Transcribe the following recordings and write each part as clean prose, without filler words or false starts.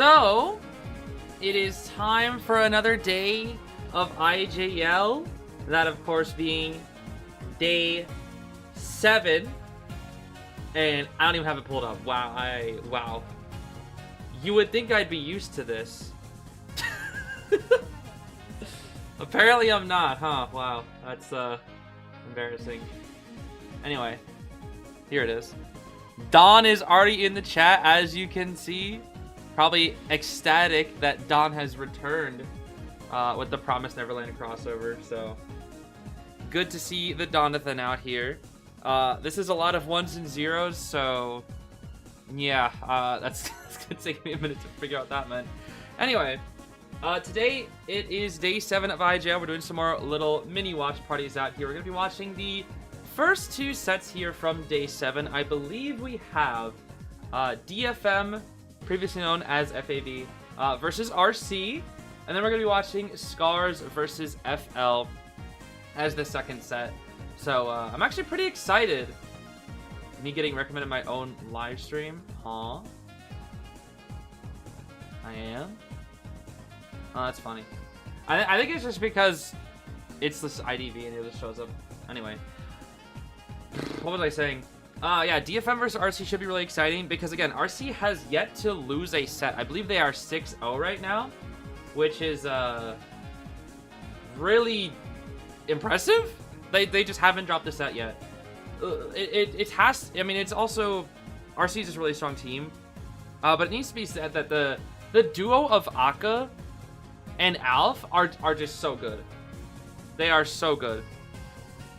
So, it is time for another day of IJL. That, of course, being day 7. And I don't even have it pulled up. Wow. You would think I'd be used to this. Apparently I'm not, huh? Wow, that's embarrassing. Anyway, here it is. Don is already in the chat, as you can see. Probably ecstatic that Don has returned with the Promised Neverland crossover. So good to see the Donathan out here. This is a lot of 1s and 0s, so yeah, that's gonna take me a minute to figure out that, man. Anyway, today it is day 7 of IJL. We're doing some more little mini watch parties out here. We're gonna be watching the first 2 sets here from day 7. I believe we have DFM, previously known as FAV, versus RC, and then we're gonna be watching Scars versus FL as the second set. So I'm actually pretty excited. Me getting recommended my own live stream, huh? I am. Oh, that's funny. I think it's just because it's this IDV and it just shows up. Anyway, what was I saying? Yeah, DFM versus RC should be really exciting because, again, RC has yet to lose a set. I believe they are 6-0 right now, which is really impressive. They just haven't dropped a set yet. It has. I mean, it's also RC is a really strong team, but it needs to be said that the duo of Akka and Alf are just so good. They are so good.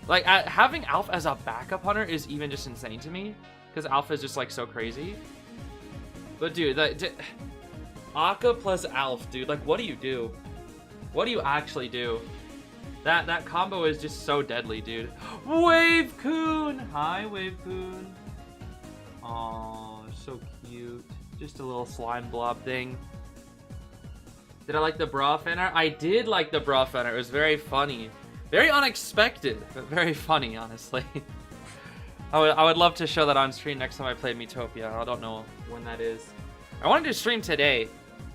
Like, having Alf as a backup hunter is even just insane to me, because Alf is just, like, so crazy. But, dude, Akka plus Alf, dude, like, what do you do? What do you actually do? That combo is just so deadly, dude. Wave Coon! Hi, Wave Coon. Aw, so cute. Just a little slime blob thing. Did I like the bra fan art? I did like the bra fan art. It was very funny. Very unexpected, but very funny, honestly. I would love to show that on stream next time I play Miitopia. I don't know when that is. I wanted to stream today,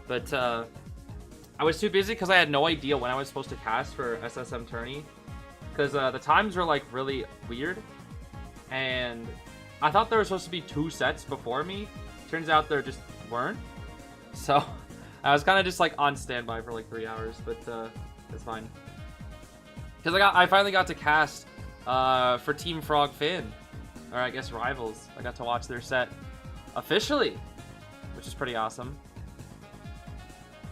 but I was too busy because I had no idea when I was supposed to cast for SSM tourney. Because the times were, like, really weird. And I thought there were supposed to be 2 sets before me. Turns out there just weren't. So I was kind of just, like, on standby for, like, 3 hours. But it's fine. Because I finally got to cast for Team Frog Finn. Or I guess Rivals. I got to watch their set officially, which is pretty awesome.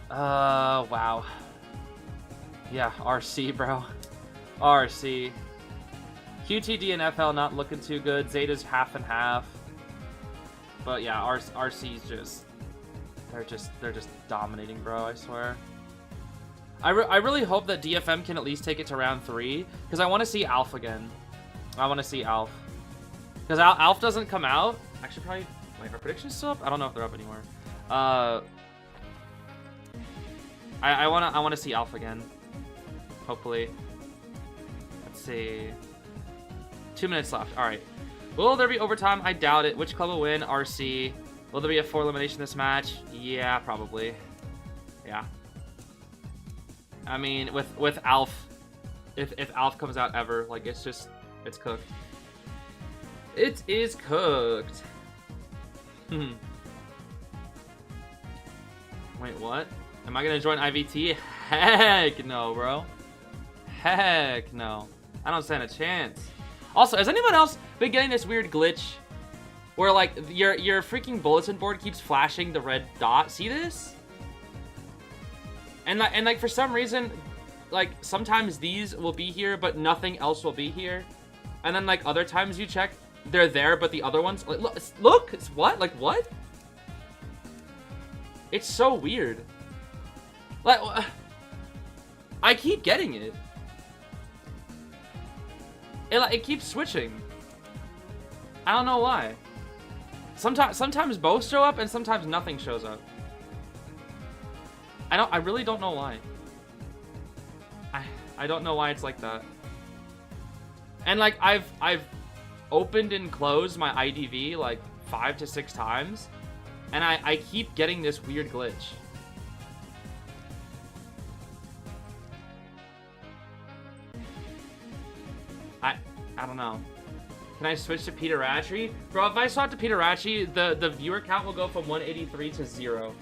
Wow. Yeah, RC, bro. RC. QTD and FL not looking too good. Zeta's half and half. But yeah, RC's just... They're just dominating, bro, I swear. I really hope that DFM can at least take it to round 3, because I want to see Alf again. I want to see Alf. Because Alf doesn't come out. Actually, probably... Wait, are predictions still up? I don't know if they're up anymore. I want to see Alf again. Hopefully. Let's see. 2 minutes left. All right. Will there be overtime? I doubt it. Which club will win? RC. Will there be a 4 elimination this match? Yeah, probably. Yeah. I mean, with Alf, if Alf comes out ever, like, it's cooked. It is cooked. Wait, what? Am I gonna join IVT? Heck no, bro. Heck no. I don't stand a chance. Also, has anyone else been getting this weird glitch where, like, your freaking bulletin board keeps flashing the red dot? See this? And like for some reason, like, sometimes these will be here, but nothing else will be here. And then, like, other times you check, they're there, but the other ones, like, look, it's what? Like, what? It's so weird. Like, I keep getting it. It keeps switching. I don't know why. Sometimes both show up and sometimes nothing shows up. I really don't know why. I don't know why it's like that. And like I've opened and closed my IDV like 5 to 6 times, And I keep getting this weird glitch. I don't know. Can I switch to Peter Ratchery? Bro, if I swap to Peter Ratchery, the viewer count will go from 183 to 0.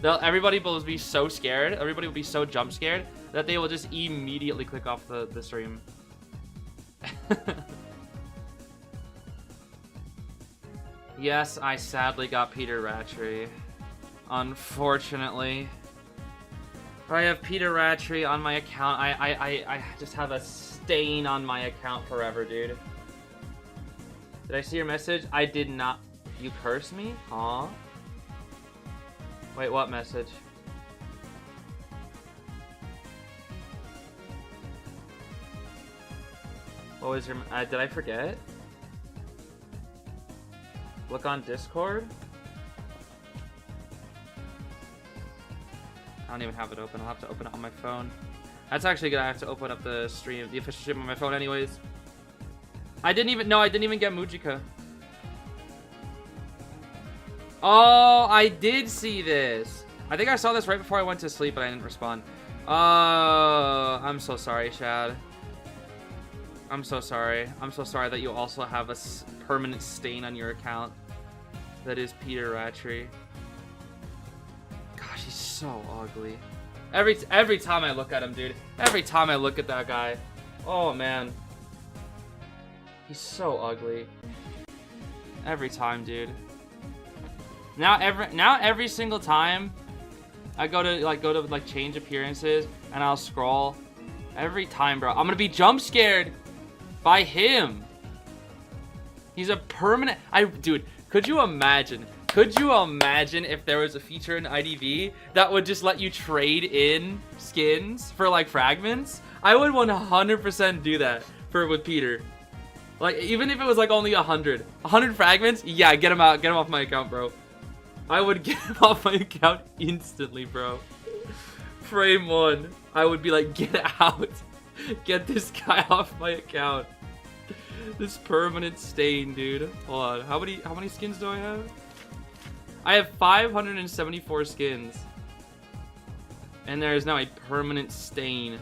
Everybody will be so scared. Everybody will be so jump scared that they will just immediately click off the stream. Yes, I sadly got Peter Ratchery. Unfortunately. I have Peter Ratchery on my account. I just have a stain on my account forever, dude. Did I see your message? I did not. You cursed me? Huh? Wait, what message? What was your... did I forget? Look on Discord? I don't even have it open. I'll have to open it on my phone. That's actually gonna have to open up the stream, the official stream on my phone anyways. I didn't even get Mujika. Oh, I did see this. I think I saw this right before I went to sleep, but I didn't respond. I'm so sorry, Shad. I'm so sorry. I'm so sorry that you also have a permanent stain on your account. That is Peter Ratchery. Gosh, he's so ugly. Every time I look at him, dude. Every time I look at that guy. Oh, man. He's so ugly. Every time, dude. Now every single time I go to change appearances and I'll scroll. Every time, bro. I'm gonna be jump scared by him. He's a permanent... Dude, could you imagine? Could you imagine if there was a feature in IDV that would just let you trade in skins for, like, fragments? I would 100% do that with Peter. Like, even if it was, like, only 100. 100 fragments? Yeah, get him out. Get him off my account, bro. I would get him off my account instantly, bro. Frame 1. I would be like, get out. Get this guy off my account. This permanent stain, dude. Hold on. How many skins do I have? I have 574 skins. And there is now a permanent stain.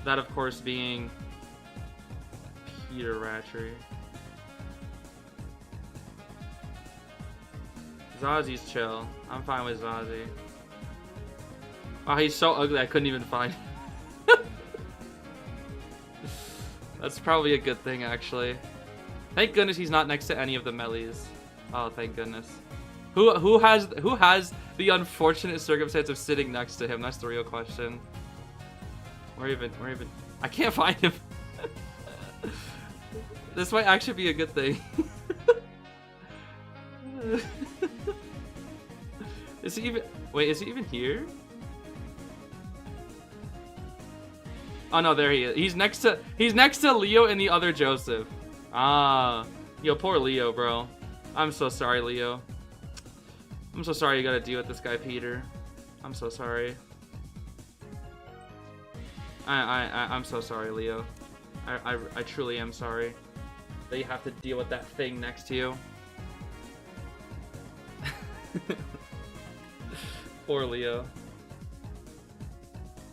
That, of course, being Peter Ratchery. Zazi's chill. I'm fine with Zazie. Oh, he's so ugly I couldn't even find him. That's probably a good thing, actually. Thank goodness he's not next to any of the melees. Oh, thank goodness. Who has the unfortunate circumstance of sitting next to him? That's the real question. Where even? I can't find him. This might actually be a good thing. Is he even... Wait, is he even here? Oh no, there he is. He's next to Leo and the other Joseph. Ah, yo, poor Leo, bro. I'm so sorry, Leo. I'm so sorry you gotta deal with this guy, Peter. I'm so sorry. I'm so sorry, Leo. I truly am sorry that you have to deal with that thing next to you. Poor Leo.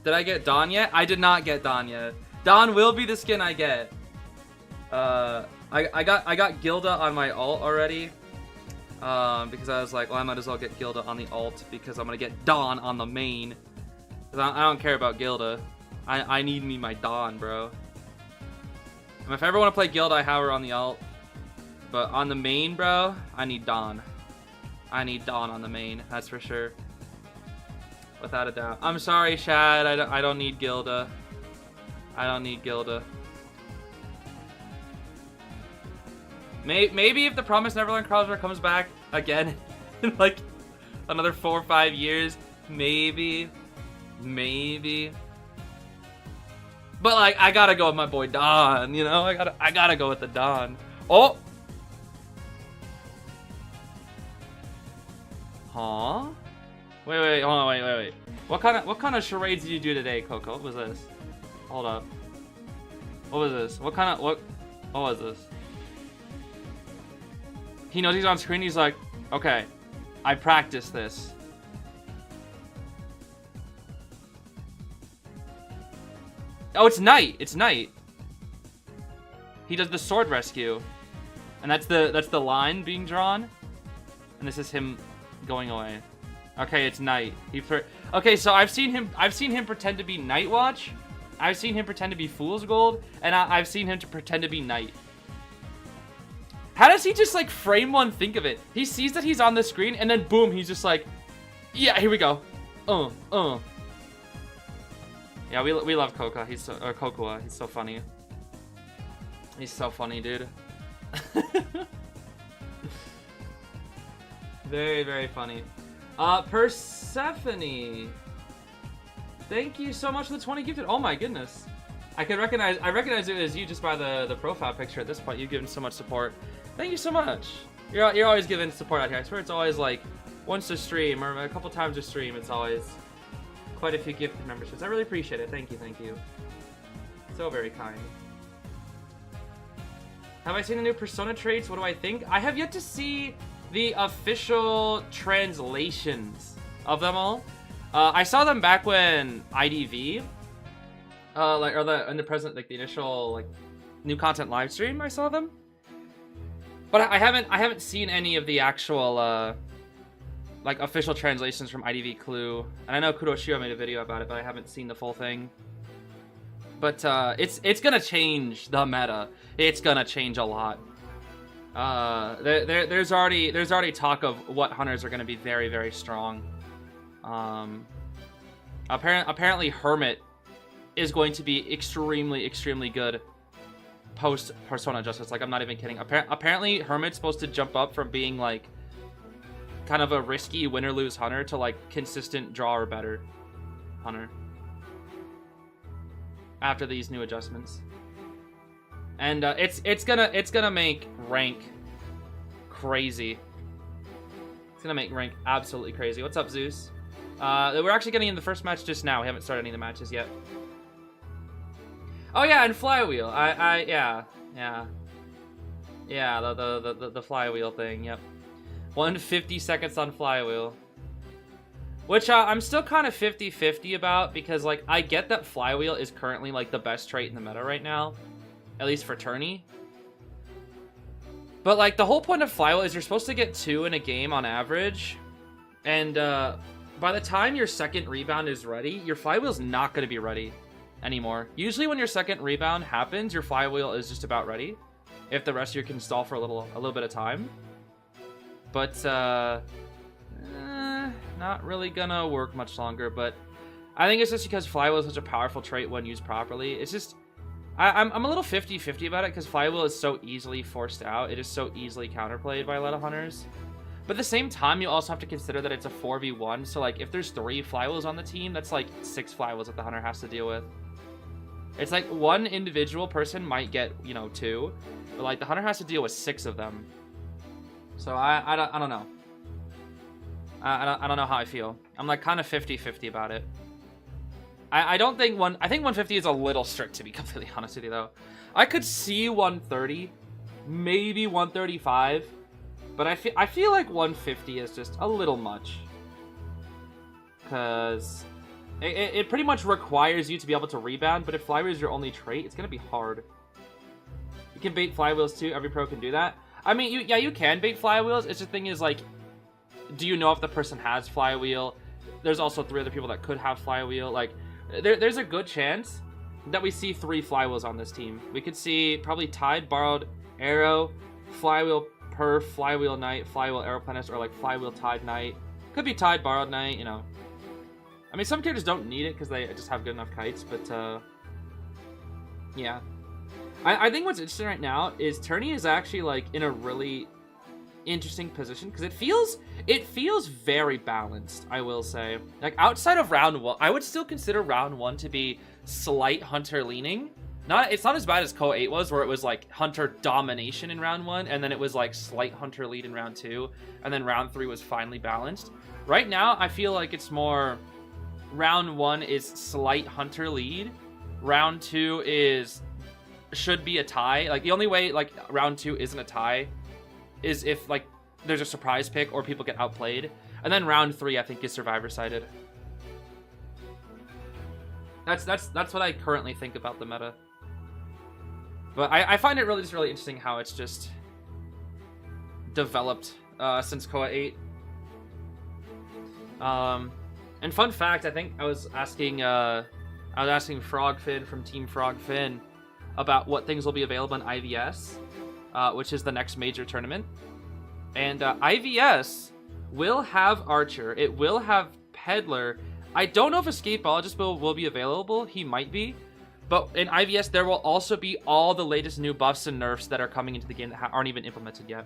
Did I get Dawn yet? I did not get Dawn yet. Dawn will be the skin I get. I got Gilda on my alt already. Because I was like, well, I might as well get Gilda on the alt because I'm gonna get Dawn on the main. Cause I don't care about Gilda. I need me my Dawn, bro. And if I ever want to play Gilda, I have her on the alt. But on the main, bro, I need Dawn. I need Dawn on the main, that's for sure. Without a doubt. I'm sorry, Shad. I don't need Gilda. I don't need Gilda. Maybe if the Promised Neverland crossover comes back again in like another 4 or 5 years, maybe. But like, I gotta go with my boy Don. You know, I gotta go with the Don. Oh. Huh? Wait, hold on, wait. What kind of charades did you do today, Coco? What was this? Hold up. What was this? What was this? He knows he's on screen. He's like, okay, I practiced this. Oh, it's night. It's night. He does the sword rescue, and that's the line being drawn, and this is him going away. Okay, it's night. Okay, so I've seen him pretend to be Night Watch. I've seen him pretend to be Fool's Gold, and I've seen him to pretend to be Night. How does he just like frame one think of it? He sees that he's on the screen, and then boom, he's just like, yeah, here we go. Yeah, we love Coca. He's so, or Cocoa. He's so funny. He's so funny, dude. Very, very funny. Persephone. Thank you so much for the 20 gifted. Oh my goodness. I recognize it as you just by the profile picture at this point. You've given so much support. Thank you so much. You're always giving support out here. I swear it's always like once a stream or a couple times a stream. It's always quite a few gifted memberships. I really appreciate it. Thank you, thank you. So very kind. Have I seen the new Persona traits? What do I think? I have yet to see the official translations of them all. I saw them back when IDV, in the initial like new content live stream. I saw them, but I haven't seen any of the actual like official translations from IDV Clue. And I know Kuroshio made a video about it, but I haven't seen the full thing. But it's gonna change the meta. It's gonna change a lot. There's already talk of what hunters are gonna be very, very strong. Apparently Hermit is going to be extremely, extremely good post Persona Justice. Like, I'm not even kidding. Apparently Hermit's supposed to jump up from being like kind of a risky win or lose hunter to like consistent draw or better hunter after these new adjustments. And it's gonna make rank crazy. It's gonna make rank absolutely crazy. What's up, Zeus? We're actually getting in the first match just now. We haven't started any of the matches yet. Oh yeah, and Flywheel. Yeah, the Flywheel thing. Yep. 150 seconds on Flywheel. Which I'm still kind of 50-50 about, because like I get that Flywheel is currently like the best trait in the meta right now, at least for tourney. But like the whole point of Flywheel is you're supposed to get 2 in a game on average, and by the time your second rebound is ready, your Flywheel's not going to be ready anymore. Usually when your second rebound happens, your Flywheel is just about ready, if the rest of you can stall for a little bit of time. But not really gonna work much longer. But I think it's just because Flywheel is such a powerful trait when used properly. It's just I'm a little 50-50 about it, because Flywheel is so easily forced out. It is so easily counterplayed by a lot of hunters. But at the same time, you also have to consider that it's a 4v1. So like if there's 3 Flywheels on the team, that's like 6 Flywheels that the hunter has to deal with. It's like one individual person might get, you know, 2, but like the hunter has to deal with 6 of them. So I don't know. I don't know how I feel. I'm like kind of 50-50 about it. I don't think I think 150 is a little strict, to be completely honest with you, though. I could see 130, maybe 135, but I feel like 150 is just a little much, because it pretty much requires you to be able to rebound. But if Flywheel is your only trait, it's gonna be hard. You can bait Flywheels too. Every pro can do that. I mean, you can bait Flywheels. It's the thing is, like, do you know if the person has Flywheel? There's also 3 other people that could have Flywheel. Like, there's a good chance that we see 3 Flywheels on this team. We could see probably Tide, Borrowed, Arrow, Flywheel Perf, Flywheel Knight, Flywheel Aeroplanist, or like Flywheel Tide Knight. Could be Tide, Borrowed Knight, you know. I mean, some characters don't need it because they just have good enough kites, but yeah. I think what's interesting right now is Tourney is actually like in a really interesting position, because it feels very balanced, I will say. Like outside of round 1, I would still consider round 1 to be slight hunter leaning. It's not as bad as Co 8 was, where it was like hunter domination in round 1, and then it was like slight hunter lead in round 2, and then round 3 was finally balanced. Right now, I feel like it's more round 1 is slight hunter lead, round 2 should be a tie. Like the only way like round 2 isn't a tie is if like there's a surprise pick or people get outplayed. And then round 3, I think, is survivor sided. That's what I currently think about the meta. But I find it really interesting how it's just developed since Koa 8. And fun fact, I think I was asking Frogfin from Team Frogfin about what things will be available in IVS, which is the next major tournament. And IVS will have Archer. It will have Peddler. I don't know if Escapeologist will be available. He might be. But in IVS, there will also be all the latest new buffs and nerfs that are coming into the game that aren't even implemented yet.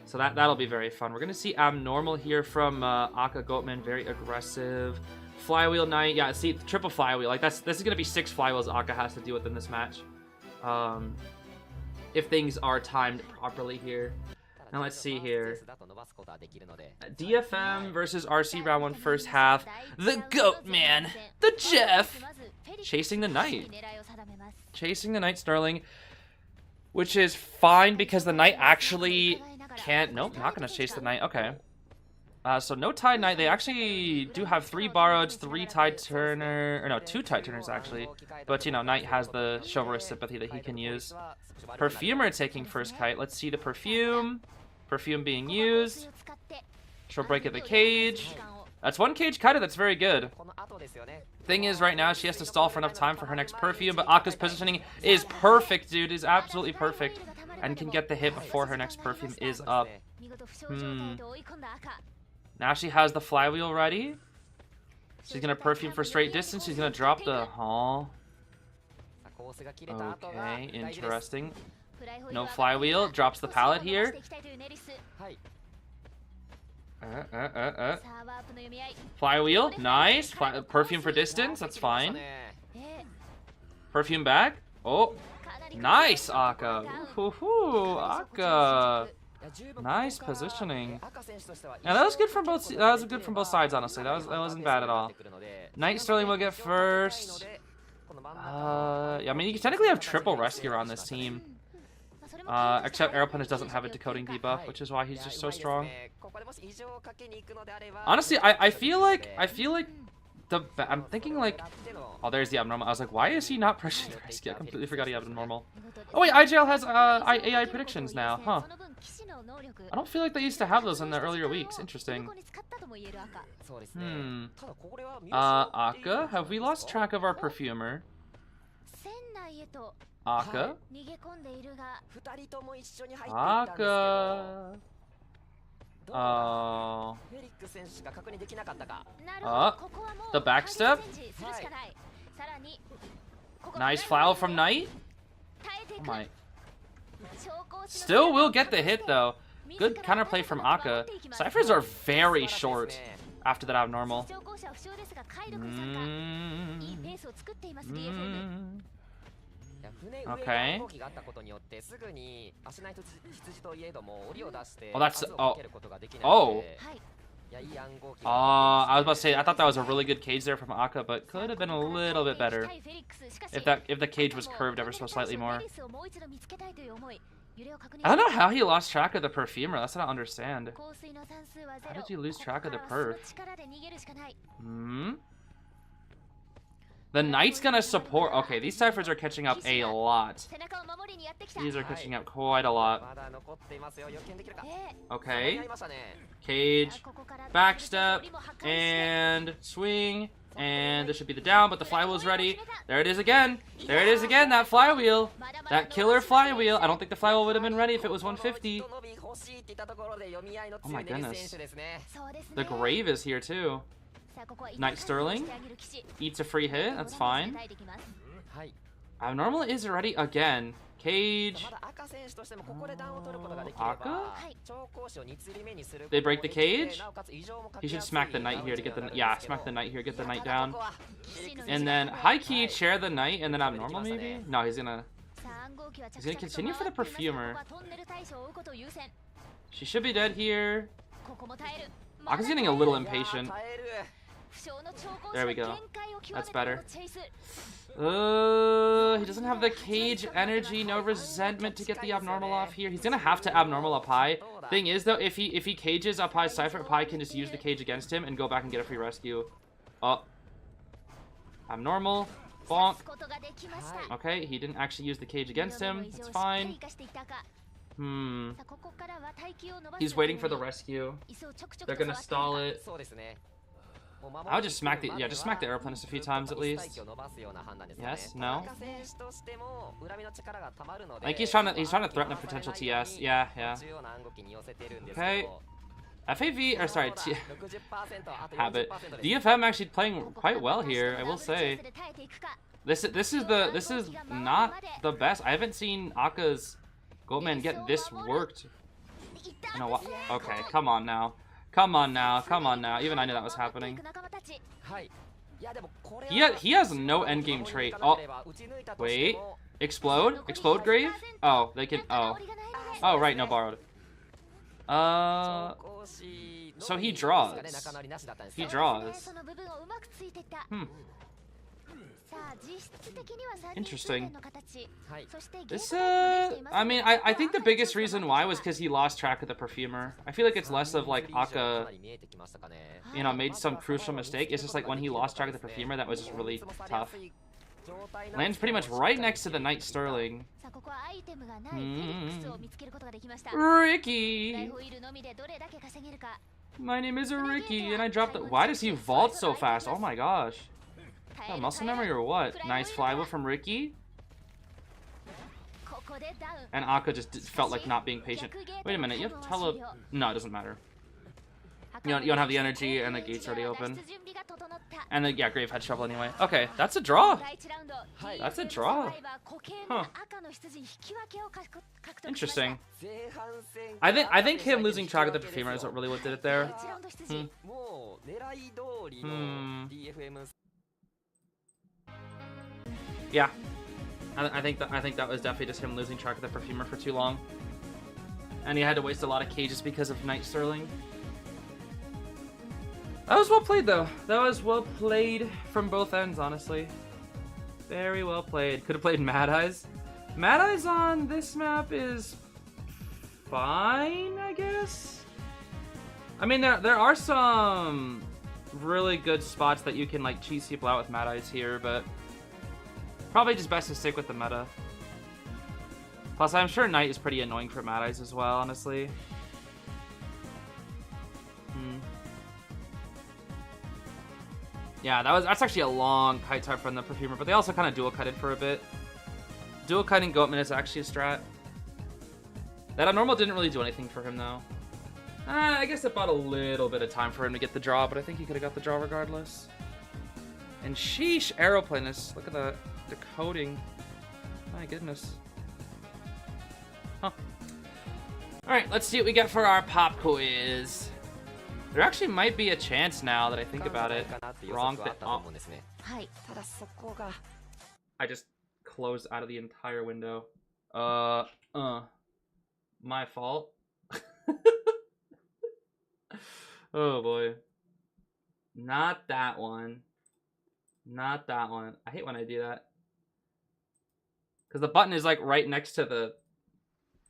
So that'll be very fun. We're going to see Abnormal here from Akka Goatman. Very aggressive. Flywheel Knight. Yeah, see, triple Flywheel. Like, this is going to be 6 Flywheels Akka has to deal with in this match. If things are timed properly here. Now let's see here. DFM versus RC round 1 first half. The Goatman. The Jeff. Chasing the Knight. Chasing the Knight Sterling. Which is fine because the Knight actually can't... Nope, not going to chase the Knight. Okay. So no Tide Knight. They actually do have 3 Borroweds, 3 Tide Turner... Or no, 2 Tide Turners actually. But, you know, Knight has the chivalrous sympathy that he can use. Perfumer taking first kite. Let's see the Perfume. Perfume being used. She'll break at the cage. That's 1 cage kited. That's very good. Thing is, right now, she has to stall for enough time for her next Perfume, but Akka's positioning is perfect, dude. Is absolutely perfect. And can get the hit before her next Perfume is up. Now she has the Flywheel ready. She's going to Perfume for straight distance. She's going to drop the... Oh. Okay, interesting. No Flywheel. Drops the pallet here. Flywheel. Nice. Perfume for distance. That's fine. Perfume back. Oh. Nice, Akka. Woohoo, Akka. Nice positioning. Yeah, that was good from both. That was good from both sides, honestly. That wasn't bad at all. Knight Sterling will get first. Yeah, I mean, you can technically have triple Rescuer on this team. Except Arrow Punish doesn't have a decoding debuff, which is why he's just so strong. Honestly, I feel like I'm thinking like, oh, there's the Abnormal. I was like, why is he not pushing the Rescue? I completely forgot he had Abnormal. Oh wait, IJL has AI predictions now, huh? I don't feel like they used to have those in the earlier weeks. Interesting. Akka, have we lost track of our Perfumer? Akka? Akka? Oh. The backstep? Nice foul from Knight? Oh my. Still will get the hit though. Good counterplay from Akka. Ciphers are very short after that Abnormal. Okay. Oh, that's... Oh. Oh. I was about to say, I thought that was a really good cage there from Akka, but could have been a little bit better if the cage was curved ever so slightly more. I don't know how he lost track of the Perfumer. That's what I don't understand. How did you lose track of the perf? The Knight's gonna support... Okay, these Ciphers are catching up a lot. These are catching up quite a lot. Okay. Cage. Backstep. And swing. And this should be the down, but the Flywheel's ready. There it is again. There it is again, that Flywheel. That killer Flywheel. I don't think the Flywheel would have been ready if it was 150. Oh my goodness. The Grave is here too. Knight Sterling eats a free hit. That's fine. Abnormal is ready again. Cage. Akka? They break the cage. He should smack the Knight here to get the... Yeah, smack the Knight here, get the Knight down. And then high key chair the Knight and then Abnormal maybe? No, he's gonna continue for the Perfumer. She should be dead here. Akka's getting a little impatient. There we go. That's better. He doesn't have the cage energy, no resentment to get the abnormal off here. He's gonna have to abnormal up high. Thing is though, if he cages up high, Cypher up high can just use the cage against him and go back and get a free rescue. Oh. Abnormal. Bonk. Okay, he didn't actually use the cage against him. That's fine. He's waiting for the rescue. They're gonna stall it. I would just smack the just smack the aeroplanist a few times at least. Yes, no. I think he's trying to threaten a potential TS. Yeah. Okay. FAV or sorry, Habit. DFM actually playing quite well here, I will say. This is not the best. I haven't seen Aka's Goatman get this worked in a while. Okay, come on now. Come on now. Even I knew that was happening. He has no endgame trait. Oh, wait. Explode? Explode Grave? Oh, they can. Oh, right. No, borrowed. So he draws. Interesting. This, I mean, I think the biggest reason why was because he lost track of the Perfumer. I feel like it's less of like Aka, you know, made some crucial mistake. It's just like when he lost track of the Perfumer, that was just really tough. Lands pretty much right next to the Knight Sterling. Ricky! My name is Ricky, and I dropped the... Why does he vault so fast? Oh my gosh. Muscle memory or what? Nice flywheel from Ricky. And Aka just felt like not being patient. Wait a minute, you have No, it doesn't matter. You don't have the energy, and the gate's already open. And then, yeah, Grave had shovel anyway. Okay, that's a draw. That's a draw. Huh. Interesting. I think him losing track of the Perfumer is what really did it there. Yeah. I think that was definitely just him losing track of the Perfumer for too long. And he had to waste a lot of cages because of Knight Sterling. That was well played, though. That was well played from both ends, honestly. Very well played. Could have played Mad Eyes. Mad Eyes on this map is fine, I guess. I mean, there are some really good spots that you can like cheese people out with Mad Eyes here, but probably just best to stick with the meta. Plus, I'm sure Knight is pretty annoying for Mad Eyes as well, honestly. Yeah, that's actually a long kite type from the Perfumer, but they also kind of dual kited for a bit. Dual kiting Goatman is actually a strat. That abnormal didn't really do anything for him though. I guess it bought a little bit of time for him to get the draw, but I think he could have got the draw regardless. And sheesh, aeroplanist. Look at the decoding. My goodness. Huh. Alright, let's see what we get for our pop quiz. There actually might be a chance now that I think about it. Wrong thing. Oh. I just closed out of the entire window. My fault. Oh boy. Not that one. Not that one. I hate when I do that. Because the button is like right next to the...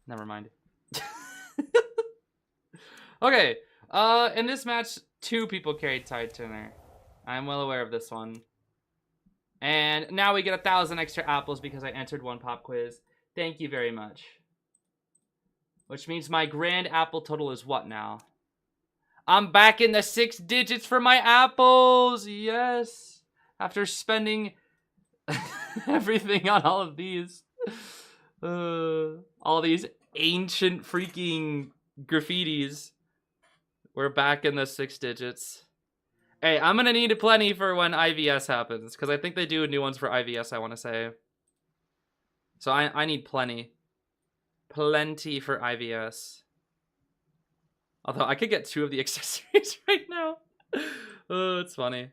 Never mind. Okay. In this match, 2 people carried Tide Tuner. I'm well aware of this one. And now we get 1,000 extra apples because I entered 1 pop quiz. Thank you very much. Which means my grand apple total is what now? I'm back in the 6 digits for my apples! Yes! After spending everything on all of these. All these ancient freaking graffitis. We're back in the 6 digits. Hey, I'm gonna need plenty for when IVS happens, because I think they do new ones for IVS, I want to say. So I need plenty. Plenty for IVS. Although I could get 2 of the accessories right now. Oh, it's funny.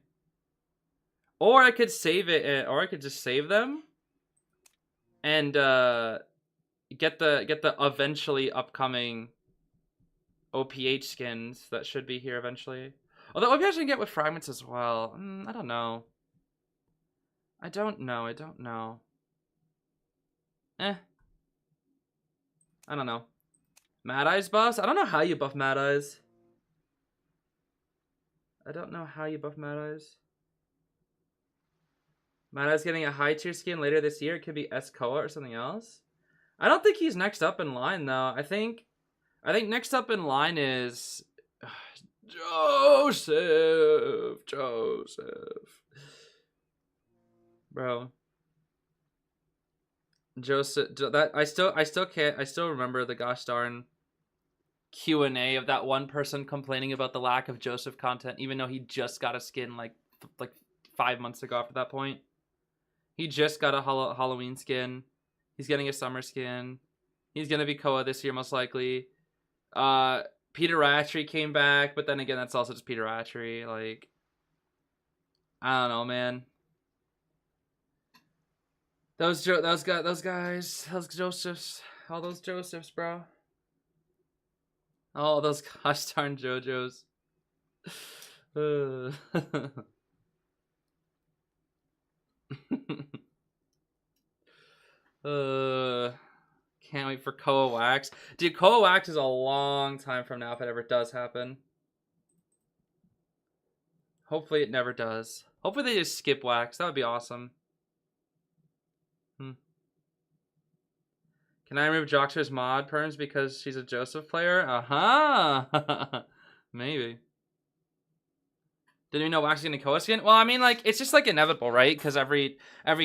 Or I could save it, or I could just save them. And get the eventually upcoming OPH skins that should be here eventually. Although maybe I should get with fragments as well. I don't know. I don't know. I don't know. Mad Eyes buffs? I don't know how you buff Mad Eyes. Mad Eyes getting a high tier skin later this year. It could be Koa or something else. I don't think he's next up in line though. I think next up in line is Joseph. Bro. Joseph, that I still remember the gosh darn Q&A of that one person complaining about the lack of Joseph content, even though he just got a skin like 5 months ago. After that point, he just got a Halloween skin. He's getting a summer skin. He's gonna be Koa this year most likely. Peter Ratchery came back, but then again, that's also just Peter Ratchery. Like, I don't know, man. Those guys, those Josephs, all those Josephs, bro. All those gosh darn JoJos. Can't wait for Koa Wax. Dude, Koa Wax is a long time from now if it ever does happen. Hopefully it never does. Hopefully they just skip Wax. That would be awesome. Can I remove Joxer's mod perms because she's a Joseph player? Maybe. Didn't even know Wax is getting a Koa skin? Well, I mean, like, it's just, like, inevitable, right? Because every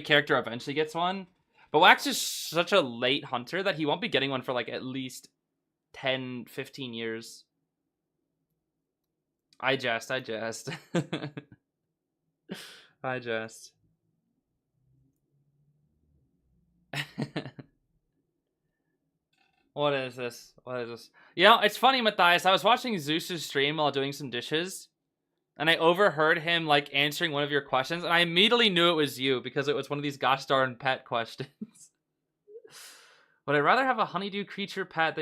character eventually gets one. But Wax is such a late hunter that he won't be getting one for, like, at least 10, 15 years. I jest. I jest. What is this? You know, it's funny, Matthias. I was watching Zeus's stream while doing some dishes, and I overheard him, like, answering one of your questions, and I immediately knew it was you, because it was one of these gosh darn pet questions. Would I rather have a honeydew creature pet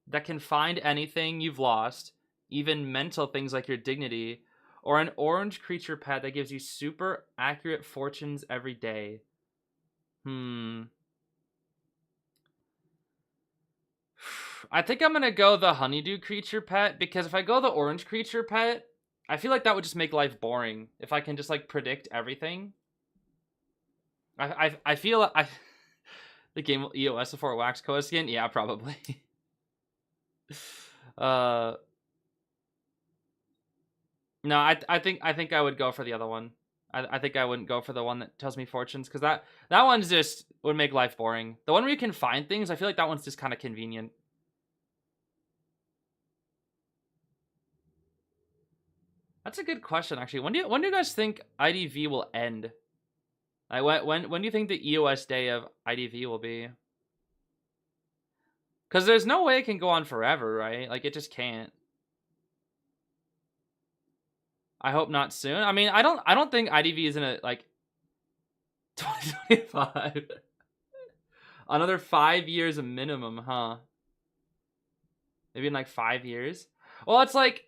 that can find anything you've lost, even mental things like your dignity, or an orange creature pet that gives you super accurate fortunes every day? I think I'm gonna go the honeydew creature pet, because if I go the orange creature pet, I feel like that would just make life boring if I can just, like, predict everything. I feel the game will EOS before Wax Koa skin? Yeah, probably. No, I think I would go for the other one. I think I wouldn't go for the one that tells me fortunes, because that one's just would make life boring. The one where you can find things, I feel like that one's just kind of convenient. That's a good question, actually. When do you guys think IDV will end? Like, when do you think the EOS day of IDV will be? Because there's no way it can go on forever, right? Like, it just can't. I hope not soon. I mean, I don't think IDV is in a, like, 2025. Another 5 years minimum, huh? Maybe in, like, 5 years. Well, it's like,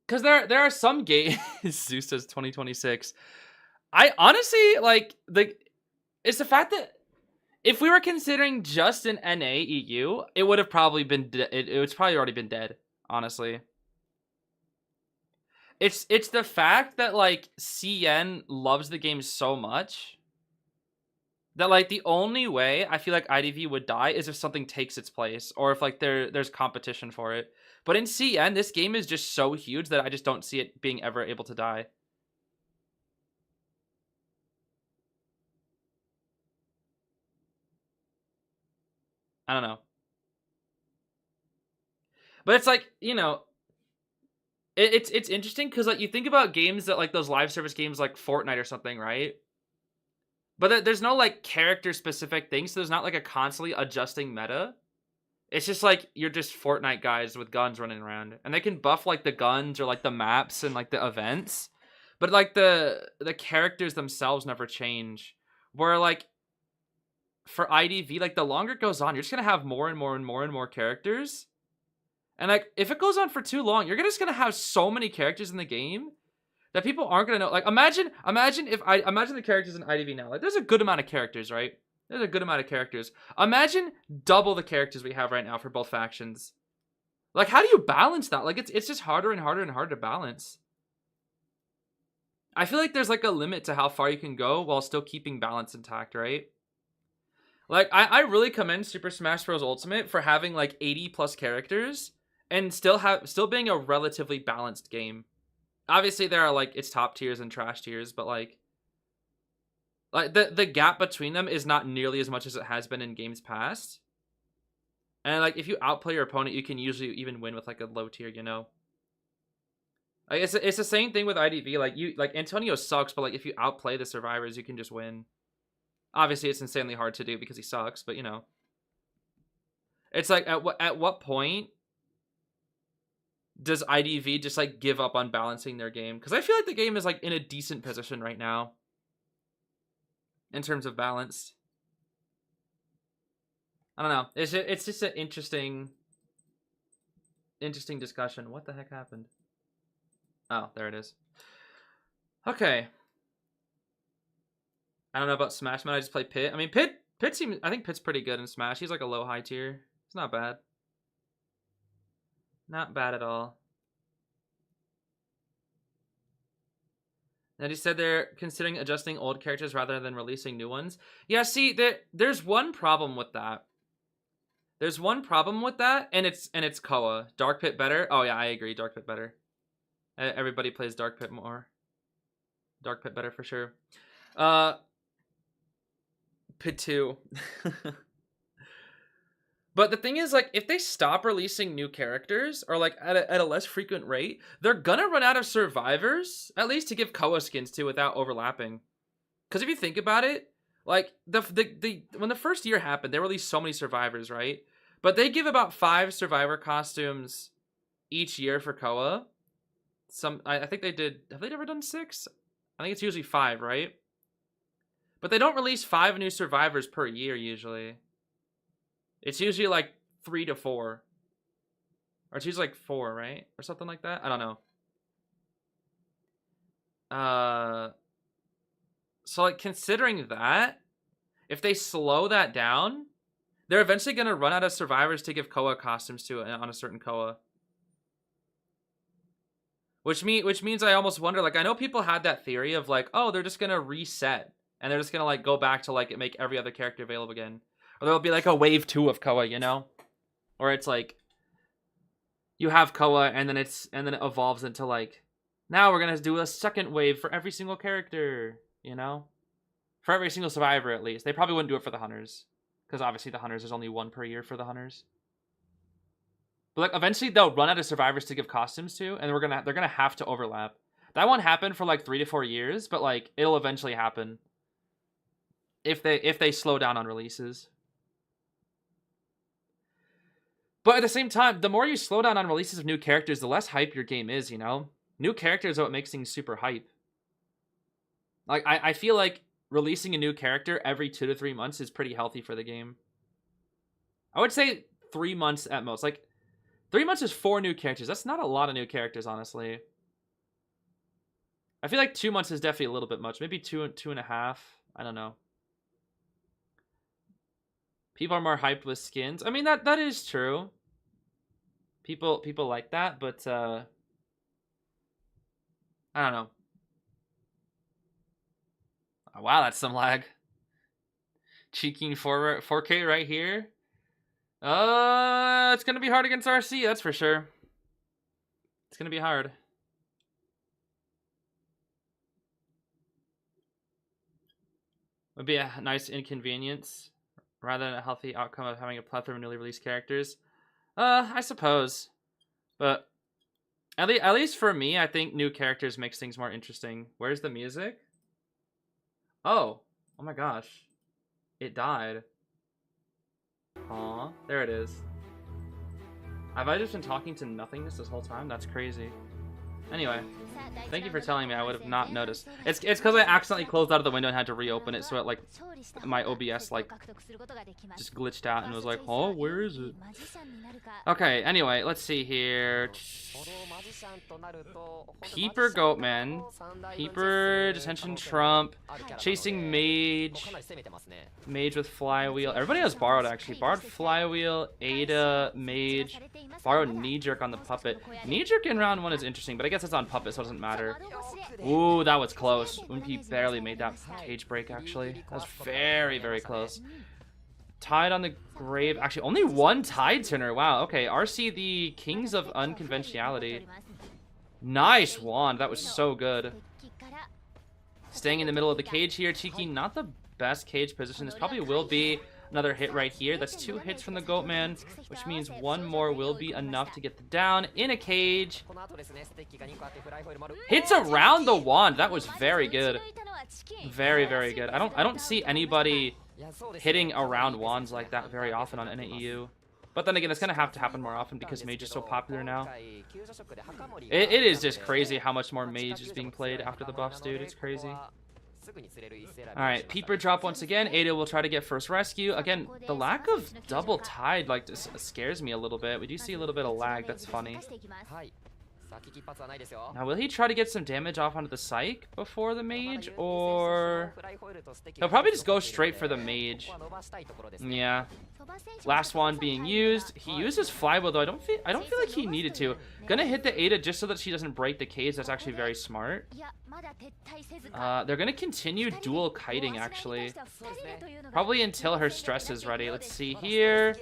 because there are some games. Zeus says 2026. I honestly, like, it's the fact that if we were considering just an NA EU, it would have probably been it's probably already been dead, honestly. It's the fact that, like, CN loves the game so much that, like, the only way I feel like IDV would die is if something takes its place, or if, like, there's competition for it. But in CN, this game is just so huge that I just don't see it being ever able to die. I don't know. But it's like, you know, it's interesting because, like, you think about games that, like, those live service games like Fortnite or something, right? But there's no, like, character specific things, so there's not, like, a constantly adjusting meta. It's just like you're just Fortnite guys with guns running around, and they can buff, like, the guns or, like, the maps and, like, the events, but, like, the characters themselves never change. Where, like, for IDV, like, the longer it goes on, you're just gonna have more and more characters, And like, if it goes on for too long, you're just gonna have so many characters in the game that people aren't gonna know. Like, imagine the characters in IDV now. Like, there's a good amount of characters, right? There's a good amount of characters. Imagine double the characters we have right now for both factions. Like, how do you balance that? Like, it's just harder and harder and harder to balance. I feel like there's like a limit to how far you can go while still keeping balance intact, right? Like, I really commend Super Smash Bros. Ultimate for having like 80 plus characters and still being a relatively balanced game. Obviously, there are like its top tiers and trash tiers, but like the gap between them is not nearly as much as it has been in games past. And like, if you outplay your opponent, you can usually even win with like a low tier, you know. Like, it's the same thing with IDV. Like Antonio sucks, but like if you outplay the survivors, you can just win. Obviously, it's insanely hard to do because he sucks, but you know, it's like at what point does IDV just like give up on balancing their game? Because I feel like the game is like in a decent position right now in terms of balance. I don't know. It's just an interesting discussion. What the heck happened? Oh, there it is. Okay. I don't know about Smash Mode. I just play Pit. I mean, Pit seems. I think Pit's pretty good in Smash. He's like a low high tier. It's not bad. Not bad at all. And he said they're considering adjusting old characters rather than releasing new ones. Yeah, see, there's one problem with that. There's one problem with that, and it's Koa. Dark Pit better? Oh yeah, I agree. Dark Pit better. Everybody plays Dark Pit more. Dark Pit better for sure. Pit 2. But the thing is, like, if they stop releasing new characters, or like at a less frequent rate, they're gonna run out of survivors, at least to give Koa skins to without overlapping. Because if you think about it, like when the first year happened, they released so many survivors, right? But they give about 5 survivor costumes each year for Koa. I think they did. Have they ever done 6? I think it's usually 5, right? But they don't release 5 new survivors per year usually. It's usually like 3 to 4. Or it's usually like 4, right? Or something like that. I don't know. So like, considering that, if they slow that down, they're eventually going to run out of survivors to give Koa costumes to on a certain Koa. Which means I almost wonder, like, I know people had that theory of like, oh, they're just going to reset. And they're just going to like go back to like make every other character available again. Or there'll be like a wave 2 of Koa, you know? Or it's like you have Koa and then it evolves into like, now we're gonna do a second wave for every single character, you know? For every single survivor at least. They probably wouldn't do it for the hunters. Because obviously the hunters, there's only 1 per year for the hunters. But like eventually they'll run out of survivors to give costumes to, and they're gonna have to overlap. That won't happen for like 3 to 4 years, but like it'll eventually happen. If they slow down on releases. But at the same time, the more you slow down on releases of new characters, the less hype your game is, you know? New characters are what makes things super hype. Like, I feel like releasing a new character every 2 to 3 months is pretty healthy for the game. I would say 3 months at most. Like, 3 months is 4 new characters. That's not a lot of new characters, honestly. I feel like 2 months is definitely a little bit much. Maybe 2.5. I don't know. People are more hyped with skins. I mean, that is true. People like that, but I don't know. Oh, wow, that's some lag. Cheeking 4K right here. It's gonna be hard against RC, that's for sure. It's gonna be hard. Would be a nice inconvenience rather than a healthy outcome of having a plethora of newly released characters. I suppose. But at least for me, I think new characters makes things more interesting. Where's the music? Oh my gosh. It died. Aw, there it is. Have I just been talking to nothingness this whole time? That's crazy. Anyway, thank you for telling me. I would have not noticed. It's because I accidentally closed out of the window and had to reopen it, so it like my OBS like just glitched out and was like, oh, where is it? Okay, anyway, let's see here. Peeper Goatman, Peeper Detention Trump, Chasing Mage, Mage with Flywheel. Everybody has borrowed actually. Borrowed Flywheel, Ada, Mage, borrowed Knee Jerk on the Puppet. Knee Jerk in round 1 is interesting, but I guess it's on Puppet, so it doesn't matter. Ooh, that was close. Wimpy barely made that cage break actually. That was very, very close. Tide on the grave. Actually, only one Tide Turner. Wow, okay. RC, the Kings of Unconventionality. Nice wand. That was so good. Staying in the middle of the cage here. Cheeky, not the best cage position. This probably will be another hit right here. That's 2 hits from the Goatman, which means 1 more will be enough to get the down in a cage. Hits around the wand. That was very good. Very, very good. I don't see anybody hitting around wands like that very often on NAEU. But then again, it's going to have to happen more often because Mage is so popular now. It is just crazy how much more Mage is being played after the buffs, dude. It's crazy. Alright, Peeper drop once again. Ada will try to get first rescue. Again, the lack of double Tide like just scares me a little bit. We do see a little bit of lag. That's funny. Now, will he try to get some damage off onto the Psych before the Mage, or he'll probably just go straight for the Mage? Yeah. Last one being used. He uses Flywheel though. I don't feel like he needed to. Gonna hit the Ada just so that she doesn't break the cage. That's actually very smart. They're gonna continue dual kiting actually. Probably until her stress is ready. Let's see here.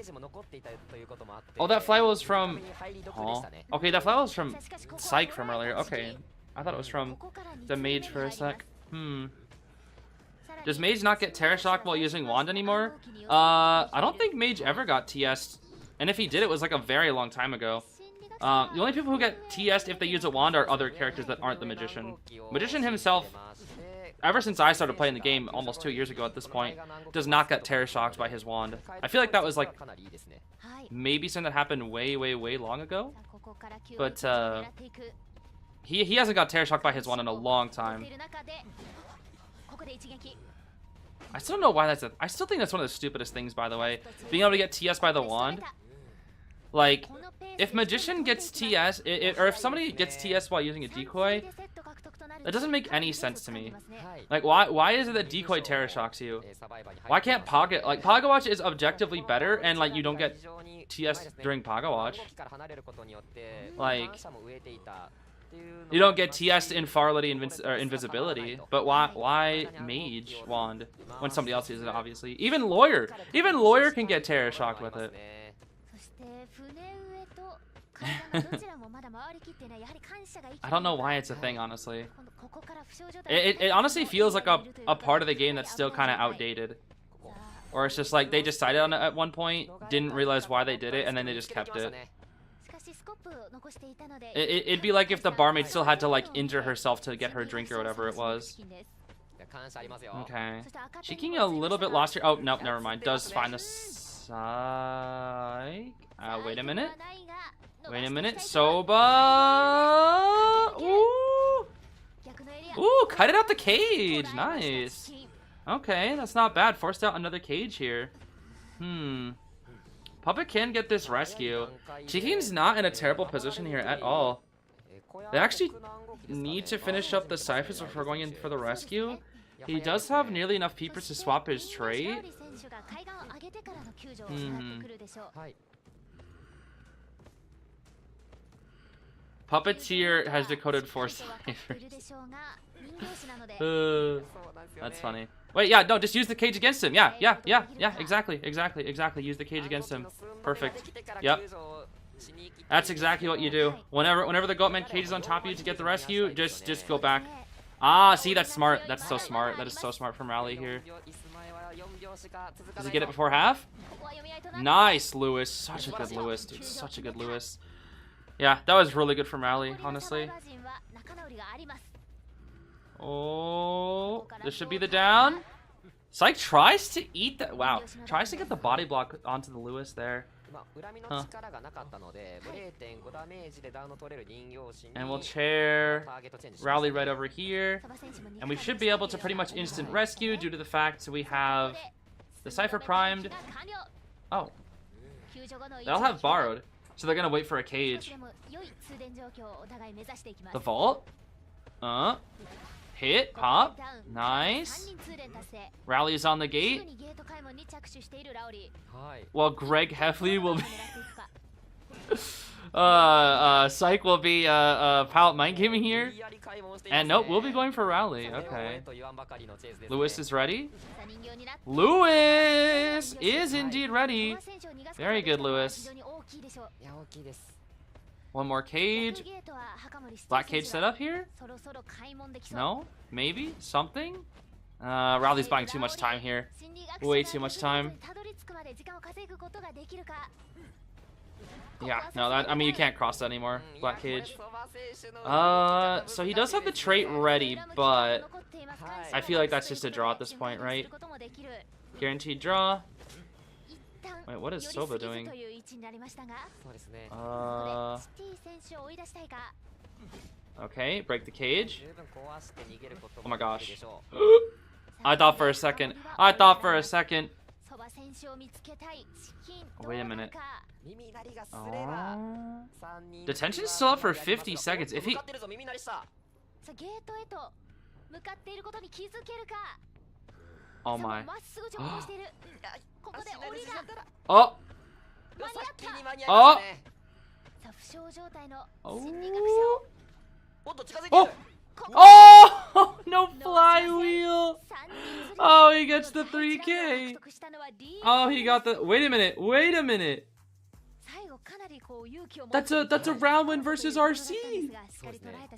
Oh, that Flywheel is from... Oh. Okay, that Flywheel is from Psych from earlier. Okay. I thought it was from the Mage for a sec. Does Mage not get Terra Shock while using Wand anymore? I don't think Mage ever got TS'd. And if he did, it was like a very long time ago. The only people who get TS'd if they use a Wand are other characters that aren't the Magician. Magician himself, ever since I started playing the game almost 2 years ago at this point, does not get Terra Shocked by his Wand. I feel like that was like maybe something that happened way, way, way long ago. But he hasn't got Terra Shocked by his Wand in a long time. I still don't know why that's I still think that's one of the stupidest things, by the way. Being able to get TS by the wand. Like, if Magician gets TS, or if somebody gets TS while using a decoy, that doesn't make any sense to me. Like, why is it that decoy Terra Shocks you? Why can't Paga... Like, Paga Watch is objectively better, and, like, you don't get TS during Paga Watch. Like... You don't get TS in Farlity Invisibility, but why Mage Wand when somebody else uses it, obviously? Even Lawyer can get Terra Shock with it. I don't know why it's a thing, honestly. It honestly feels like a part of the game that's still kind of outdated. Or it's just like they decided on it at one point, didn't realize why they did it, and then they just kept it. It'd be like if the barmaid still had to like injure herself to get her drink or whatever it was. Okay. Cheeking a little bit lost here. Oh, nope, never mind. Does find the side. Wait a minute. Wait a minute. Soba. Ooh. Ooh, cut it out the cage. Nice. Okay, that's not bad. Forced out another cage here. Puppet can get this rescue. Cheeking's not in a terrible position here at all. They actually need to finish up the ciphers before going in for the rescue. He does have nearly enough peepers to swap his trait. Puppeteer has decoded 4 ciphers. That's funny. Wait, yeah, no, just use the cage against him. Yeah, exactly. Use the cage against him. Perfect. Yep. That's exactly what you do. Whenever the Goatman cage is on top of you to get the rescue, just go back. Ah, see, that's smart. That's so smart. That is so smart from Rally here. Does he get it before half? Nice, Lewis. Such a good Lewis, dude. Such a good Lewis. Yeah, that was really good from Rally, honestly. Oh, this should be the down. Psych tries to eat that. Wow, tries to get the body block onto the Lewis there. Huh. And we'll chair Rowley right over here. And we should be able to pretty much instant rescue due to the fact we have the Cypher primed. Oh. They'll have borrowed. So they're gonna wait for a cage. The vault? Hit, pop. Nice. Rally is on the gate. Well, Greg Heffley will be Psych will be Pallet Mind Gaming here. And nope, we'll be going for Rally. Okay. Lewis is ready. Lewis is indeed ready. Very good, Lewis. One more cage. Black cage set up here? No? Maybe? Something? Rowley's buying too much time here. Way too much time. Yeah, no, that, I mean, you can't cross that anymore. Black cage. So he does have the trait ready, but I feel like that's just a draw at this point, right? Guaranteed draw. Wait, what is Soba doing? Okay, break the cage. Oh my gosh. I thought for a second. Wait a minute. Detention's still up for 50 seconds. If he... Oh my. Oh! Oh! Oh! Oh! No flywheel! Oh, he gets the 3K! Oh, he got the... Wait a minute! That's a round win versus RC!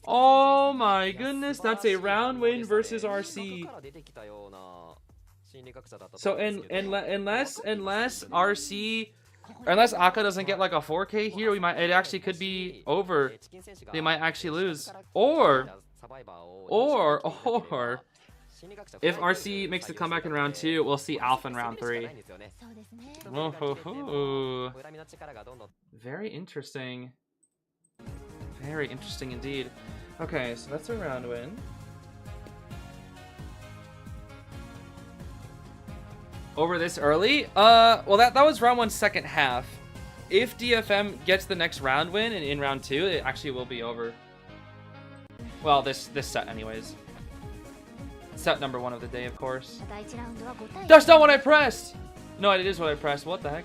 Oh my goodness, that's a round win versus RC. So unless RC, unless Aka doesn't get like a 4K here, it actually could be over. They might actually lose. Or if RC makes the comeback in round 2, we'll see Alpha in round 3. Oh, very interesting. Very interesting indeed. Okay, so that's a round win. Over this early? Well, that was round 1 second half. If DFM gets the next round win in round 2, it actually will be over. Well, this set anyways. Set number 1 of the day, of course. That's not what I pressed! No, it is what I pressed. What the heck?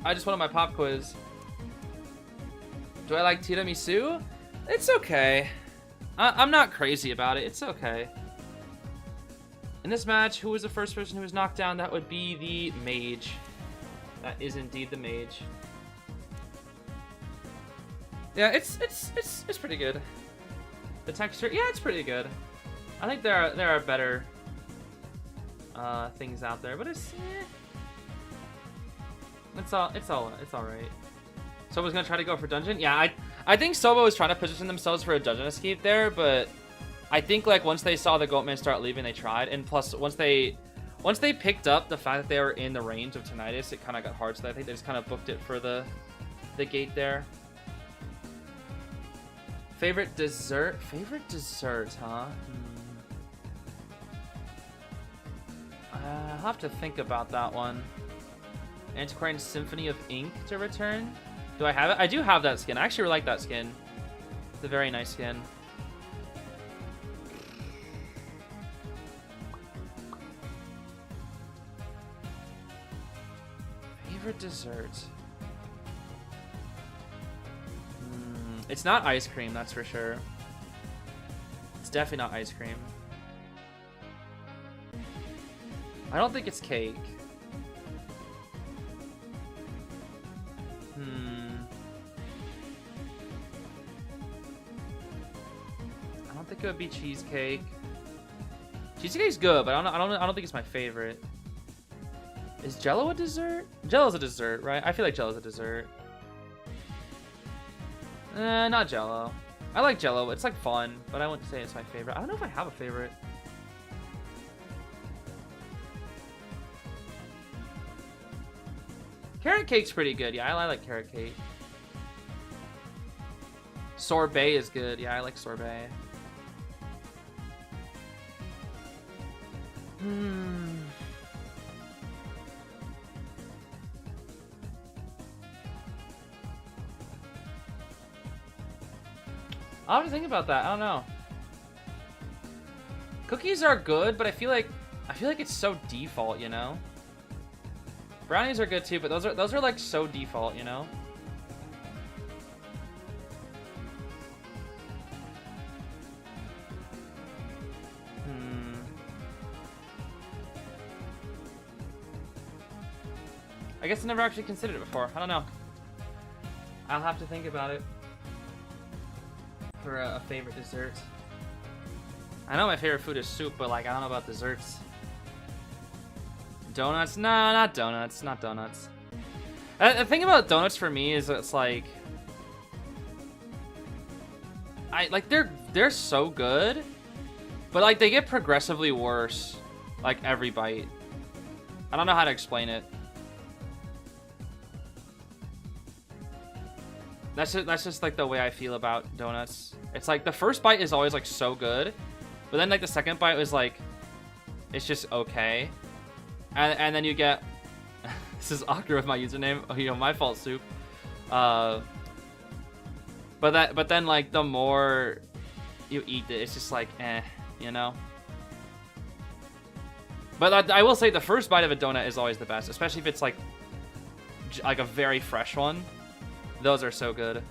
I just wanted my pop quiz. Do I like tiramisu? It's okay. I'm not crazy about it. It's okay. In this match, who was the first person who was knocked down? That would be the mage. That is indeed the mage. Yeah, it's pretty good. The texture, yeah, it's pretty good. I think there are better things out there, but it's all right. Soba's gonna try to go for dungeon. Yeah, I think Soba was trying to position themselves for a dungeon escape there, but I think like once they saw the Goatman start leaving, they tried, and plus once they picked up the fact that they were in the range of Tinnitus, it kind of got hard. So I think they just kind of booked it for the gate there. Favorite dessert? Favorite dessert, huh? I'll have to think about that one. Antiquarian Symphony of Ink to return. Do I have it? I do have that skin. I actually really like that skin. It's a very nice skin. Favorite dessert? It's not ice cream, that's for sure. It's definitely not ice cream. I don't think it's cake. I don't think it would be cheesecake. Cheesecake's good, but I don't think it's my favorite. Is Jello a dessert? Jello's a dessert, right? I feel like Jello's a dessert. Not Jello. I like Jello. It's like fun, but I wouldn't say it's my favorite. I don't know if I have a favorite. Carrot cake's pretty good. Yeah, I like carrot cake. Sorbet is good. Yeah, I like sorbet. I'll have to think about that. I don't know. Cookies are good, but I feel like it's so default, you know? Brownies are good too, but those are like so default, you know? I guess I never actually considered it before. I don't know. I'll have to think about it for a favorite dessert. I know my favorite food is soup, but like I don't know about desserts. Donuts? No, not donuts. Not donuts. The thing about donuts for me is it's like they're so good, but like they get progressively worse like every bite. I don't know how to explain it. That's just like the way I feel about donuts. It's like the first bite is always like so good, but then like the second bite was like it's just okay. And then you get this is awkward with my username. Oh, you know, my fault, soup. But then like the more you eat it, it's just like you know. But I will say the first bite of a donut is always the best, especially if it's like a very fresh one. Those are so good.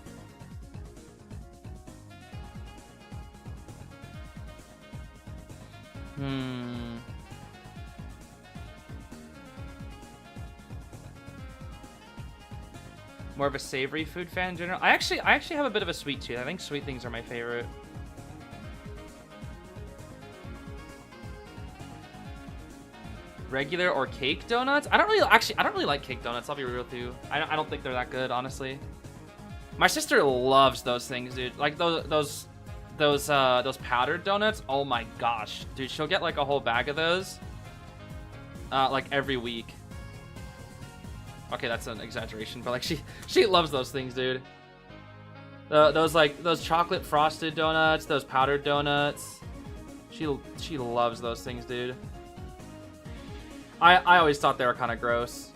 More of a savory food fan in general. I actually have a bit of a sweet tooth. I think sweet things are my favorite. Regular or cake donuts? I don't really like cake donuts. I'll be real with you. I don't think they're that good, honestly. My sister loves those things, dude. Like those powdered donuts. Oh my gosh, dude, she'll get like a whole bag of those, like every week. Okay, that's an exaggeration, but like she loves those things, dude. Those chocolate frosted donuts, those powdered donuts. She loves those things, dude. I always thought they were kind of gross.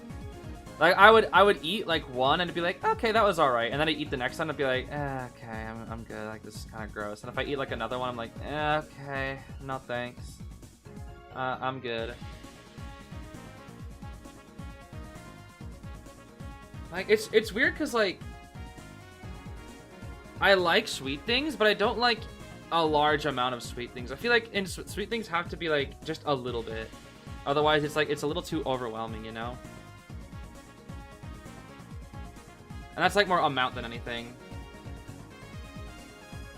Like I would eat like one and it'd be like, okay, that was all right, and then I eat the next one and I'd be like, okay, I'm good. Like this is kind of gross. And if I eat like another one, I'm like, okay, no thanks. I'm good. Like it's weird because like I like sweet things, but I don't like a large amount of sweet things. I feel like sweet things have to be like just a little bit. Otherwise, it's like it's a little too overwhelming, you know? And that's like more amount than anything.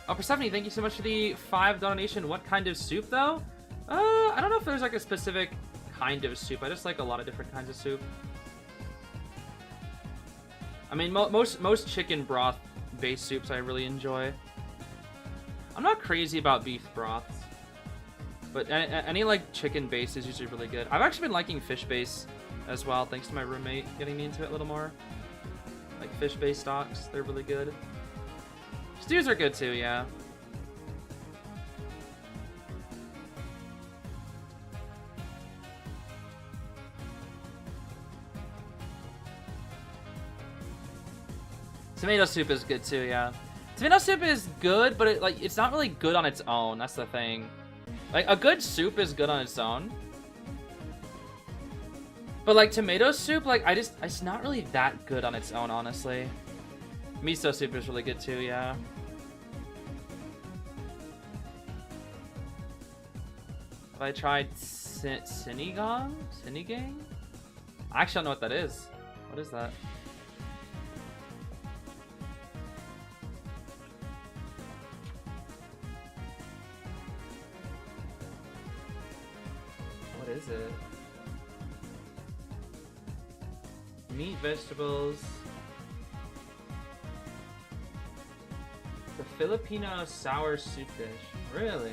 Oh, Persephone, thank you so much for the 5 donation. What kind of soup, though? I don't know if there's like a specific kind of soup. I just like a lot of different kinds of soup. I mean, most chicken broth-based soups I really enjoy. I'm not crazy about beef broths. But any like chicken base is usually really good. I've actually been liking fish base as well, thanks to my roommate getting me into it a little more. Like fish base stocks, they're really good. Stews are good too, yeah. Tomato soup is good too, yeah. Tomato soup is good, but it's not really good on its own. That's the thing. Like, a good soup is good on its own. But, like, tomato soup, like, it's not really that good on its own, honestly. Miso soup is really good, too, yeah. Have I tried Sinigang? Sinigang? I actually don't know what that is. What is that? What is it? Meat, vegetables. The Filipino sour soup dish. Really?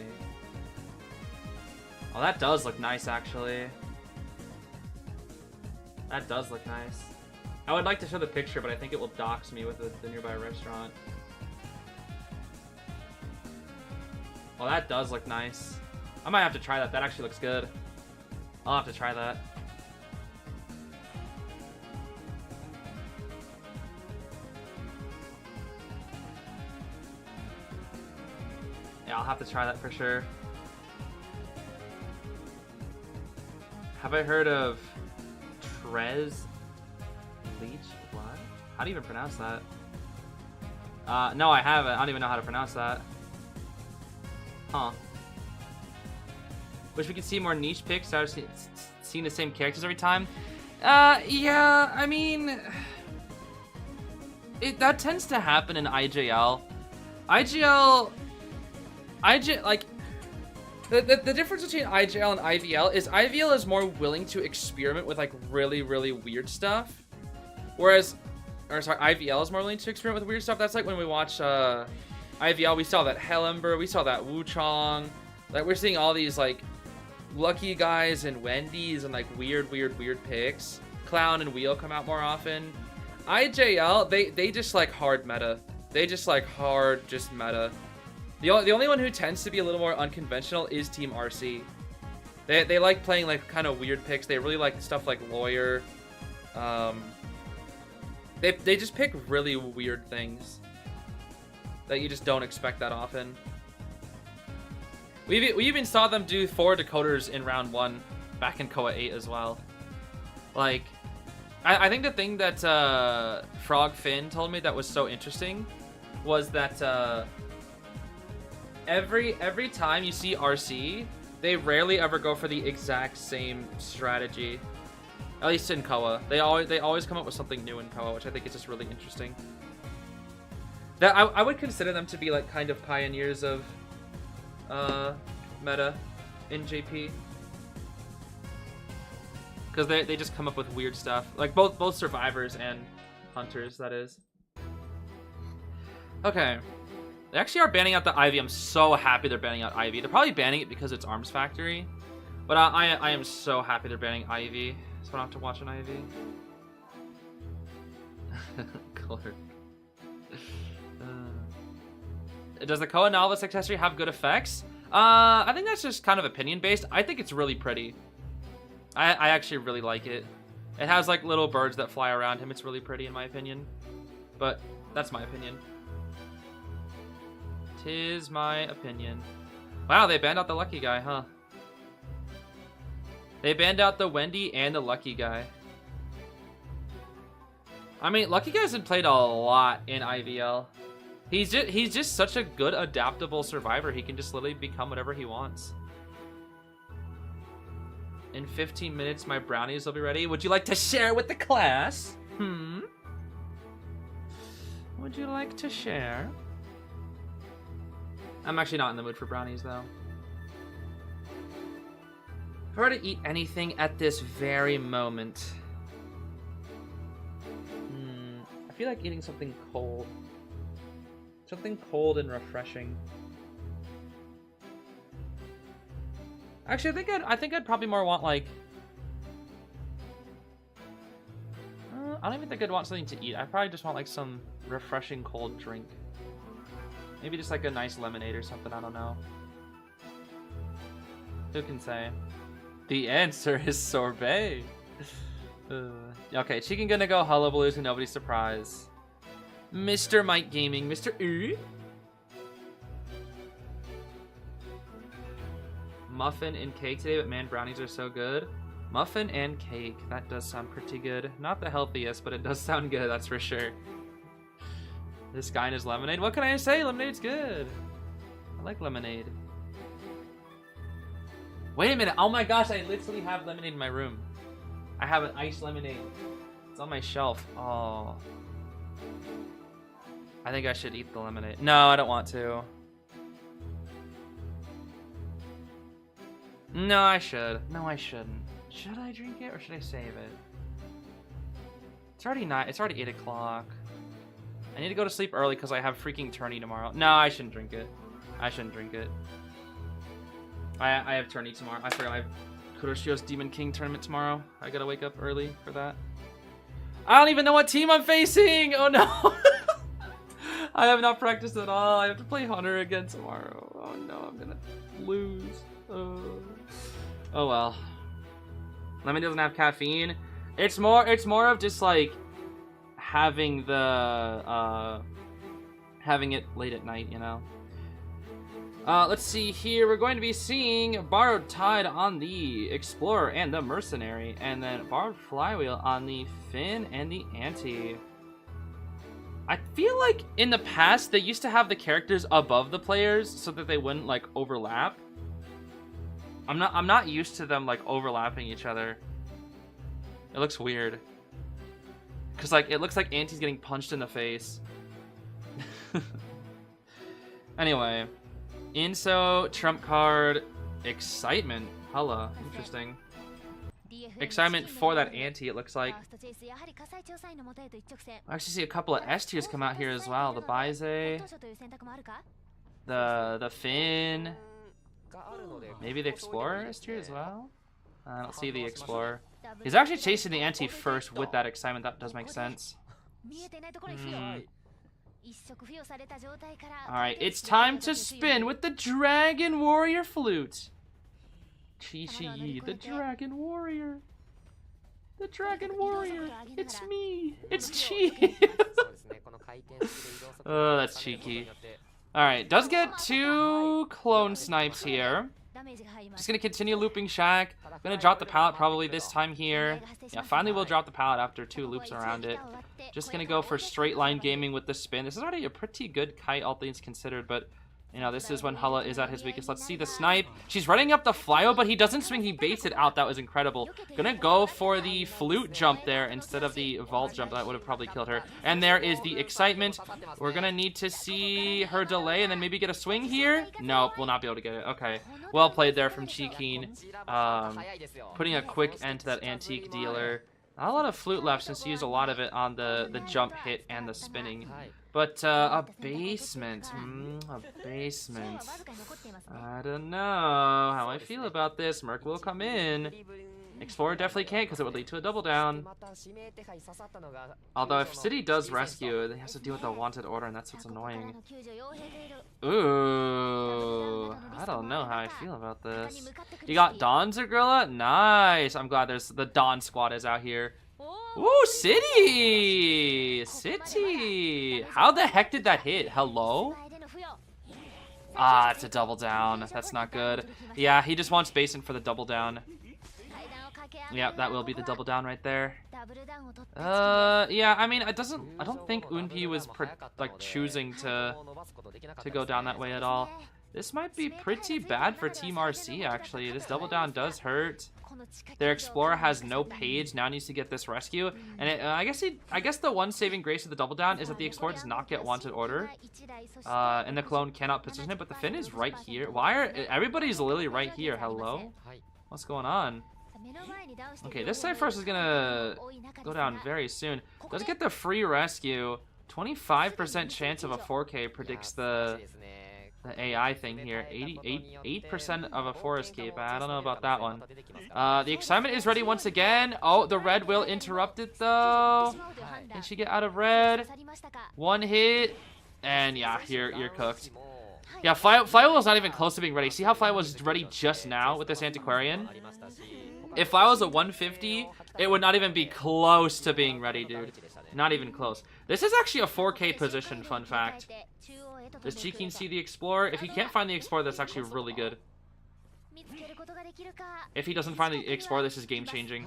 Oh, that does look nice, actually. That does look nice. I would like to show the picture, but I think it will dox me with the nearby restaurant. Well, that does look nice. I might have to try that. That actually looks good. I'll have to try that. Yeah, I'll have to try that for sure. Have I heard of Trez Leech? What? How do you even pronounce that? No, I haven't. I don't even know how to pronounce that. Huh. Wish we could see more niche picks. I've seen the same characters every time. Yeah, I mean, that tends to happen in IJL. Like, the difference between IJL and IVL is IVL is more willing to experiment with, like, really, really weird stuff. Whereas, IVL is more willing to experiment with weird stuff. That's like when we watch, IVL, we saw that Hellember, we saw that Wuchong. Like, we're seeing all these, like, Lucky Guys and Wendy's and, like, weird picks. Clown and Wheel come out more often. IJL, they just, like, hard meta. They just, like, hard just meta. The only one who tends to be a little more unconventional is Team RC. They like playing, like, kind of weird picks. They really like stuff like Lawyer. They just pick really weird things that you just don't expect that often. We even saw them do 4 decoders in round 1 back in Koa 8 as well. Like, I think the thing that Frog Finn told me that was so interesting was that every time you see RC, they rarely ever go for the exact same strategy. At least in Koa, they always come up with something new in Koa, which I think is just really interesting. That I would consider them to be like kind of pioneers of meta in JP, because they just come up with weird stuff, like both survivors and hunters, that is. Okay, they actually are banning out the Ivy. I'm so happy they're banning out Ivy. They're probably banning it because it's Arms Factory, but I am so happy they're banning Ivy, so I don't have to watch an Ivy. Color. Does the Koa Novelist accessory have good effects? I think that's just kind of opinion based. I think it's really pretty. I actually really like it. It has like little birds that fly around him. It's really pretty in my opinion. But that's my opinion. 'Tis my opinion. Wow, they banned out the Lucky Guy, huh? They banned out the Wendy and the Lucky Guy. I mean, Lucky Guy's been played a lot in IVL. He's just such a good adaptable survivor. He can just literally become whatever he wants. In 15 minutes, my brownies will be ready. Would you like to share with the class? Would you like to share? I'm actually not in the mood for brownies, though. If I were to eat anything at this very moment, I feel like eating something cold. Something cold and refreshing. Actually, I think I'd probably more want like. I don't even think I'd want something to eat. I probably just want like some refreshing cold drink. Maybe just like a nice lemonade or something. I don't know. Who can say? The answer is sorbet. Okay, Chicken gonna go hullabaloo to nobody's surprise. Mr. Mike Gaming, Mr. U. Muffin and cake today, but man, brownies are so good. Muffin and cake, that does sound pretty good. Not the healthiest, but it does sound good, that's for sure. This guy and his lemonade, what can I say? Lemonade's good. I like lemonade. Wait a minute, oh my gosh, I literally have lemonade in my room. I have an iced lemonade. It's on my shelf. Oh. I think I should eat the lemonade. No, I don't want to. No, I should. No, I shouldn't. Should I drink it or should I save it? It's already 8 o'clock. I need to go to sleep early because I have freaking tourney tomorrow. No, I shouldn't drink it. I shouldn't drink it. I have tourney tomorrow. I forgot I have Kuroshio's Demon King tournament tomorrow. I gotta wake up early for that. I don't even know what team I'm facing! Oh no! I have not practiced at all. I have to play Hunter again tomorrow. Oh no, I'm gonna lose. Oh well. Lemon doesn't have caffeine. It's more of just like having the having it late at night, you know. Let's see here. We're going to be seeing Borrowed Tide on the Explorer and the Mercenary, and then Borrowed Flywheel on the Finn and the Anti. I feel like in the past they used to have the characters above the players so that they wouldn't like overlap. I'm not used to them like overlapping each other. It looks weird. Cause like it looks like Auntie's getting punched in the face. Anyway, Inso, trump card, excitement. Hella interesting. Excitement for that Auntie, it looks like. I actually see a couple of S tiers come out here as well. The Baize, the Finn, maybe the Explorer S tier as well. I don't see the Explorer. He's actually chasing the Auntie first with that excitement. That does make sense. Alright, it's time to spin with the Dragon Warrior Flute. Chi-Chi, the Dragon Warrior. The Dragon Warrior. It's me. It's Chi. Oh, that's cheeky. Alright, does get 2 clone snipes here. Just gonna continue looping Shack. Gonna drop the pallet probably this time here. Yeah, finally we'll drop the pallet after 2 loops around it. Just gonna go for straight line gaming with the spin. This is already a pretty good kite, all things considered, but you know, this is when Hella is at his weakest. Let's see the snipe. She's running up the flyo, but he doesn't swing. He baits it out. That was incredible. Gonna go for the flute jump there instead of the vault jump. That would have probably killed her. And there is the excitement. We're gonna need to see her delay and then maybe get a swing here. Nope, we'll not be able to get it. Okay. Well played there from Chi-Keen. Putting a quick end to that antique dealer. Not a lot of flute left since he used a lot of it on the jump hit and the spinning. But a basement. A basement. I don't know how I feel about this. Merc will come in. Explorer definitely can't because it would lead to a double down. Although if City does rescue, it has to deal with the wanted order, and that's what's annoying. Ooh, I don't know how I feel about this. You got Dawn Zagrilla? Nice. I'm glad there's the Dawn squad is out here. Ooh, City! City! How the heck did that hit? Hello? Ah, it's a double down. That's not good. Yeah, he just wants Basin for the double down. Yeah, that will be the double down right there. Yeah, I mean, I don't think Unpi was like choosing to go down that way at all. This might be pretty bad for Team RC, actually. This double down does hurt. Their Explorer has no page, now needs to get this rescue. And I guess the one saving grace of the double down is that the Explorer does not get wanted order. And the clone cannot position it, but the Finn is right here. Why are everybody's literally right here? Hello? What's going on? Okay, this Cypherus is gonna go down very soon. Does get the free rescue. 25% chance of a 4K predicts the AI thing here. 8% of a 4 escape. I don't know about that one. The excitement is ready once again. Oh, the red will interrupt it though. Can she get out of red? One hit. And yeah, you're cooked. Yeah, Flywheel was not even close to being ready. See how Flywheel was ready just now with this Antiquarian? If Flywheel was a 150, it would not even be close to being ready, dude. Not even close. This is actually a 4K position, fun fact. Does Chi-Keen see the Explorer? If he can't find the Explorer, that's actually really good. If he doesn't find the Explorer, this is game-changing.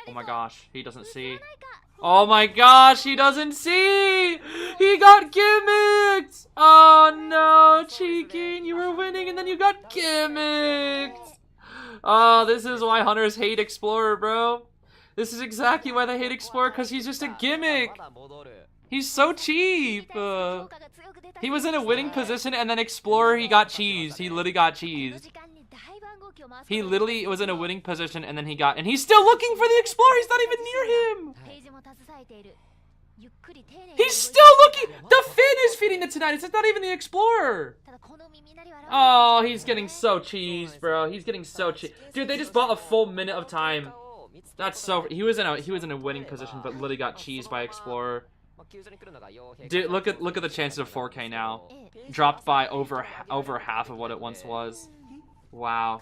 Oh my gosh, he doesn't see. Oh my gosh, he doesn't see! He got gimmicked! Oh no, Chi-Keen, you were winning and then you got gimmicked! Oh, this is why hunters hate Explorer, bro. This is exactly why they hate Explorer, because he's just a gimmick. He's so cheap. He was in a winning position and then Explorer, he got cheesed. He literally got cheesed. He literally was in a winning position and then he got, and he's still looking for the Explorer. He's not even near him. He's still looking. The Finn is feeding the Tinnitus. It's not even the Explorer. Oh, he's getting so cheesed, bro. He's getting so cheesed. Dude, they just bought a full minute of time. That's so. He was in a winning position, but literally got cheesed by Explorer. Dude, look at the chances of 4K now. Dropped by over half of what it once was. Wow.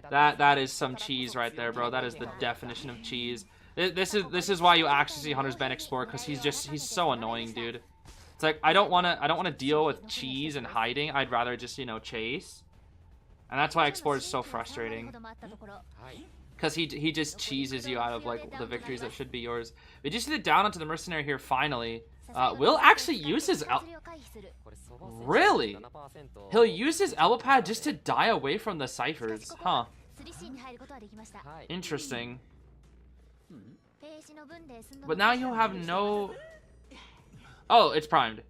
That is some cheese right there, bro. That is the definition of cheese. This is why you actually see Hunter's ban Explorer, because he's so annoying, dude. It's like I don't wanna deal with cheese and hiding. I'd rather just, you know, chase. And that's why Explorer is so frustrating. Because he just cheeses you out of like the victories that should be yours. But you see the down onto the Mercenary here finally. Will actually use his Really? He'll use his Elopad just to die away from the ciphers. Huh. Interesting. But now you'll have no... Oh, it's primed.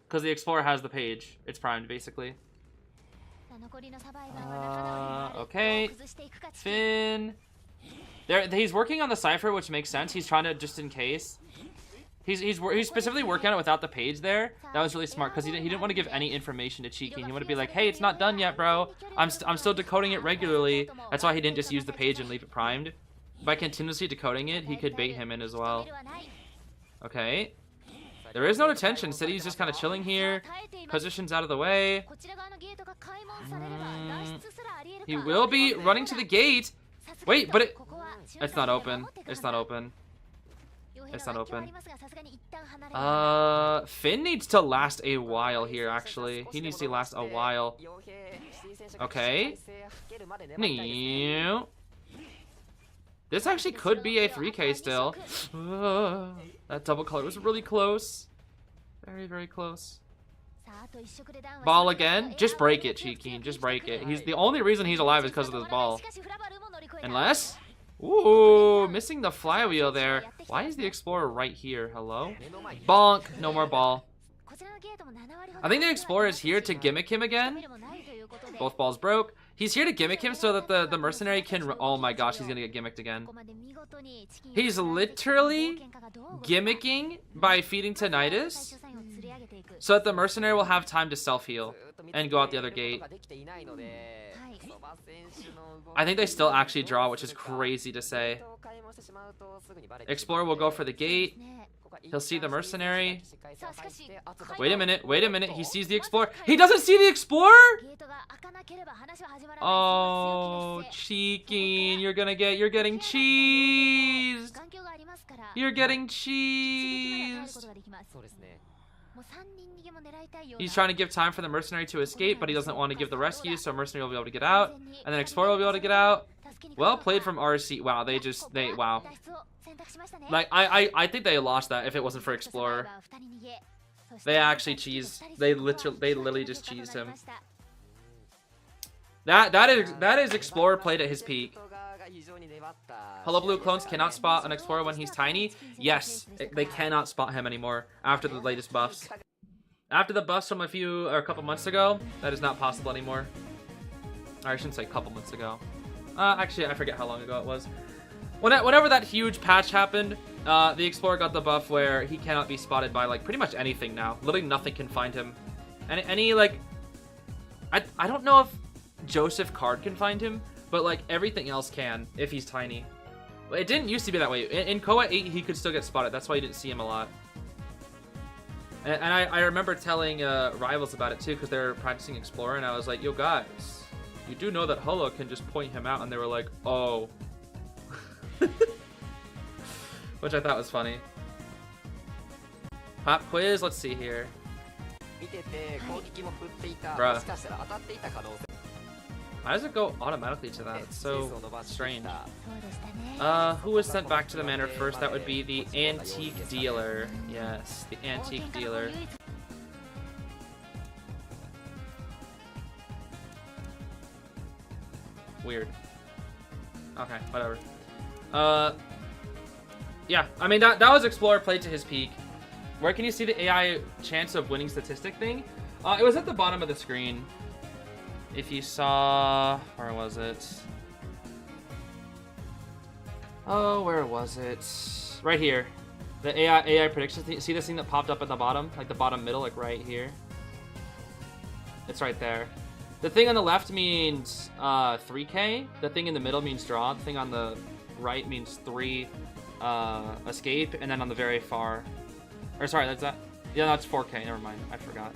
Because the Explorer has the page. It's primed, basically. Okay. Finn. He's working on the cipher, which makes sense. He's trying to, just in case. He's specifically working on it without the page there. That was really smart, because he didn't want to give any information to Cheeky. He wanted to be like, hey, it's not done yet, bro. I'm still decoding it regularly. That's why he didn't just use the page and leave it primed. By continuously decoding it, he could bait him in as well. Okay. There is no detention. City's just kind of chilling here. Position's out of the way. He will be running to the gate. Wait, but it's not open. It's not open. It's not open. Finn needs to last a while here, actually. He needs to last a while. Okay. This actually could be a 3K still. That double color was really close. Very, very close. Ball again. Just break it, Cheeky. Just break it. He's the only reason he's alive is because of this ball. Unless... Ooh, missing the flywheel there. Why is the Explorer right here? Hello? Bonk. No more ball. I think the Explorer is here to gimmick him again. Both balls broke. He's here to gimmick him so that the Mercenary can... Oh my gosh, he's gonna get gimmicked again. He's literally gimmicking by feeding Tinnitus so that the Mercenary will have time to self-heal and go out the other gate. I think they still actually draw, which is crazy to say. Explorer will go for the gate. He'll see the Mercenary. Wait a minute, wait a minute. He sees the Explorer. He doesn't see the Explorer? Oh, Cheeky, you're getting cheesed. You're getting cheesed. He's trying to give time for the Mercenary to escape, but he doesn't want to give the rescue, so Mercenary will be able to get out. And then Explorer will be able to get out. Well played from RC. Wow, wow. Like, I think they lost that if it wasn't for Explorer. They actually cheesed. They literally just cheesed him. That is Explorer played at his peak. Hello Blue clones cannot spot an Explorer when he's tiny. Yes, they cannot spot him anymore after the latest buffs. After the buffs from a couple months ago, that is not possible anymore. Or I shouldn't say a couple months ago. Actually, I forget how long ago it was. Whenever that huge patch happened, the Explorer got the buff where he cannot be spotted by like pretty much anything now. Literally nothing can find him. Any like, I don't know if Joseph Card can find him, but like everything else can if he's tiny. It didn't used to be that way. In Koa 8, he could still get spotted. That's why you didn't see him a lot. And I remember telling rivals about it too, because they were practicing Explorer, and I was like, yo guys, you do know that Holo can just point him out, and they were like, oh. Which I thought was funny. Pop quiz, let's see here. Bruh. Why does it go automatically to that? It's so strange. Who was sent back to the manor first? That would be the antique dealer. Yes, the antique dealer. Weird. Okay, whatever. Yeah, I mean, that was Explorer played to his peak. Where can you see the AI chance of winning statistic thing? It was at the bottom of the screen. If you saw... Where was it? Oh, where was it? Right here. The AI prediction thing, see this thing that popped up at the bottom? Like the bottom middle, like right here? It's right there. The thing on the left means 3K. The thing in the middle means draw. The thing on the right means 3 escape. And then on the very far... Or sorry, that's that. Yeah, that's 4K. Never mind. I forgot.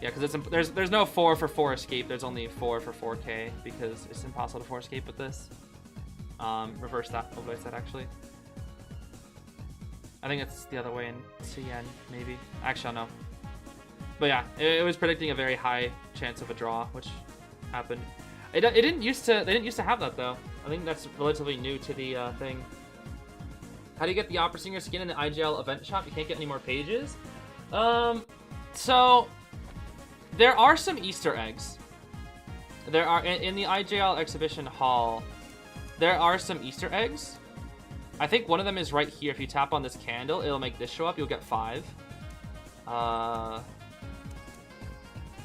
Yeah, because there's no 4 for 4 escape. There's only 4 for 4K because it's impossible to 4 escape with this. Reverse that. Reverse that, actually. I think it's the other way in CN, maybe. Actually, I don't know. But yeah, it was predicting a very high chance of a draw, which happened. They didn't used to have that though. I think that's relatively new to the thing. How do you get the Opera Singer skin in the IJL event shop? You can't get any more pages. So there are some Easter eggs. There are in the IJL exhibition hall. There are some Easter eggs. I think one of them is right here. If you tap on this candle, it'll make this show up. You'll get 5.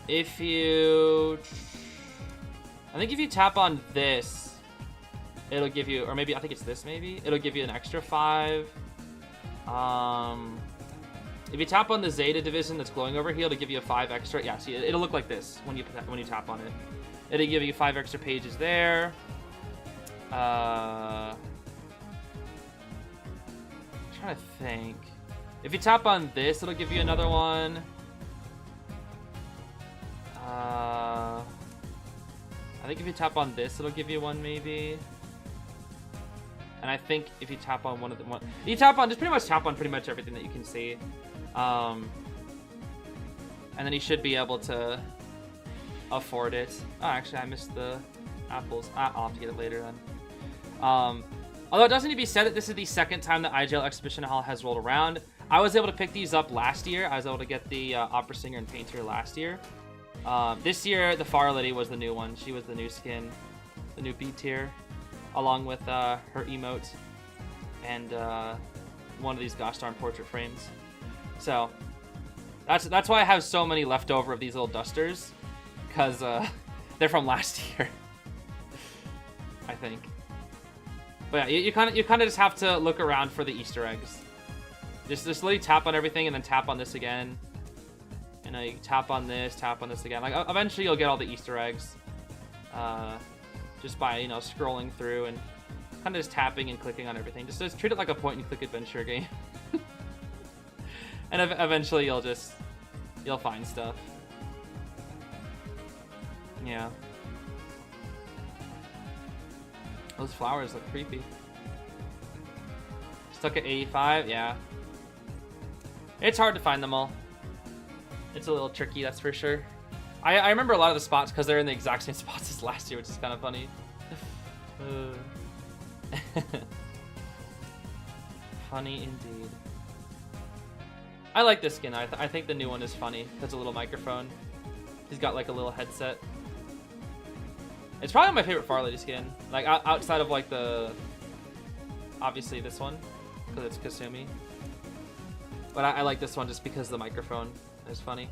If you... I think if you tap on this, it'll give you... Or maybe, I think it's this maybe. It'll give you an extra 5. If you tap on the Zeta division that's glowing over here, it'll give you a 5 extra. Yeah, see, it'll look like this when you tap on it. It'll give you 5 extra pages there. I'm trying to think. If you tap on this, it'll give you another one. I think if you tap on this, it'll give you one maybe. And I think if you tap on one of the you tap on, just pretty much tap on pretty much everything that you can see. And then you should be able to afford it. Oh, actually, I missed the apples. I'll have to get it later then. Although it doesn't need to be said that this is the second time the IJL Exhibition Hall has rolled around. I was able to pick these up last year. I was able to get the Opera Singer and Painter last year. This year, the Fire Lady was the new one. She was the new skin, the new B tier, along with her emote and one of these gosh darn portrait frames. So that's why I have so many left over of these little dusters, because they're from last year, I think. But yeah, you kind of just have to look around for the Easter eggs. Just literally tap on everything and then tap on this again. You know, you tap on this again. Like eventually you'll get all the Easter eggs, just by scrolling through and kind of just tapping and clicking on everything. Just treat it like a point-and-click adventure game, and eventually you'll find stuff. Yeah. Those flowers look creepy. Stuck at 85, yeah. It's hard to find them all. It's a little tricky, that's for sure. I remember a lot of the spots because they're in the exact same spots as last year, which is kind of funny. Funny indeed. I like this skin. I think the new one is funny. That's a little microphone. He's got like a little headset. It's probably my favorite Far Lady skin. Like outside of like the, obviously this one, because it's Kasumi. But I like this one just because the microphone is funny.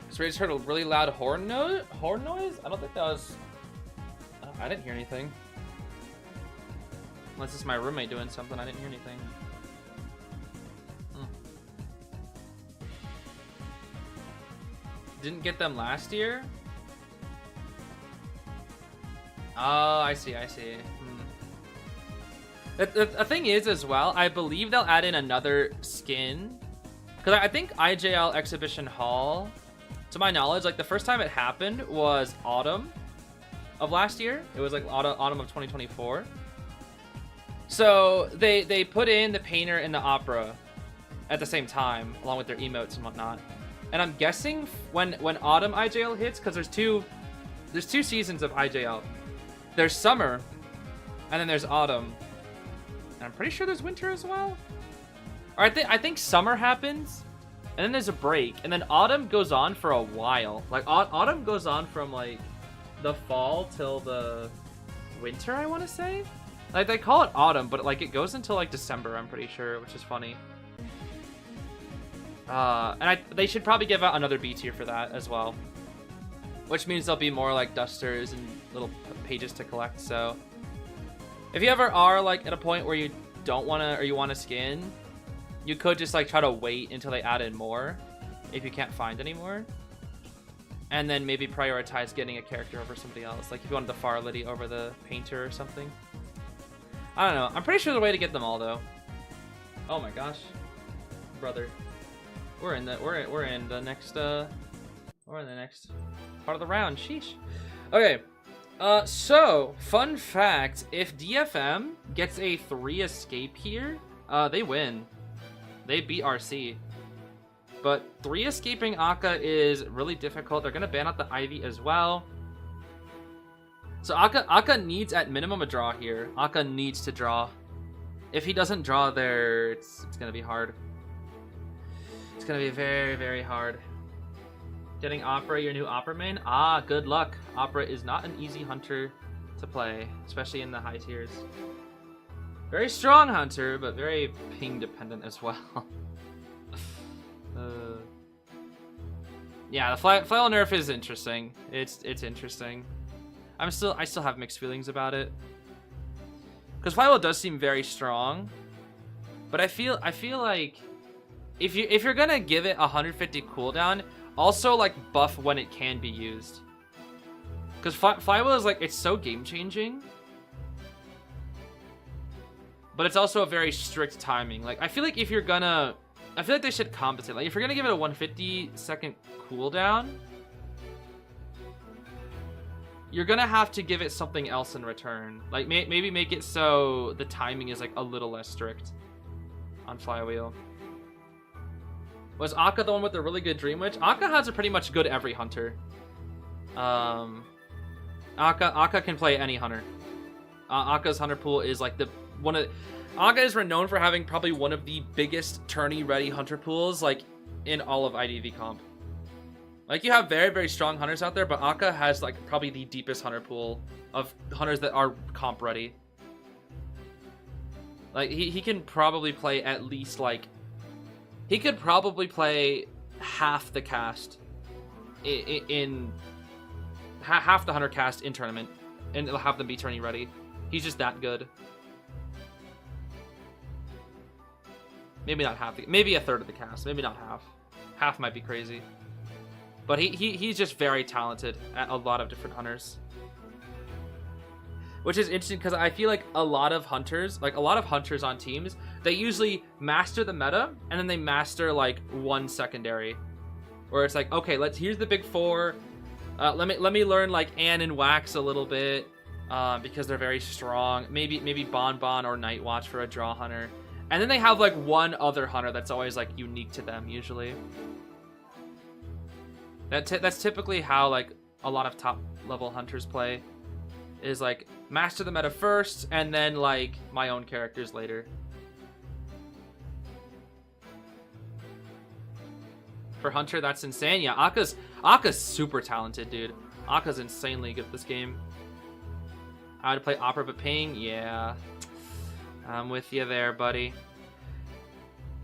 So we just heard a really loud horn noise. I don't think that was. I didn't hear anything. Unless it's my roommate doing something, I didn't hear anything. Didn't get them last year? Oh, I see. The thing is as well, I believe they'll add in another skin. Because I think IJL Exhibition Hall, to my knowledge, like the first time it happened was autumn of last year. It was like autumn of 2024. So they put in the Painter and the Opera at the same time, along with their emotes and whatnot. And I'm guessing when autumn IJL hits, because there's two seasons of IJL. There's summer, and then there's autumn. And I'm pretty sure there's winter as well. Or I think summer happens, and then there's a break, and then autumn goes on for a while. Like autumn goes on from like the fall till the winter, I want to say. Like they call it autumn, but like it goes until like December, I'm pretty sure, which is funny. And they should probably give out another B tier for that as well. which means there'll be more like dusters and little pages to collect. So if you ever are like at a point where you don't want to, or you want to skin, you could just like try to wait until they add in more if you can't find any more, and then maybe prioritize getting a character over somebody else. Like if you wanted the Farlity over the Painter or something. I don't know. I'm pretty sure the way to get them all though. Oh my gosh, brother, we're in the next part of the round. Sheesh. Okay. So fun fact: if DFM gets a 3 escape here, they win. They beat RC. But 3 escaping Akka is really difficult. They're gonna ban out the Ivy as well. So Akka needs at minimum a draw here. Akka needs to draw. If he doesn't draw there, it's gonna be hard. It's gonna be very, very hard. Getting Opera, your new Opera main? Ah, good luck. Opera is not an easy hunter to play, especially in the high tiers. Very strong hunter, but very ping dependent as well. Yeah, the Flail nerf is interesting. It's interesting. I still have mixed feelings about it. Because Flail does seem very strong, but I feel like if you're gonna give it 150 cooldown, also like buff when it can be used. Because Flywheel is like, it's so game changing, but it's also a very strict timing. Like I feel like if you're gonna, I feel like they should compensate. Like if you're gonna give it a 150-second cooldown, you're gonna have to give it something else in return. Like maybe make it so the timing is like a little less strict on Flywheel. Was Akka the one with the really good Dream Witch? Akka has a pretty much good every hunter. Akka can play any hunter. Akka's hunter pool is like Akka is renowned for having probably one of the biggest tourney ready hunter pools like in all of IDV comp. Like you have very, very strong hunters out there, but Akka has like probably the deepest hunter pool of hunters that are comp ready. Like he can probably play at least like, he could probably play half the cast in half the hunter cast in tournament, and it'll have them be tourney ready. He's just that good. Maybe not half, maybe a third of the cast, maybe not half. Half might be crazy. But he's just very talented at a lot of different hunters. Which is interesting because I feel like a lot of hunters on teams, they usually master the meta and then they master like one secondary. Where it's like, okay, here's the big 4. Let me learn like Ann and Wax a little bit because they're very strong. Maybe Bon Bon or Night Watch for a draw hunter. And then they have like one other hunter that's always like unique to them usually. That's typically how like a lot of top level hunters play, is like master the meta first and then like my own characters later. For hunter, that's insane. Yeah, Akka's super talented, dude. Akka's insanely good at this game. I would play Opera, but ping, yeah. I'm with you there, buddy.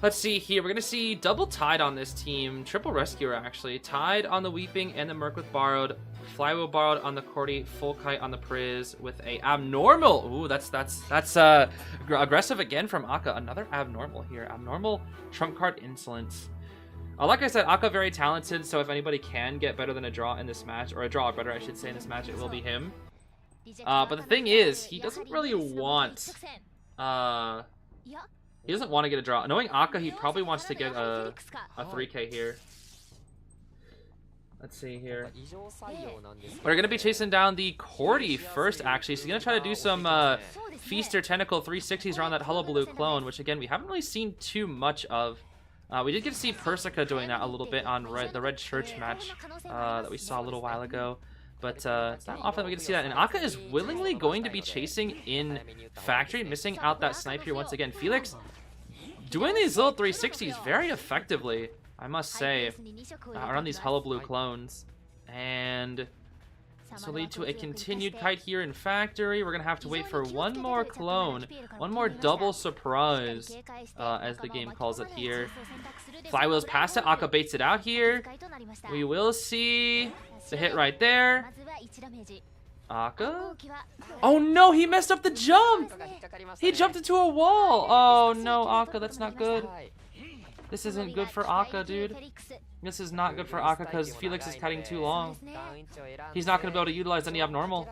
Let's see here. We're going to see double Tide on this team. Triple Rescuer, actually. Tide on the Weeping and the Merc with Borrowed. Flywheel Borrowed on the Cordy. Full Kite on the Priz with a Abnormal. Ooh, that's aggressive again from Akka. Another Abnormal here. Abnormal, Trump Card, Insolence. Like I said, Akka very talented, so if anybody can get better than a draw in this match, or a draw better, I should say, in this match, it will be him. But the thing is, he doesn't really want... He doesn't want to get a draw. Knowing Akka, he probably wants to get a 3k here. Let's see here. We're going to be chasing down the Cordy first, actually. So he's going to try to do some Feaster Tentacle 360s around that Hullabaloo clone, which, again, we haven't really seen too much of. We did get to see Persica doing that a little bit on the Red Church match that we saw a little while ago. But it's not often we get to see that. And Akka is willingly going to be chasing in Factory, missing out that snipe here once again. Felix doing these little 360s very effectively, I must say, around these Hullabaloo clones. And This will lead to a continued kite here in factory. We're gonna have to wait for one more clone, one more double surprise, as the game calls it here. Flywheel's past it. Akka baits it out here. We will see the hit right there. Akka? Oh no, he messed up the jump! He jumped into a wall! Oh no, Akka, that's not good. This isn't good for Akka, dude. This is not good for Akka because Felix is kiting too long. He's not going to be able to utilize any abnormal.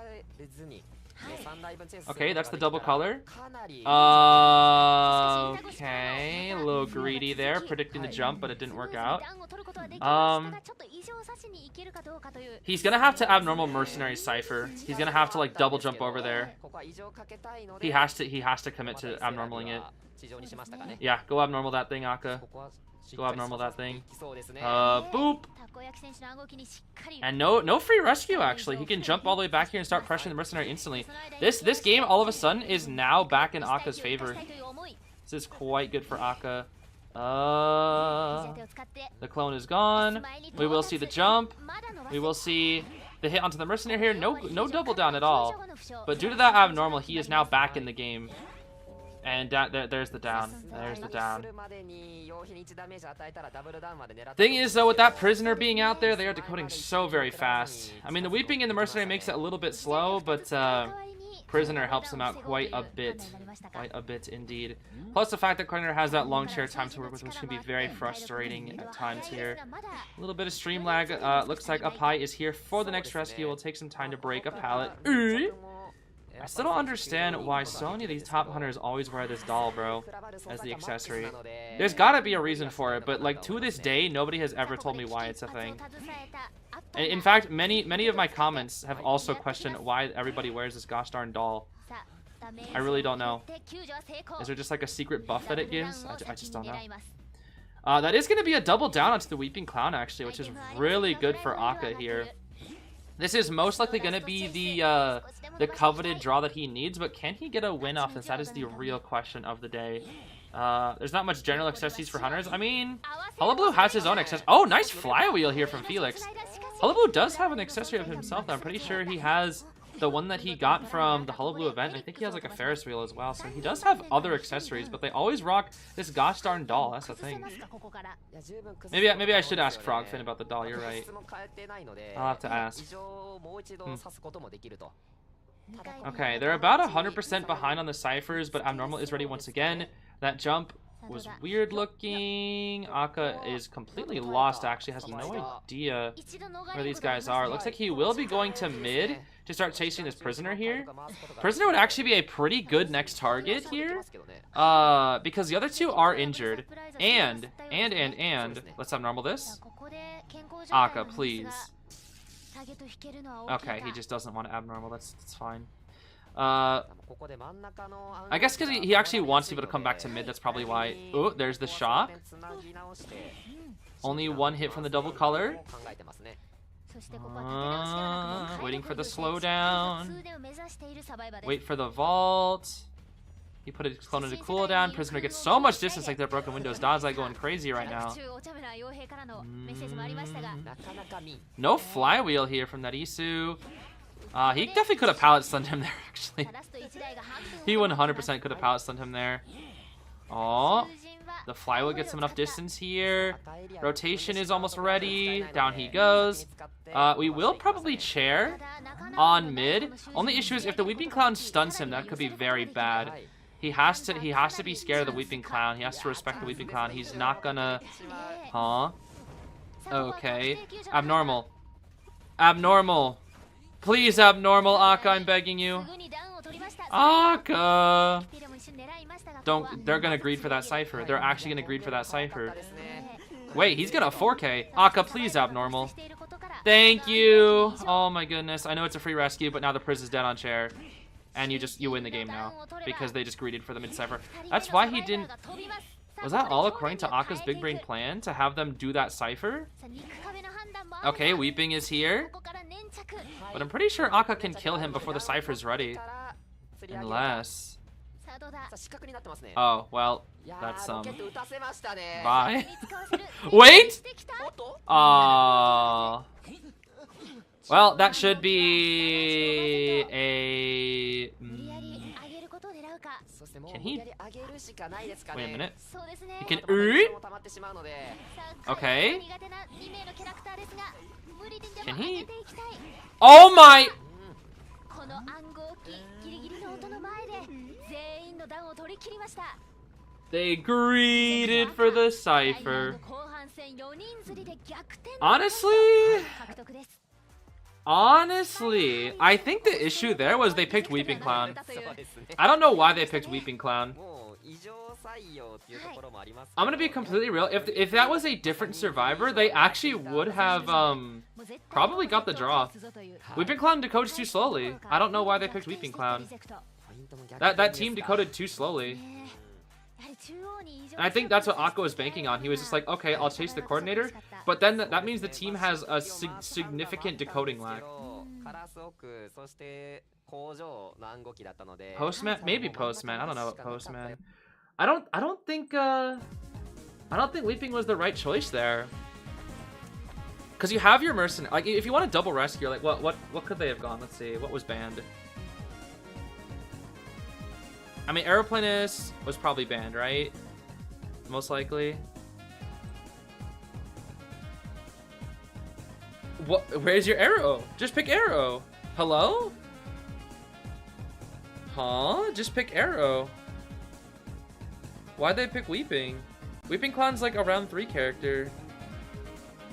Okay, that's the double color. Okay, a little greedy there, predicting the jump, but it didn't work out. He's gonna have to abnormal mercenary cipher. He's gonna have to like double jump over there. He has to commit to abnormaling it. Yeah, go abnormal that thing, Akka. Go abnormal that thing. Boop. And no free rescue, actually. He can jump all the way back here and start pressuring the mercenary instantly. This game, all of a sudden, is now back in Akka's favor. This is quite good for Akka. The clone is gone. We will see the jump. We will see the hit onto the mercenary here. No double down at all. But due to that abnormal, he is now back in the game. And there's the down. There's the down. Thing is, though, with that prisoner being out there, they are decoding so very fast. I mean, the weeping in the mercenary makes it a little bit slow, but prisoner helps them out quite a bit. Quite a bit, indeed. Plus the fact that Coordinator has that long chair time to work with, which can be very frustrating at times here. A little bit of stream lag. Looks like Up High is here for the next rescue. It'll take some time to break a pallet. I still don't understand why so many of these top hunters always wear this doll, bro, as the accessory. There's gotta be a reason for it, but like to this day, nobody has ever told me why it's a thing. And in fact, many of my comments have also questioned why everybody wears this gosh darn doll. I really don't know. Is there just like a secret buff that it gives? I just don't know. That is gonna be a double down onto the Weeping Clown, actually, which is really good for Akka here. This is most likely going to be the coveted draw that he needs, but can he get a win off this? That is the real question of the day. There's not much general accessories for hunters. I mean, Hullabaloo has his own accessory. Oh, nice flywheel here from Felix. Hullabaloo does have an accessory of himself, though. I'm pretty sure he has the one that he got from the Hullabaloo event. I think he has like a Ferris wheel as well, so he does have other accessories, but they always rock this gosh darn doll. That's the thing. Maybe I should ask Frogfin about the doll. You're right. I'll have to ask. Okay, they're about 100% behind on the ciphers, but Abnormal is ready once again. That jump was weird looking. Akka is completely lost, actually has no idea where these guys are. It looks like he will be going to mid to start chasing this prisoner here. Prisoner would actually be a pretty good next target here, because the other two are injured. And let's Abnormal this. Akka, please. Okay, he just doesn't want to Abnormal. That's fine. I guess because he actually wants people to come back to mid. That's probably why. Oh, there's the shock. Only one hit from the double color. Waiting for the slowdown. Wait for the vault. He put his clone into cooldown. Prisoner gets so much distance like that broken windows. Dazai going crazy right now. No flywheel here from that Isu. He definitely could have pallet stunned him there, actually. He 100% could have pallet stunned him there. Oh, the flywheel gets him enough distance here. Rotation is almost ready. Down he goes. We will probably chair on mid. Only issue is if the Weeping Clown stuns him, that could be very bad. He has to be scared of the Weeping Clown. He has to respect the Weeping Clown. He's not gonna... Huh? Okay. Abnormal. Abnormal. Please, Abnormal, Akka, I'm begging you. Akka! They're gonna greed for that cipher. They're actually gonna greed for that cipher. Wait, he's got a 4K. Akka, please, Abnormal. Thank you. Oh my goodness. I know it's a free rescue, but now the Priz is dead on chair. And you win the game now. Because they just greeded for the mid cipher. That's why he didn't... Was that all according to Akka's big brain plan? To have them do that cipher? Okay, Weeping is here. But I'm pretty sure Akka can kill him before the cipher's ready. Unless... Oh, well, that's bye. Wait! Aww. Well, that should be a... Can he... Wait a minute. He can... Okay. Can he... Oh my... They greeted for the cipher. Honestly, I think the issue there was they picked Weeping Clown. I don't know why they picked Weeping Clown. I'm gonna be completely real. If that was a different survivor, they actually would have probably got the draw. Weeping Clown decodes too slowly. I don't know why they picked Weeping Clown. That team decoded too slowly. And I think that's what Akko was banking on. He was just like, okay, I'll chase the coordinator, but then that means the team has a significant decoding lag. Postman? Maybe Postman. I don't know about Postman. I don't think Weeping was the right choice there. Cause you have your mercenary. Like if you want a double rescue, like what could they have gone? Let's see. What was banned? I mean, Aeroplanist was probably banned, right? Most likely. What? Where's your arrow? Just pick arrow. Hello? Huh? Just pick arrow. Why'd they pick Weeping? Weeping Clown's like a round 3 character.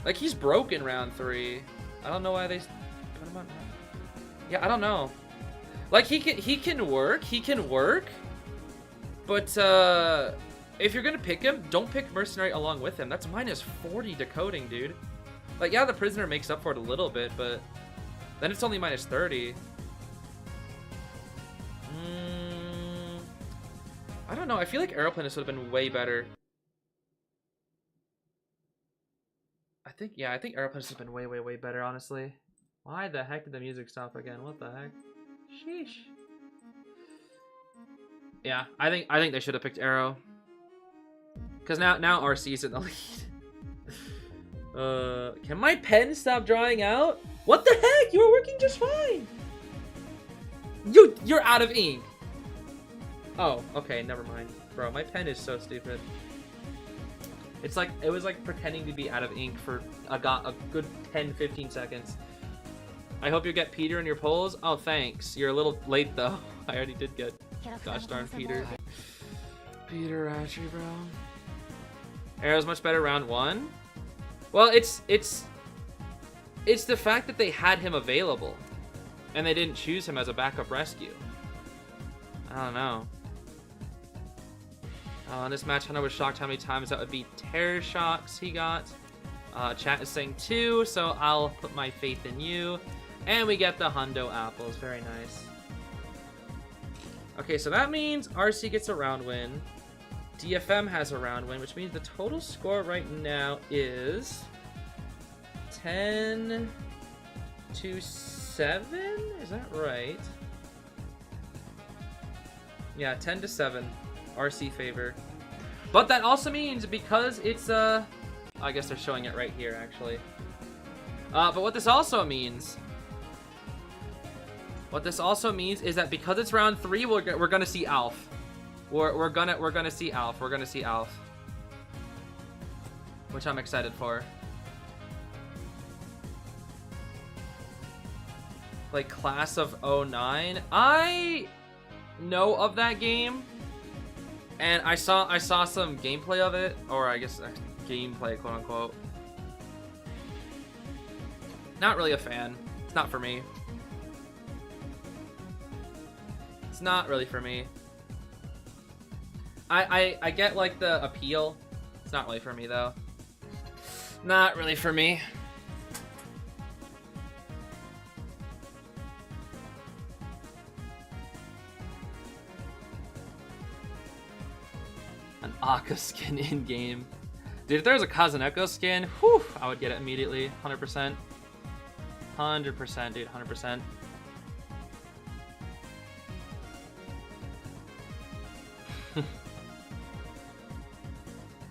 Like he's broken round 3. I don't know why they put him on. Yeah, I don't know. Like he can work. But if you're gonna pick him, don't pick Mercenary along with him. That's minus 40 decoding, dude. Like, yeah, the Prisoner makes up for it a little bit, but then it's only minus 30. I don't know. I feel like Aeroplanist would have been way better. I think Aeroplanist would have been way better, honestly. Why the heck did the music stop again? What the heck? Sheesh. Yeah, I think they should have picked Arrow. Cause now RC's in the lead. Can my pen stop drying out? What the heck? You were working just fine. You're out of ink. Oh, okay, never mind. Bro, my pen is so stupid. It's like it was like pretending to be out of ink for a good 10-15 seconds. I hope you get Peter in your polls. Oh, thanks. You're a little late though. I already did get gosh darn Peter. Peter Ratchy, bro. Arrow's much better round 1. Well, it's the fact that they had him available and they didn't choose him as a backup rescue. I don't know. In this match, Hunter was shocked how many times that would be Terror Shocks he got. Chat is saying 2, so I'll put my faith in you. And we get the Hundo apples. Very nice. Okay, so that means RC gets a round win. DFM has a round win, which means the total score right now is 10-7? Is that right? Yeah, 10-7. RC favor. But that also means because it's I guess they're showing it right here actually. But what this also means is that because it's round 3, we're gonna see Alf. We're gonna see Alf. We're gonna see Alf, which I'm excited for. Like Class of 09. I know of that game. And I saw some gameplay of it, or I guess gameplay, quote unquote. Not really a fan. It's not for me. It's not really for me. I get like the appeal. It's not really for me though. Not really for me. An Akka skin in game. Dude, if there was a Kazuneko skin, whew, I would get it immediately. 100%. 100%, dude. 100%.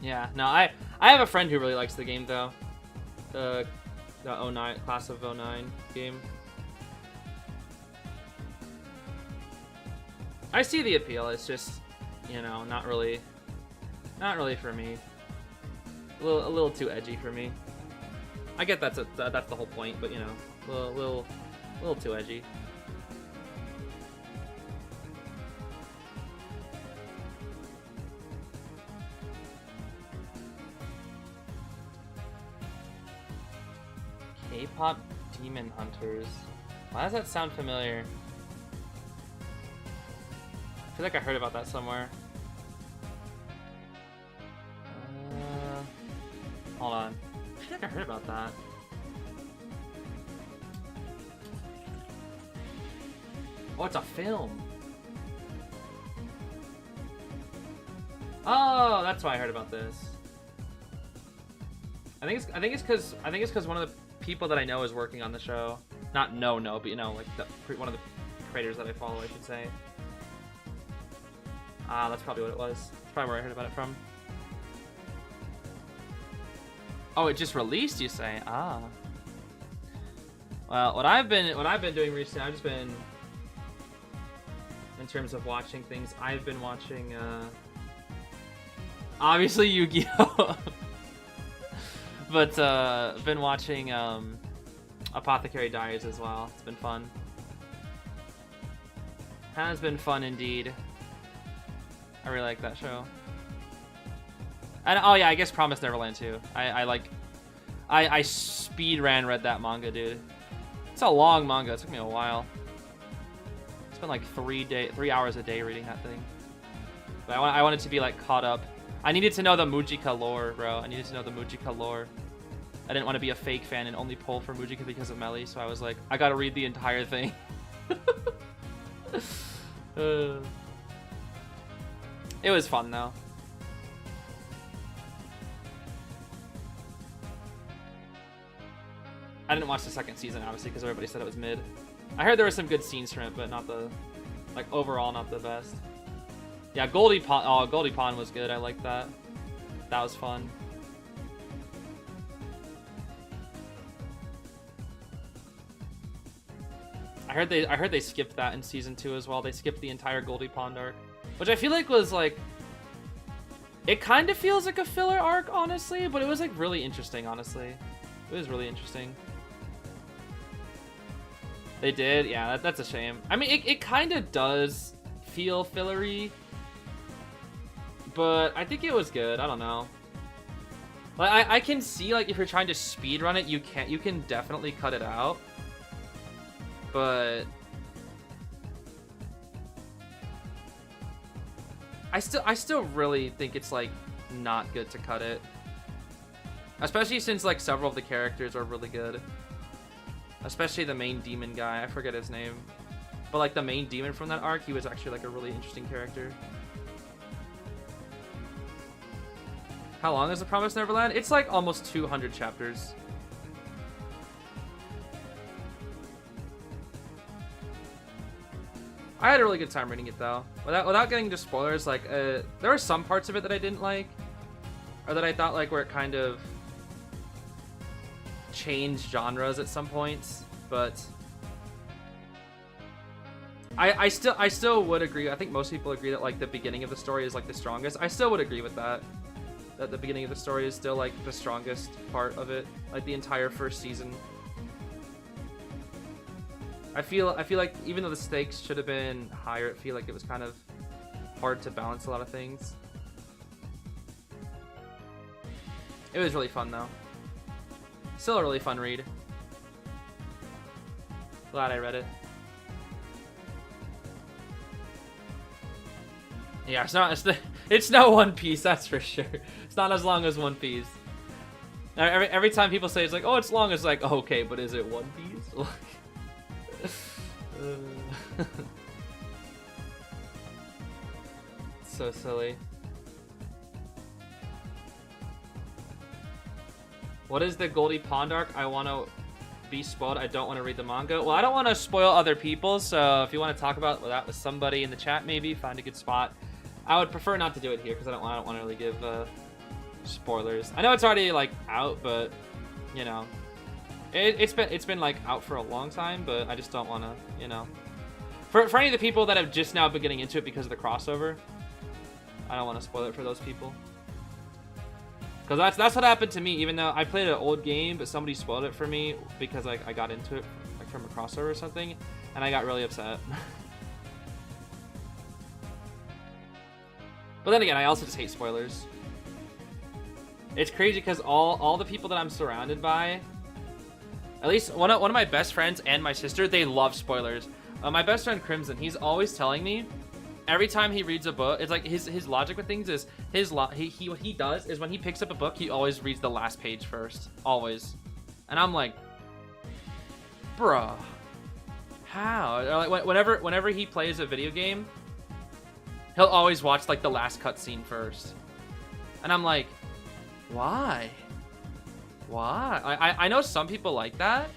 Yeah, no, I have a friend who really likes the game though. the 09 class of 09 game. I see the appeal. It's just, you know, not really for me. A little too edgy for me. I get that's the whole point, but you know, a little too edgy. K-pop Demon Hunters. Why does that sound familiar? I feel like I heard about that somewhere. Hold on. I feel like I heard about that. Oh, it's a film. Oh, that's why I heard about this. I think it's because one of the people that I know is working on the show. Not no, but you know, like one of the creators that I follow, I should say. Ah, that's probably what it was. That's probably where I heard about it from. Oh, it just released, you say? Ah. Well, what I've been doing recently, I've just been, in terms of watching things, I've been watching obviously Yu-Gi-Oh! But been watching Apothecary Diaries as well. It's been fun. Has been fun indeed. I really like that show. And oh yeah, I guess Promised Neverland too. I speed read that manga, dude. It's a long manga. It took me a while. It's been like 3 hours a day reading that thing. But I wanted to be like caught up. I needed to know the Mujika lore, bro. I needed to know the Mujika lore. I didn't want to be a fake fan and only pull for Mujika because of Melly, so I was like, I gotta read the entire thing. It was fun though. I didn't watch the second season, obviously, because everybody said it was mid. I heard there were some good scenes from it, but not the, like, overall, not the best. Yeah, Goldie Pond. Oh, Goldie Pond was good. I liked that. That was fun. I heard they skipped that in season 2 as well. They skipped the entire Goldie Pond arc, which I feel like was like, it kind of feels like a filler arc, honestly, but it was like really interesting, honestly. It was really interesting. They did? Yeah, that's a shame. I mean, it kind of does feel fillery, but I think it was good. I don't know. Like, I can see, like, if you're trying to speedrun it, you can definitely cut it out. But I still really think it's like not good to cut it. Especially since like several of the characters are really good. Especially the main demon guy, I forget his name. But like the main demon from that arc, he was actually like a really interesting character. How long is The Promised Neverland? It's like almost 200 chapters. I had a really good time reading it though. Without getting into spoilers, like there were some parts of it that I didn't like, or that I thought like where it kind of changed genres at some points, but I still would agree. I think most people agree that like the beginning of the story is like the strongest. I still would agree with that. That the beginning of the story is still like the strongest part of it, like the entire first season. I feel like even though the stakes should have been higher, I feel like it was kind of hard to balance a lot of things. It was really fun though. Still a really fun read. Glad I read it. Yeah, it's no One Piece, that's for sure. It's not as long as One Piece. Every time people say it's like, oh, it's long, it's like, oh, okay, but is it One Piece? So silly. What is the Goldie Pond arc? I want to be spoiled. I don't want to read the manga. Well, I don't want to spoil other people, so if you want to talk about that with somebody in the chat, maybe find a good spot. I would prefer not to do it here because I don't want to really give spoilers. I know it's already like out, but you know, It's been like out for a long time, but I just don't want to, you know. For any of the people that have just now been getting into it because of the crossover, I don't want to spoil it for those people. Because that's what happened to me, even though I played an old game, but somebody spoiled it for me because like I got into it like from a crossover or something, and I got really upset. But then again, I also just hate spoilers. It's crazy because all the people that I'm surrounded by, at least one of my best friends and my sister, they love spoilers. My best friend Crimson, he's always telling me, every time he reads a book, it's like his logic with things is what he does is when he picks up a book, he always reads the last page first, always. And I'm like, bruh, how? Or like whenever he plays a video game, he'll always watch like the last cutscene first, and I'm like, why? I know some people like that.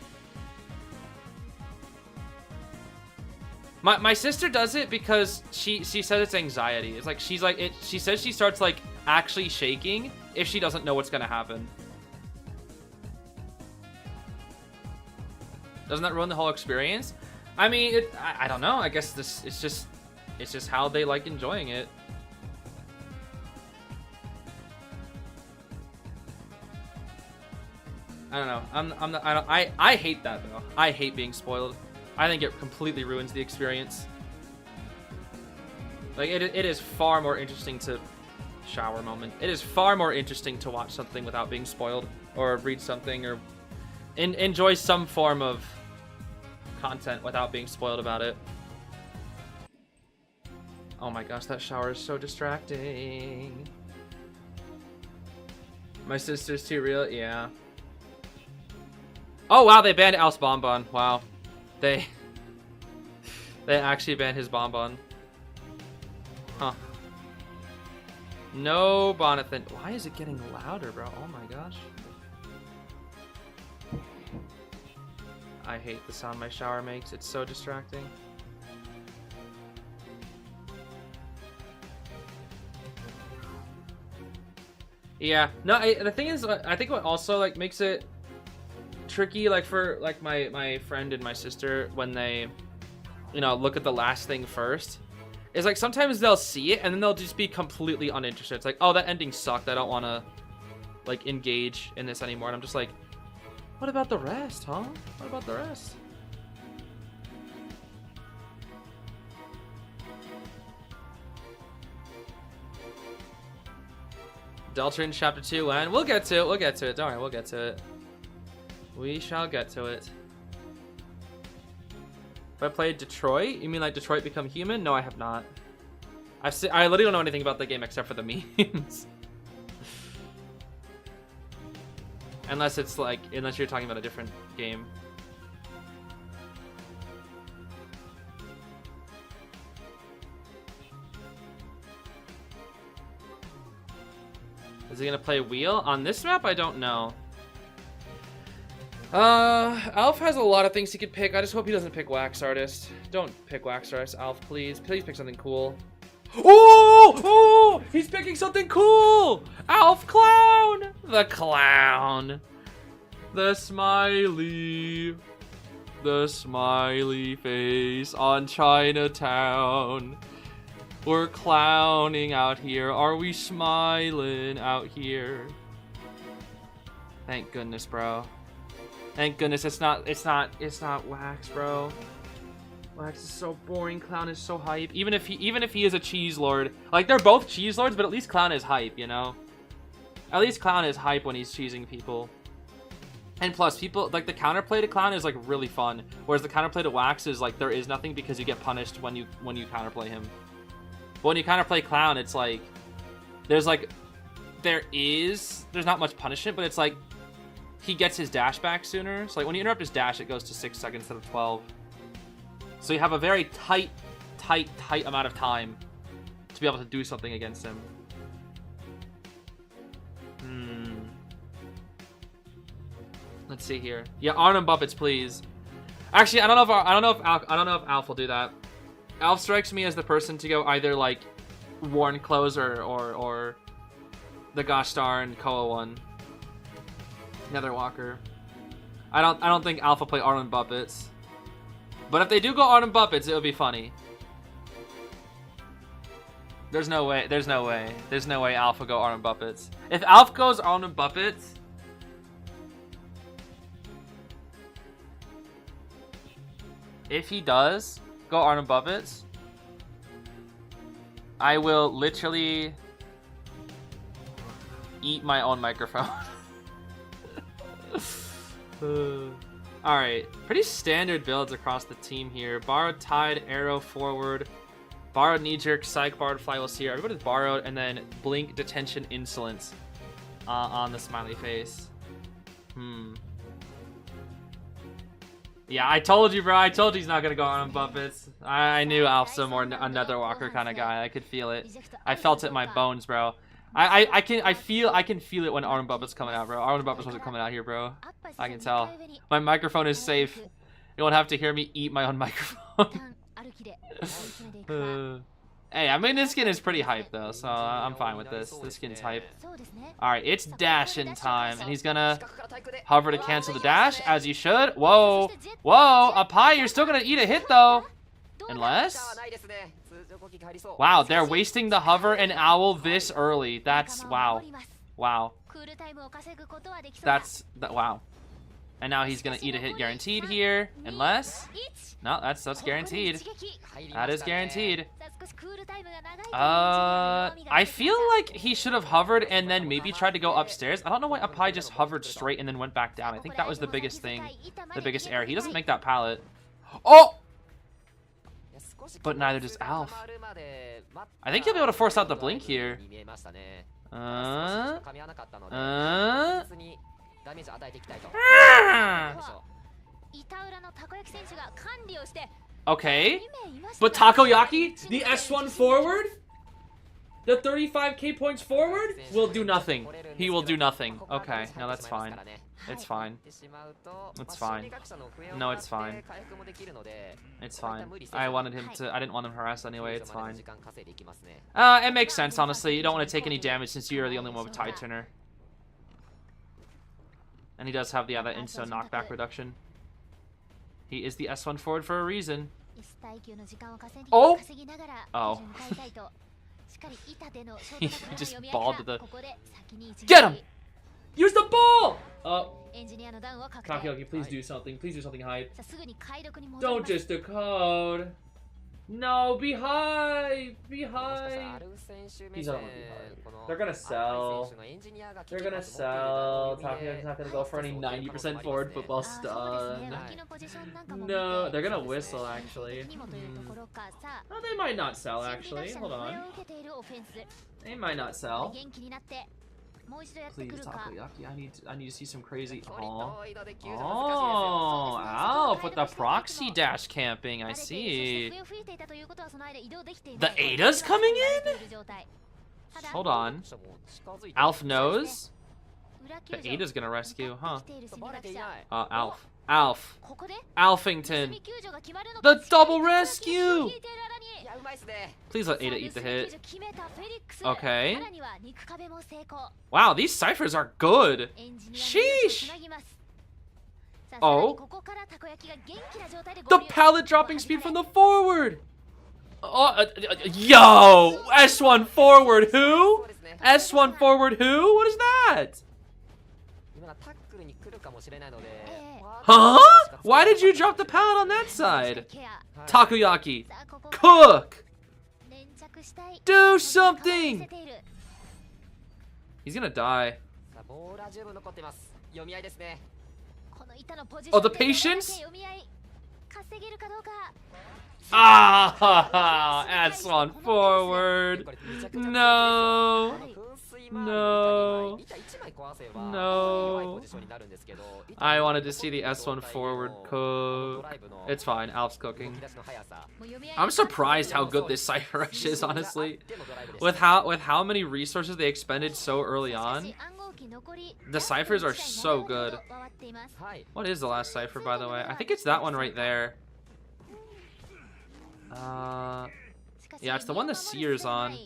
My sister does it because she says it's anxiety. It's like she says she starts like actually shaking if she doesn't know what's gonna happen. Doesn't that ruin the whole experience? I mean, I don't know. I guess it's just how they like enjoying it. I don't know. I hate that though. I hate being spoiled. I think it completely ruins the experience. Like it is far more interesting to shower moment. It is far more interesting to watch something without being spoiled, or read something, or enjoy some form of content without being spoiled about it. Oh my gosh, that shower is so distracting. My sister's too real, yeah. Oh wow, they banned Al's Bonbon. Wow. They actually banned his bonbon. Huh. No Bonathan. Why is it getting louder, bro? Oh my gosh. I hate the sound my shower makes. It's so distracting. Yeah. No, the thing is, I think what also like makes it tricky, like for like my friend and my sister, when they, you know, look at the last thing first, is like sometimes they'll see it and then they'll just be completely uninterested. It's like, oh, that ending sucked. I don't want to like engage in this anymore. And I'm just like, what about the rest, huh? What about the rest? Deltarune Chapter 2, and we'll get to it. We'll get to it. Don't worry, we'll get to it. We shall get to it. If I played Detroit, you mean like Detroit Become Human? No, I have not. I literally don't know anything about the game except for the memes. Unless it's like, unless you're talking about a different game. Is he gonna play wheel on this map? I don't know. Alf has a lot of things he could pick. I just hope he doesn't pick Wax Artist. Don't pick Wax Artist, Alf, please. Please pick something cool. Oh! Oh! He's picking something cool! Alf Clown! The clown. The smiley. The smiley face on Chinatown. We're clowning out here. Are we smiling out here? Thank goodness, bro. Thank goodness it's not Wax, bro. Wax is so boring. Clown is so hype. Even if he is a cheese lord, like they're both cheese lords, but at least Clown is hype, you know. At least Clown is hype when he's cheesing people. And plus, people like the counterplay to Clown is like really fun, whereas the counterplay to Wax is like there is nothing because you get punished when you counterplay him. But when you counterplay Clown, it's like there's not much punishment, but it's like he gets his dash back sooner. So like when you interrupt his dash, it goes to 6 seconds instead of 12. So you have a very tight amount of time to be able to do something against him. Let's see here. Yeah, Arnhem Buffets, please. Actually, I don't know if Alf will do that. Alf strikes me as the person to go either like Worn Clothes or the gosh darn Koa one. Netherwalker. I don't think Alpha play Arlen Buppets. But if they do go Arlen Buppets, it would be funny. There's no way. There's no way. There's no way Alpha go Arlen Buppets. If Alpha goes Arlen Buppets, if he does go Arlen Buppets, I will literally eat my own microphone. Alright, pretty standard builds across the team here. Borrowed Tide, Arrow forward. Borrowed Knee-Jerk, Psych, Borrowed Flywheel Seer. Everybody's borrowed, and then Blink, Detention, Insolence on the smiley face. Yeah, I told you, bro. I told you he's not gonna go on Buffets. I knew Alpha more another Walker kind of guy. I could feel it. I felt it in my bones, bro. I can feel it when Arlen Buffet's coming out, bro. Arlen Buffet's wasn't coming out here, bro. I can tell. My microphone is safe. You won't have to hear me eat my own microphone. Hey, I mean, this skin is pretty hype, though, so I'm fine with this. This skin's hype. Alright, it's dash-in time, and he's gonna hover to cancel the dash, as you should. Whoa. Whoa, a pie, you're still gonna eat a hit, though. Unless... Wow, they're wasting the hover and owl this early. That's... Wow. Wow. Wow. And now he's gonna eat a hit guaranteed here, unless... No, that's guaranteed. That is guaranteed. I feel like he should have hovered and then maybe tried to go upstairs. I don't know why Apai just hovered straight and then went back down. I think that was the biggest thing, the biggest error. He doesn't make that pallet. Oh! But neither does Alf. I think he'll be able to force out the blink here. Okay, but Takoyaki, the S1 forward, the 35k points forward, will do nothing. He will do nothing. Okay, no, that's fine. It's fine. It's fine. No, it's fine. It's fine. I didn't want him harassed anyway. It's fine. It makes sense, honestly. You don't want to take any damage since you're the only one with Tide Turner. And he does have the other instant knockback reduction. He is the S1 forward for a reason. Oh! Oh. He just balled to the... Get him! Use the ball! Oh. Takoyaki, please do something. Please do something hype. Don't just decode. No, be high! Be high! He's not gonna be high. They're gonna sell. They're gonna sell. Takoyaki's not gonna go for any 90% forward football stun. No, they're gonna whistle actually. Oh, they might not sell actually. Hold on. They might not sell. Please, Takoyaki, I need to see some crazy. Oh, Alf with the proxy dash camping. I see. The Ada's coming in? Hold on. Alf knows. The Ada's gonna rescue, huh? Alf. Alfington. The double rescue! Please let Ada eat the hit. Okay. Wow, these ciphers are good. Sheesh! Oh. The pallet dropping speed from the forward! Yo! S1 forward who? S1 forward who? What is that? Huh? Why did you drop the pallet on that side? Takoyaki, cook! Do something! He's gonna die. Oh, the patience? Ah, S1 forward. No. No. No. I wanted to see the S1 forward cook. It's fine, Alf's cooking. I'm surprised how good this Cypher Rush is, honestly. With how many resources they expended so early on. The ciphers are so good. What is the last cipher, by the way? I think it's that one right there. Yeah, it's the one the Seer's on.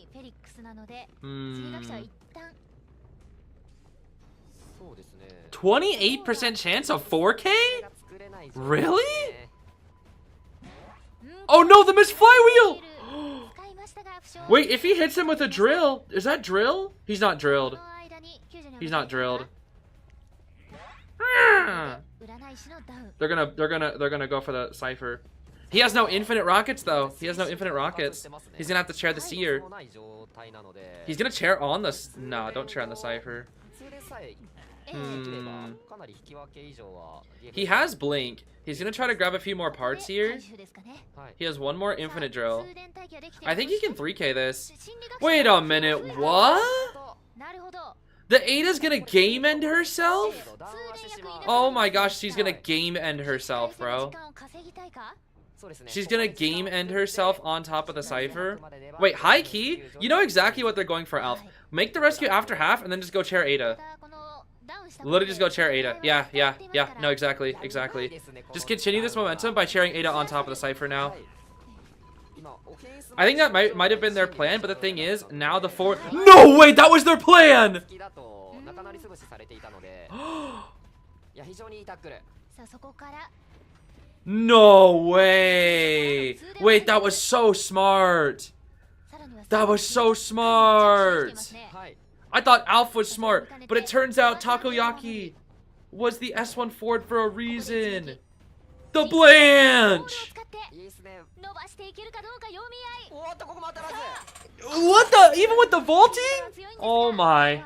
28% chance of 4K? Really? Oh no, the missed flywheel! Wait, if he hits him with a drill, is that drill? He's not drilled. He's not drilled. They're gonna go for the Cypher. He has no infinite rockets though. He has no infinite rockets. He's gonna have to chair the Seer. He's gonna chair on the... Nah, don't chair on the Cypher. He has Blink. He's gonna try to grab a few more parts here. He has one more infinite drill. I think he can 3K this. Wait a minute, what? The Ada's gonna game end herself? Oh my gosh, she's gonna game end herself, bro. She's gonna game end herself on top of the Cypher. Wait, high key? You know exactly what they're going for, Alf. Make the rescue after half and then just go chair Ada. Literally just go chair Ada. Yeah. No, exactly. Just continue this momentum by chairing Ada on top of the Cypher now. I think that might have been their plan, but the thing is, now the four... No, wait, that was their plan! No way! Wait, that was so smart! That was so smart! I thought Alf was smart, but it turns out Takoyaki was the S1 Ford for a reason. The Blanche! What the? Even with the vaulting? Oh my.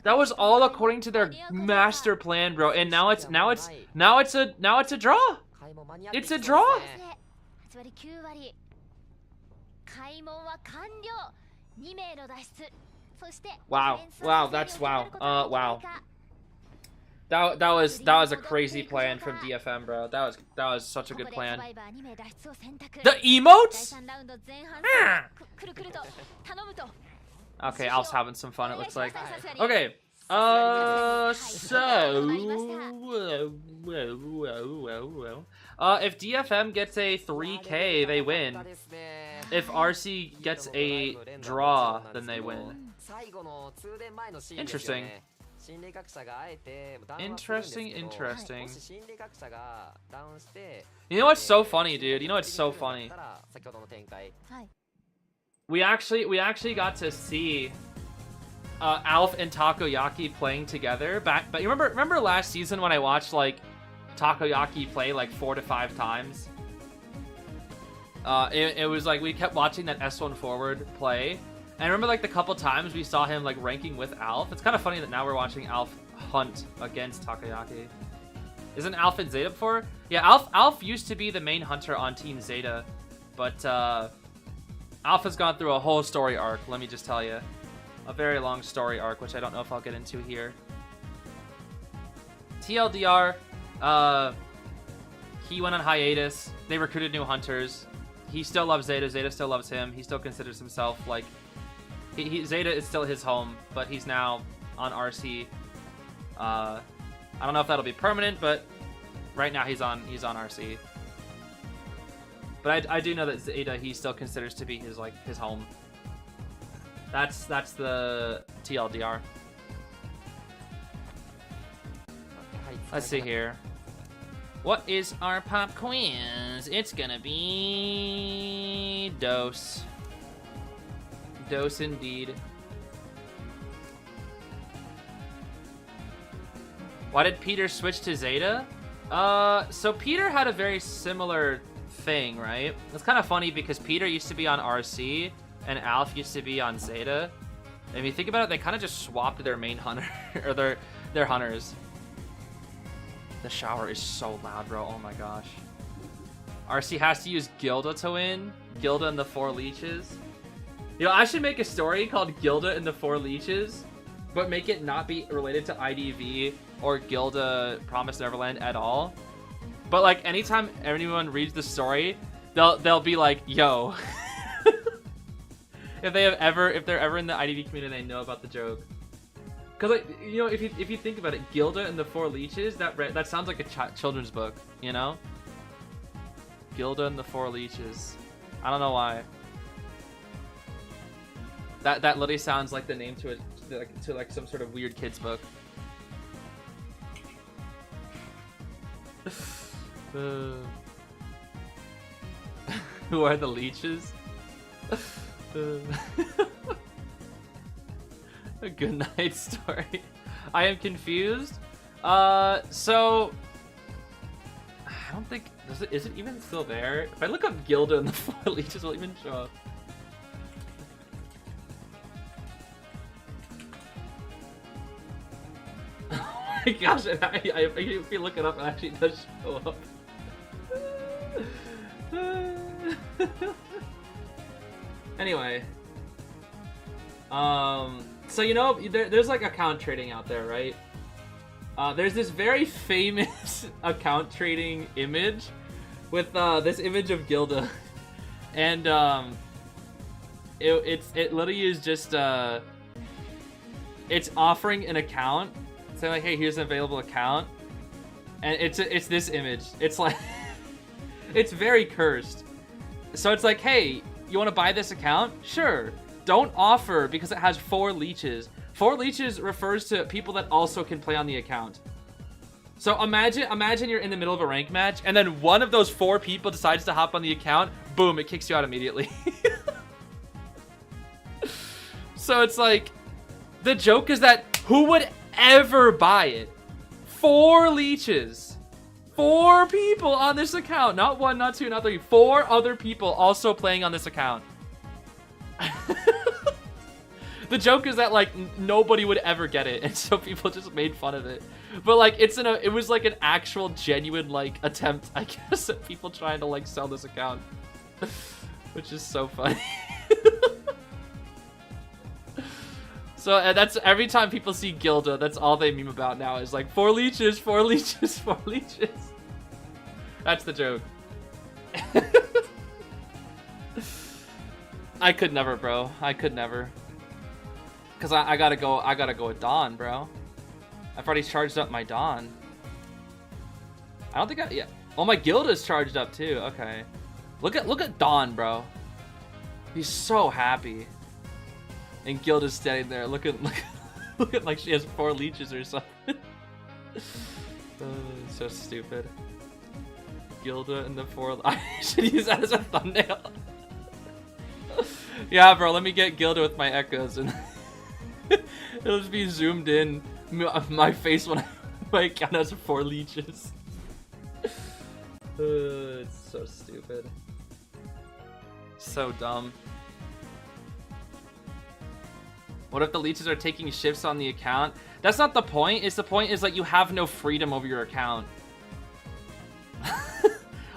That was all according to their master plan, bro. And now it's a draw. It's a draw. Wow. That was a crazy plan from DFM, bro. That was such a good plan. The emotes? Okay, Alf's having some fun, it looks like. Okay. If DFM gets a 3K, they win. If RC gets a draw, then they win. Interesting. Interesting. You know what's so funny, dude? You know what's so funny? We actually got to see Alf and Takoyaki playing together but you remember last season when I watched like Takoyaki play like 4 to 5 times? It was like we kept watching that S1 forward play. And I remember like the couple times we saw him like ranking with Alf. It's kind of funny that now we're watching Alf hunt against Takoyaki. Isn't Alf in Zeta before? Yeah, Alf used to be the main hunter on Team Zeta, but Alf has gone through a whole story arc, let me just tell you. A very long story arc, which I don't know if I'll get into here. TLDR, he went on hiatus. They recruited new hunters. He still loves Zeta. Zeta still loves him. He still considers himself like... Zeta is still his home, but he's now on RC. I don't know if that'll be permanent, but right now he's on RC. But I do know that Zeta he still considers to be his home. That's the TLDR. Let's see here. What is our pop quiz? It's gonna be Dose. Dose indeed. Why did Peter switch to Zeta? So Peter had a very similar thing, right? It's kind of funny because Peter used to be on RC and Alf used to be on Zeta. And if you think about it, they kind of just swapped their main hunter or their hunters. The shower is so loud, bro. Oh my gosh. RC has to use Gilda to win. Gilda and the 4 leeches. You know, I should make a story called Gilda and the 4 leeches, but make it not be related to IDV or Gilda Promised Neverland at all. But like anytime anyone reads the story, they'll be like, yo. if they're ever in the IDV community, they know about the joke. Cause like, you know, if you think about it, Gilda and the 4 leeches, that sounds like a children's book, you know? Gilda and the 4 leeches. I don't know why. That literally sounds like the name to to like some sort of weird kids book. Who are the leeches? A good night story. I am confused. So I don't think is it even still there? If I look up Gilda and the 4 leeches will even show up. Oh my gosh, if you look it up, it actually does show up. Anyway, so you know, there's like account trading out there, right? There's this very famous account trading image with this image of Gilda, and it literally is just it's offering an account, saying like, hey, here's an available account, and it's this image. It's like it's very cursed. So it's like, hey, you want to buy this account? Sure. Don't offer because it has 4 leeches. 4 leeches refers to people that also can play on the account. So imagine you're in the middle of a rank match, and then one of those 4 people decides to hop on the account. Boom, it kicks you out immediately. So it's like, the joke is that who would ever buy it? 4 leeches. 4 people on this account. Not 1, not 2, not 3. 4 other people also playing on this account. The joke is that like nobody would ever get it, and so people just made fun of it. But like it was like an actual genuine like attempt, I guess, at people trying to like sell this account, which is so funny. So that's every time people see Gilda, that's all they meme about now is like 4 leeches, 4 leeches, 4 leeches. That's the joke. I could never, bro. I could never. Cause I gotta go with Dawn, bro. I've already charged up my Dawn. I don't think yeah. Oh, my Gilda's charged up too. Okay. Look at Dawn, bro. He's so happy. And Gilda's standing there looking like she has 4 leeches or something. So stupid. Gilda and the 4. I should use that as a thumbnail. Yeah, bro. Let me get Gilda with my echoes and. It'll just be zoomed in my face when my account has 4 leeches. It's so stupid. So dumb. What if the leeches are taking shifts on the account? That's not the point. The point is like you have no freedom over your account.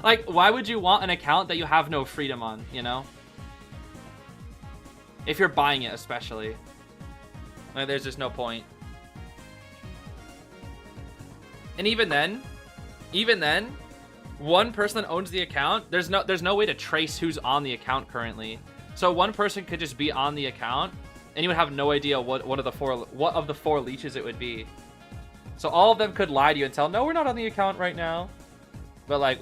Like, why would you want an account that you have no freedom on, you know? If you're buying it, especially. Like, there's just no point. And even then, one person that owns the account, there's no way to trace who's on the account currently. So one person could just be on the account, and you would have no idea what of the 4 leeches it would be. So all of them could lie to you and tell, no, we're not on the account right now. But like,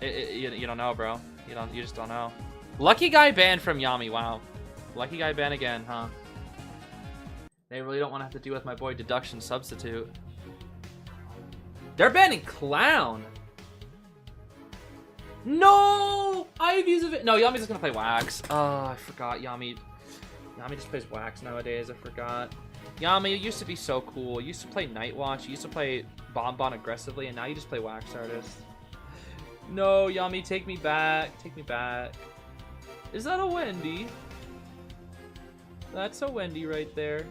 you don't know, bro. You just don't know. Lucky guy banned from Yami. Wow. Lucky guy banned again, huh? They really don't want to have to deal with my boy Deduction Substitute. They're banning Clown. No! Ivy's of it. No, Yami's just gonna play Wax. Oh, I forgot Yami. Yami just plays Wax nowadays. I forgot. Yami, you used to be so cool. You used to play Night Watch. You used to play Bonbon aggressively, and now you just play Wax Artist. No, Yami, take me back. Take me back. Is that a Wendy? That's a Wendy right there.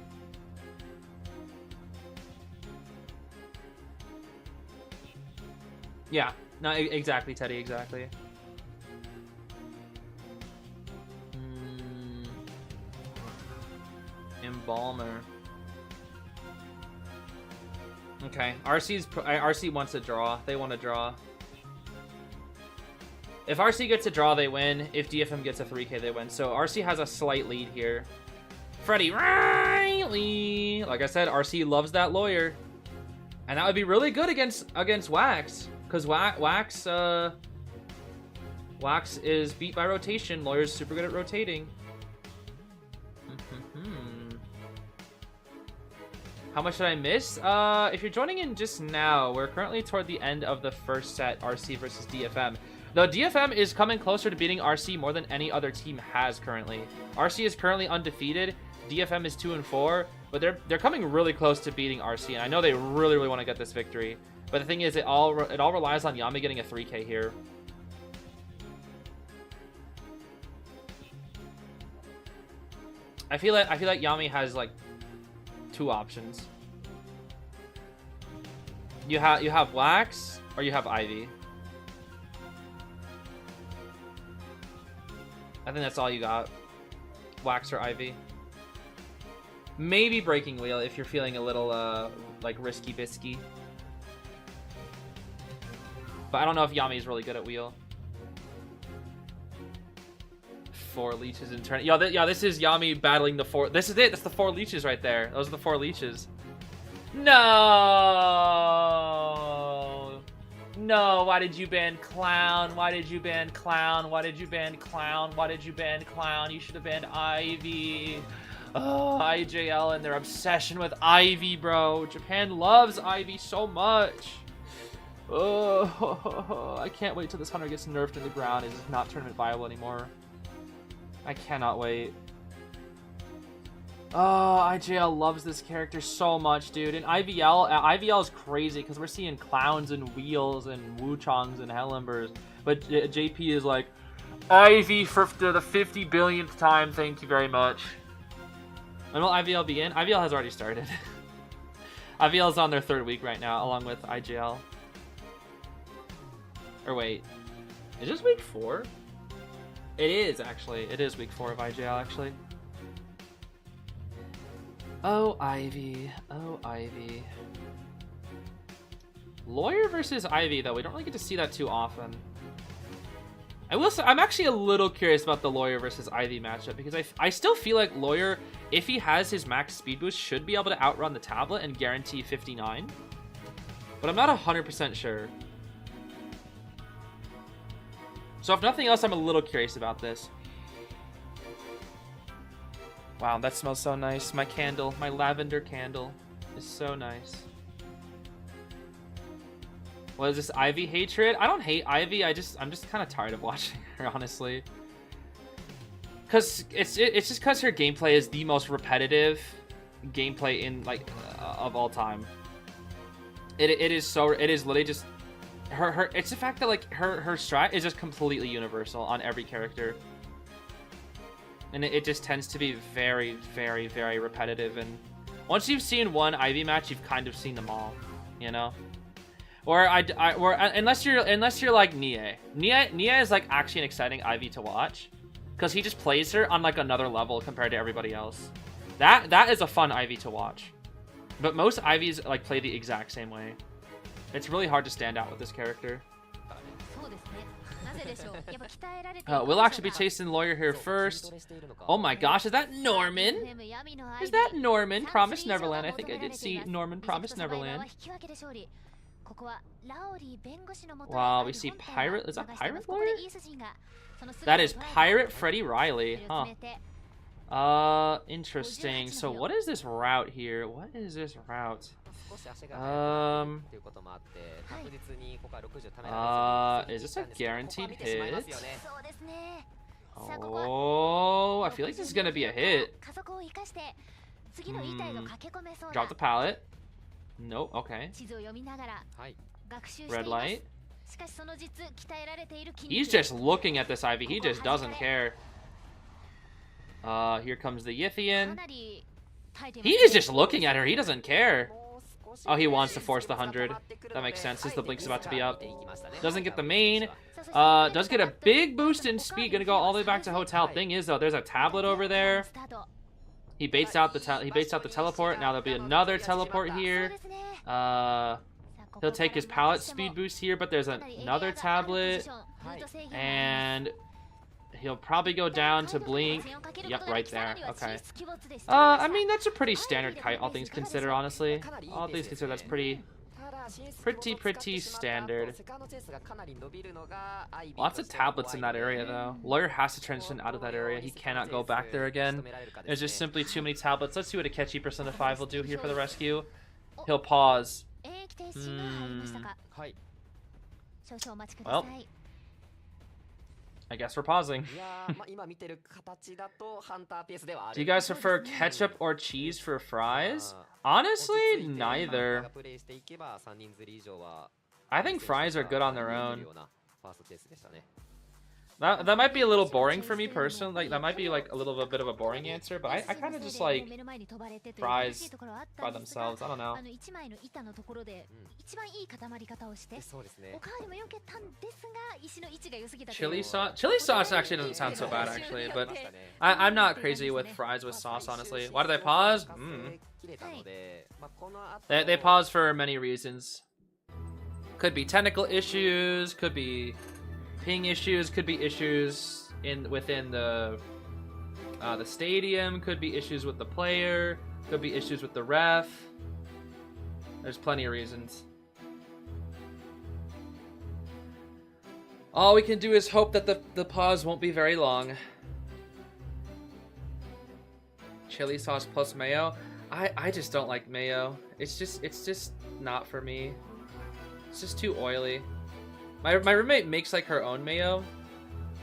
Yeah, no, exactly, Teddy, exactly. Embalmer. Okay, RC wants a draw. They want a draw. If RC gets a draw, they win. If DFM gets a 3K, they win. So RC has a slight lead here. Freddie Riley. Like I said, RC loves that lawyer. And that would be really good against Wax. Because Wax is beat by rotation. Lawyer's super good at rotating. How much did I miss? If you're joining in just now, we're currently toward the end of the first set, RC versus DFM. Though DFM is coming closer to beating RC more than any other team has currently. RC is currently undefeated. DFM is 2-4, but they're coming really close to beating RC, and I know they really want to get this victory. But the thing is, it all relies on Yami getting a 3K here. I feel like Yami has like two options. You have Wax or you have Ivy. I think that's all you got. Wax or Ivy. Maybe Breaking Wheel if you're feeling a little like risky bisky. But I don't know if Yami is really good at Wheel. 4 leeches in turn. Yo, this is Yami battling the 4. This is it. That's the 4 leeches right there. Those are the 4 leeches. No. No, why did you ban Clown? Why did you ban Clown? Why did you ban Clown? Why did you ban Clown? You should have banned Ivy. Oh, IJL and their obsession with Ivy, bro. Japan loves Ivy so much. Oh, I can't wait till this hunter gets nerfed in the ground. It's not tournament viable anymore. I cannot wait. Oh, IJL loves this character so much, dude. And IVL is crazy because we're seeing Clowns and Wheels and Wuchongs and Hellenbers. But JP is like, Ivy for the 50 billionth time, thank you very much. When will IVL begin? IVL has already started. IVL is on their 3rd week right now, along with IJL. Or wait, is this week 4? It is, actually. It is week 4 of IJL, actually. Oh, Ivy. Oh, Ivy. Lawyer versus Ivy, though. We don't really get to see that too often. I will say, I'm actually a little curious about the Lawyer versus Ivy matchup, because I still feel like Lawyer, if he has his max speed boost, should be able to outrun the tablet and guarantee 59. But I'm not 100% sure. So if nothing else, I'm a little curious about this. Wow, that smells so nice. My candle, my lavender candle is so nice. What is this, Ivy hatred? I don't hate Ivy. I'm just kind of tired of watching her, honestly. Cause it's just cause her gameplay is the most repetitive gameplay in of all time. It is literally just her. It's the fact that like her strat is just completely universal on every character. And it just tends to be very repetitive. And once you've seen one Ivy match, you've kind of seen them all, you know. Or unless you're like Nia is like actually an exciting Ivy to watch, because he just plays her on like another level compared to everybody else. That is a fun Ivy to watch. But most Ivies like play the exact same way. It's really hard to stand out with this character. We'll actually be chasing Lawyer here first. Oh my gosh, is that Norman? Is that Norman? Promise Neverland. I think I did see Norman Promise Neverland. Wow, we see Pirate. Is that Pirate Lawyer? That is Pirate Freddy Riley. Huh. Interesting. So what is this route here? What is this route? Is this a guaranteed hit? Oh, I feel like this is gonna be a hit. Drop the pallet. Nope, okay. Red light. He's just looking at this Ivy. He just doesn't care. Here comes the Yithian. He is just looking at her. He doesn't care. Oh, he wants to force the 100. That makes sense since the blink's about to be up. Doesn't get the main. Does get a big boost in speed. Gonna go all the way back to hotel. Thing is, though, there's a tablet over there. He baits out the teleport. Now there'll be another teleport here. He'll take his pallet speed boost here, but there's another tablet. And he'll probably go down to blink. Yep, right there. Okay. I mean, that's a pretty standard kite, all things considered, honestly. All things considered, that's pretty Pretty standard. Lots of tablets in that area, though. Lawyer has to transition out of that area. He cannot go back there again. There's just simply too many tablets. Let's see what Akechi percent of 5 will do here for the rescue. He'll pause. Well, I guess we're pausing. Do you guys prefer ketchup or cheese for fries? Honestly, neither. I think fries are good on their own. That might be a little boring for me personally. Like, that might be like a little bit of a boring answer, but I kind of just like fries by themselves. I don't know. Chili sauce. Chili sauce actually doesn't sound so bad actually, but I'm not crazy with fries with sauce honestly. Why do they pause? They pause for many reasons. Could be technical issues. Could be ping issues, could be issues within the stadium, could be issues with the player, could be issues with the ref. There's plenty of reasons. All we can do is hope that the pause won't be very long. Chili sauce plus mayo. I just don't like mayo. It's just not for me. It's just too oily. My roommate makes like her own mayo,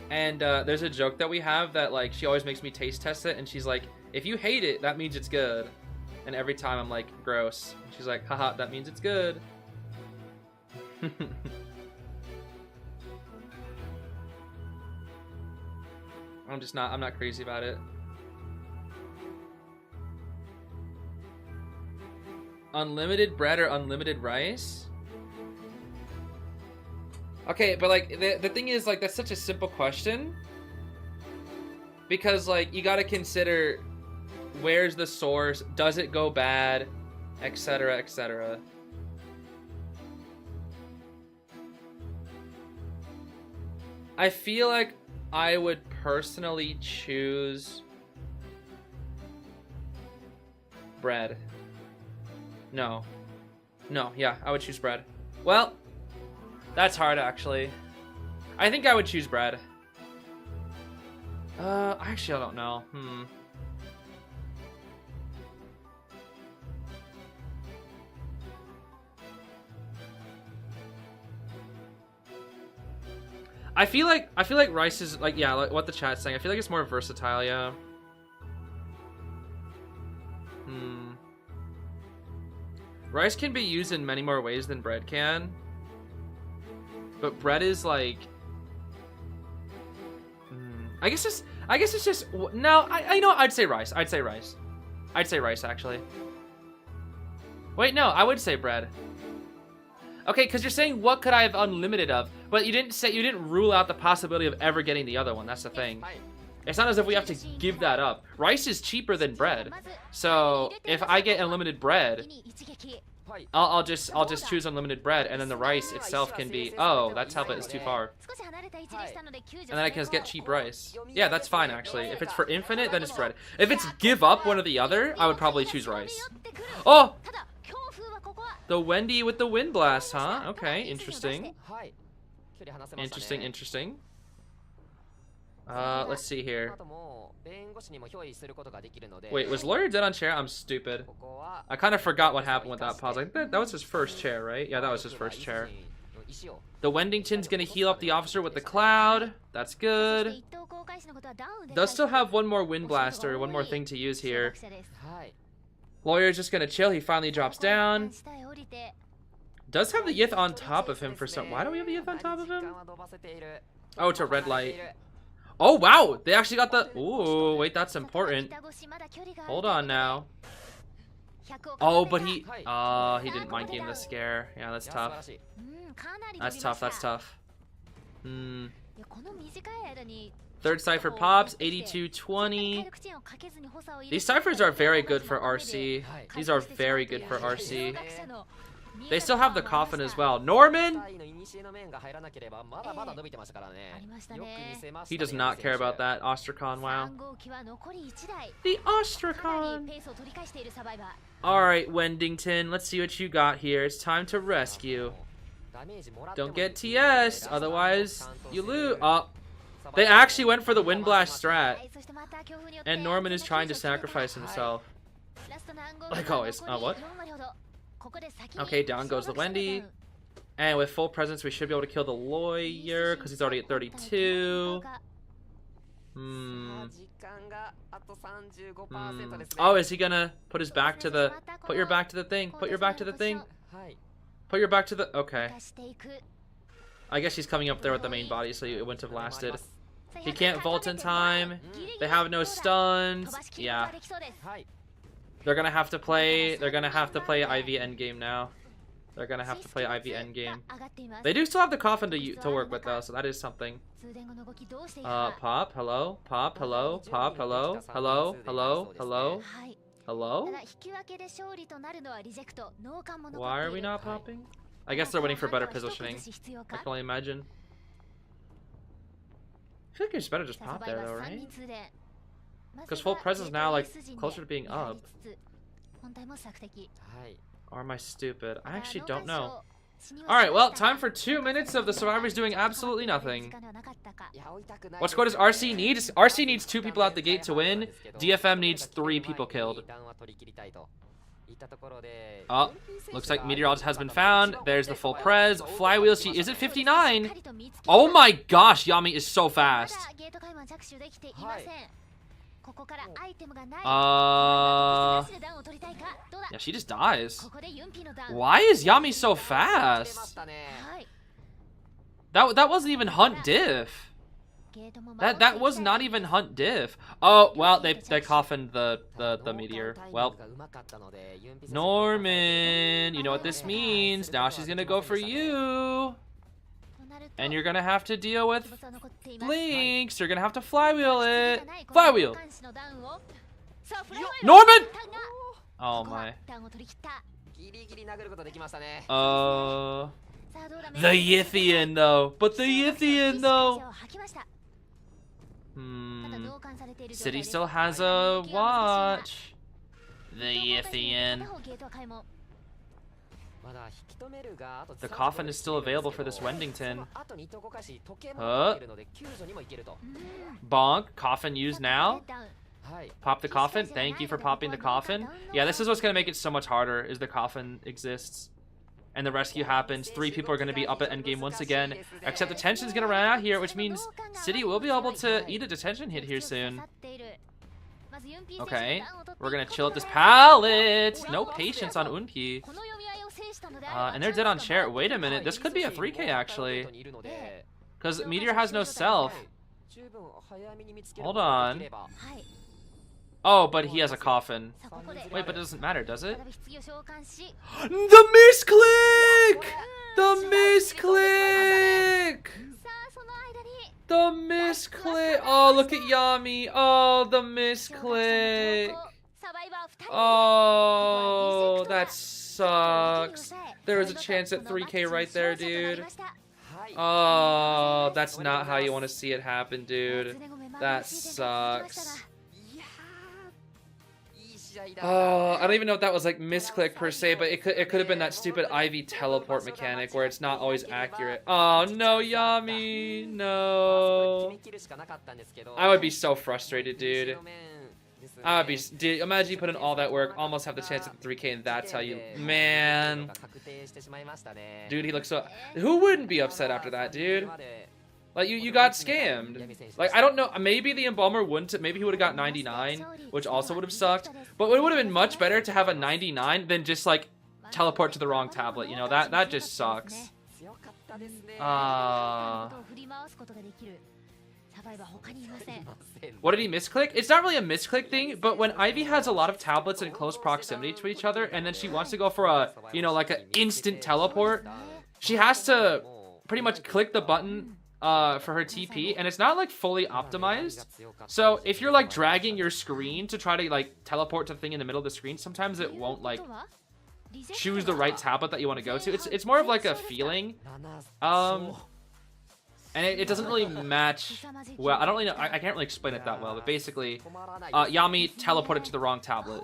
and there's a joke that we have that like she always makes me taste test it, and she's like, if you hate it, that means it's good. And every time I'm like, gross. And she's like, haha, that means it's good. I'm not crazy about it. Unlimited bread or unlimited rice? Okay, but like the thing is, like, that's such a simple question, because like you got to consider where's the source, does it go bad, etc., etc. I feel like I would personally choose bread. No, yeah, I would choose bread. Well, that's hard, actually. I think I would choose bread. Actually, I don't know. I feel like rice is like, yeah, like what the chat's saying. I feel like it's more versatile, yeah. Rice can be used in many more ways than bread can. But bread is like, I guess it's just no. I know. I'd say rice. I'd say rice actually. Wait, no. I would say bread. Okay, because you're saying what could I have unlimited of, but you didn't rule out the possibility of ever getting the other one. That's the thing. It's not as if we have to give that up. Rice is cheaper than bread, so if I get unlimited bread, I'll just choose unlimited bread, and then the rice itself can be, oh, that tablet is too far, and then I can just get cheap rice. Yeah, that's fine actually. If it's for infinite, then it's bread. If it's give up one or the other, I would probably choose rice. Oh, the Wendy with the wind blast, huh? Okay, interesting. Interesting. Let's see here. Wait, was Lawyer dead on chair? I'm stupid. I kind of forgot what happened with that pause. Like, that was his first chair, right? Yeah, that was his first chair. The Wendington's gonna heal up the officer with the cloud. That's good. Does still have one more wind blaster, one more thing to use here. Lawyer's just gonna chill. He finally drops down. Does have the Yith on top of him for some... Why do we have the Yith on top of him? Oh, it's a red light. Oh, wow. They actually got the... Ooh, wait, that's important. Hold on now. Oh, but he... Oh, he didn't mind game the scare. Yeah, that's tough. That's tough. Third cipher pops, 82-20. These ciphers are very good for RC. These are very good for RC. They still have the coffin as well. Norman? He does not care about that. Ostracon, wow. The Ostracon! Alright, Wendington, let's see what you got here. It's time to rescue. Don't get TS, otherwise you lose. Oh, they actually went for the Wind Blast strat. And Norman is trying to sacrifice himself. Like always. What? Okay, down goes the Wendy. And with full presence, we should be able to kill the lawyer because he's already at 32. Oh, is he gonna put his back to the... Put your back to the thing. Put your back to the thing. Put your back to the... Okay. I guess he's coming up there with the main body, so it wouldn't have lasted. He can't vault in time. They have no stuns. Yeah. They're gonna have to play... They're gonna have to play IV endgame now. They're gonna have to play IV endgame. They do still have the coffin to work with, though, so that is something. Pop, hello? Pop, hello? Pop, hello? Hello? Hello? Hello? Hello? Why are we not popping? I guess they're waiting for better positioning. I can only imagine. I feel like it's better just pop there, though, right? Because full presence now, like, closer to being up. Or am I stupid? I actually don't know. Alright, well, time for 2 minutes of the survivors doing absolutely nothing. What score does RC need? RC needs 2 people out the gate to win. DFM needs 3 people killed. Oh, looks like Meteorologist has been found. There's the full prez. Flywheel, she is at 59. Oh my gosh, Yami is so fast. Yeah, she just dies. Why is Yami so fast? That wasn't even Hunt diff. That was not even Hunt diff. Oh, well, they coffined the meteor. Well, Norman, you know what this means. Now she's gonna go for you. And you're gonna have to deal with Blinks. You're gonna have to flywheel it. Flywheel. Norman! Oh my. The Yithian though. But the Yithian though. City still has a watch. The Yithian. The coffin is still available for this Wendington. Bonk. Coffin used now. Pop the coffin. Thank you for popping the coffin. Yeah, this is what's going to make it so much harder, is the coffin exists. And the rescue happens. 3 people are going to be up at endgame once again. Except the tension's going to run out here, which means City will be able to eat a detention hit here soon. Okay. We're going to chill at this pallet. No patience on Unpi. And they're dead on chair. Wait a minute. This could be a 3K, actually. Because Meteor has no self. Hold on. Oh, but he has a coffin. Wait, but it doesn't matter, does it? The misclick! The misclick! The misclick! Oh, look at Yami. Oh, the misclick. Oh, that sucks. There was a chance at 3K right there, dude. Oh, that's not how you want to see it happen, dude. That sucks. Oh, I don't even know if that was like misclick per se, but it could have been that stupid Ivy teleport mechanic where it's not always accurate. Oh no, Yami, no. I would be so frustrated, dude. I would be, dude, imagine you put in all that work, almost have the chance at the 3K, and that's how you, man. Dude, he looks so, who wouldn't be upset after that, dude? Like, you got scammed. Like, I don't know, maybe the Embalmer wouldn't, maybe he would have got 99, which also would have sucked. But it would have been much better to have a 99 than just, like, teleport to the wrong tablet, you know? That just sucks. What did he misclick? It's not really a misclick thing, but when Ivy has a lot of tablets in close proximity to each other, and then she wants to go for a, you know, like an instant teleport, she has to pretty much click the button for her TP, and it's not like fully optimized. So if you're like dragging your screen to try to like teleport to the thing in the middle of the screen, sometimes it won't like choose the right tablet that you want to go to. It's more of like a feeling. And it doesn't really match well. I don't really know. I can't really explain it that well. But basically, Yami teleported to the wrong tablet.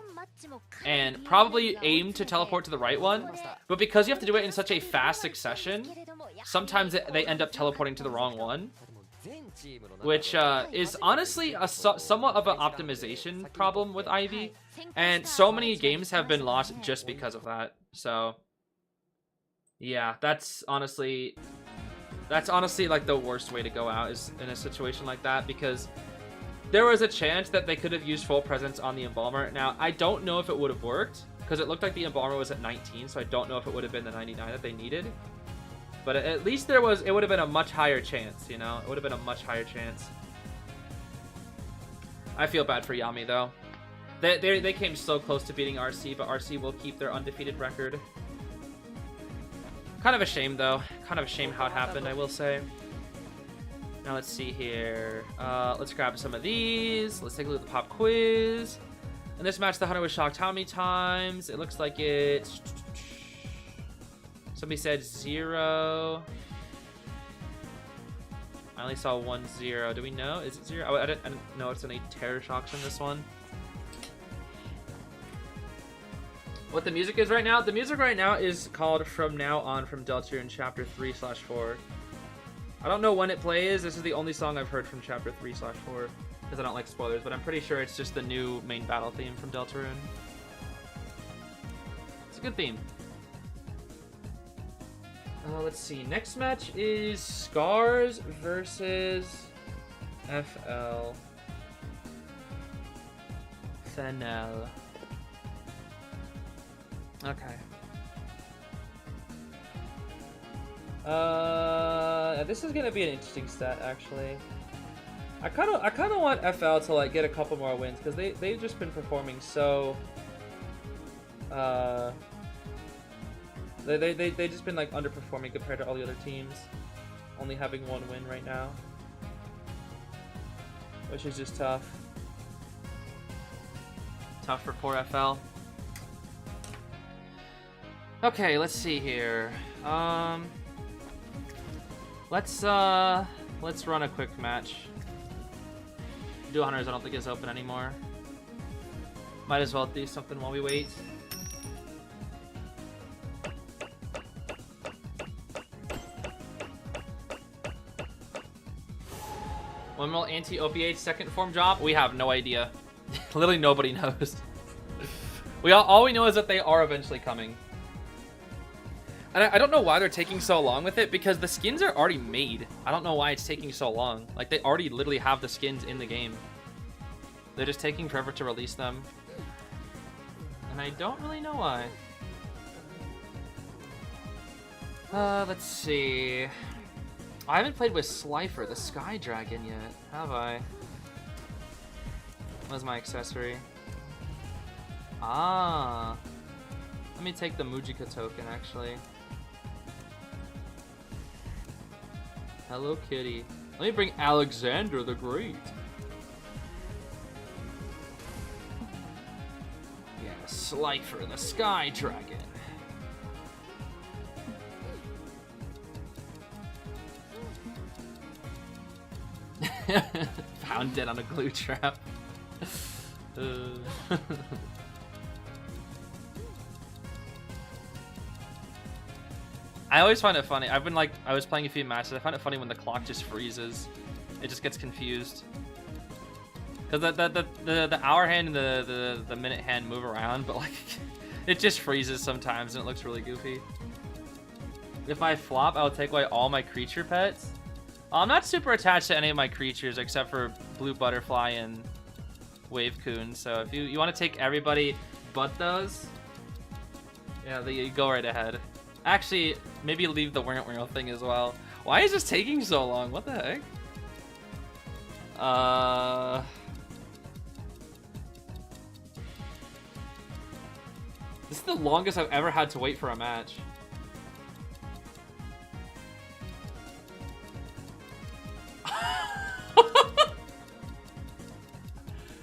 And probably aimed to teleport to the right one. But because you have to do it in such a fast succession, sometimes they end up teleporting to the wrong one. Which is honestly somewhat of an optimization problem with Ivy. And so many games have been lost just because of that. So, yeah, that's honestly like the worst way to go out is in a situation like that, because there was a chance that they could have used full presence on the Embalmer. Now, I don't know if it would have worked, because it looked like the Embalmer was at 19, so I don't know if it would have been the 99 that they needed. But at least it would have been a much higher chance, you know? It would have been a much higher chance. I feel bad for Yami, though. They came so close to beating RC, but RC will keep their undefeated record. Kind of a shame, though. Kind of a shame how it happened, I will say. Now, let's see here. Let's grab some of these. Let's take a look at the pop quiz. In this match, the hunter was shocked how many times? It looks like it's... Somebody said 0. I only saw 1 0. Do we know? Is it 0? Oh, I didn't know it's any terror shocks in this one. What the music is right now? The music right now is called From Now On from Deltarune Chapter 3/4. I don't know when it plays. This is the only song I've heard from Chapter 3/4 because I don't like spoilers, but I'm pretty sure it's just the new main battle theme from Deltarune. It's a good theme. Let's see. Next match is Scars versus FL. Fennel. Okay. This is gonna be an interesting set, actually. I kind of want FL to like get a couple more wins because they've just been performing so. They just been like underperforming compared to all the other teams, only having 1 win right now, which is just tough. Tough for poor FL. Okay, let's see here. Let's run a quick match. Duo Hunters I don't think is open anymore. Might as well do something while we wait. When will anti-opiate second form drop? We have no idea. Literally nobody knows. All we know is that they are eventually coming. And I don't know why they're taking so long with it, because the skins are already made. I don't know why it's taking so long. Like, they already literally have the skins in the game. They're just taking forever to release them. And I don't really know why. Let's see. I haven't played with Slifer, the Sky Dragon, yet, have I? What's my accessory? Ah. Let me take the Mujika token, actually. Hello Kitty. Let me bring Alexander the Great. Yeah, Slifer, the Sky Dragon. Found dead on a glue trap. I always find it funny. I was playing a few matches. I find it funny when the clock just freezes. It just gets confused. Cause the hour hand and the minute hand move around, but like it just freezes sometimes and it looks really goofy. If I flop, I'll take away all my creature pets. I'm not super attached to any of my creatures except for Blue Butterfly and Wave Coon. So if you want to take everybody but those, yeah, you go right ahead. Actually, maybe leave the Wurl thing as well. Why is this taking so long? What the heck? This is the longest I've ever had to wait for a match.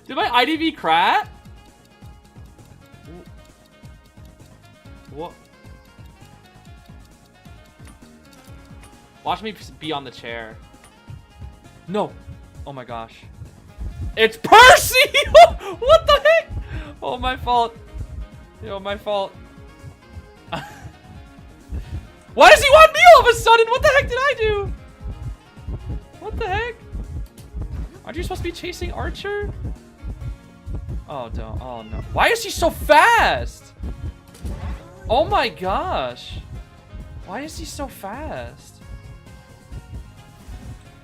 Did my IDV crack? Watch me be on the chair. No. Oh my gosh. It's Percy! What the heck? Oh, my fault. Yo, my fault. Why does he want me all of a sudden? What the heck did I do? What the heck? Aren't you supposed to be chasing Archer? Oh, don't. Oh, no. Why is he so fast? Oh my gosh. Why is he so fast?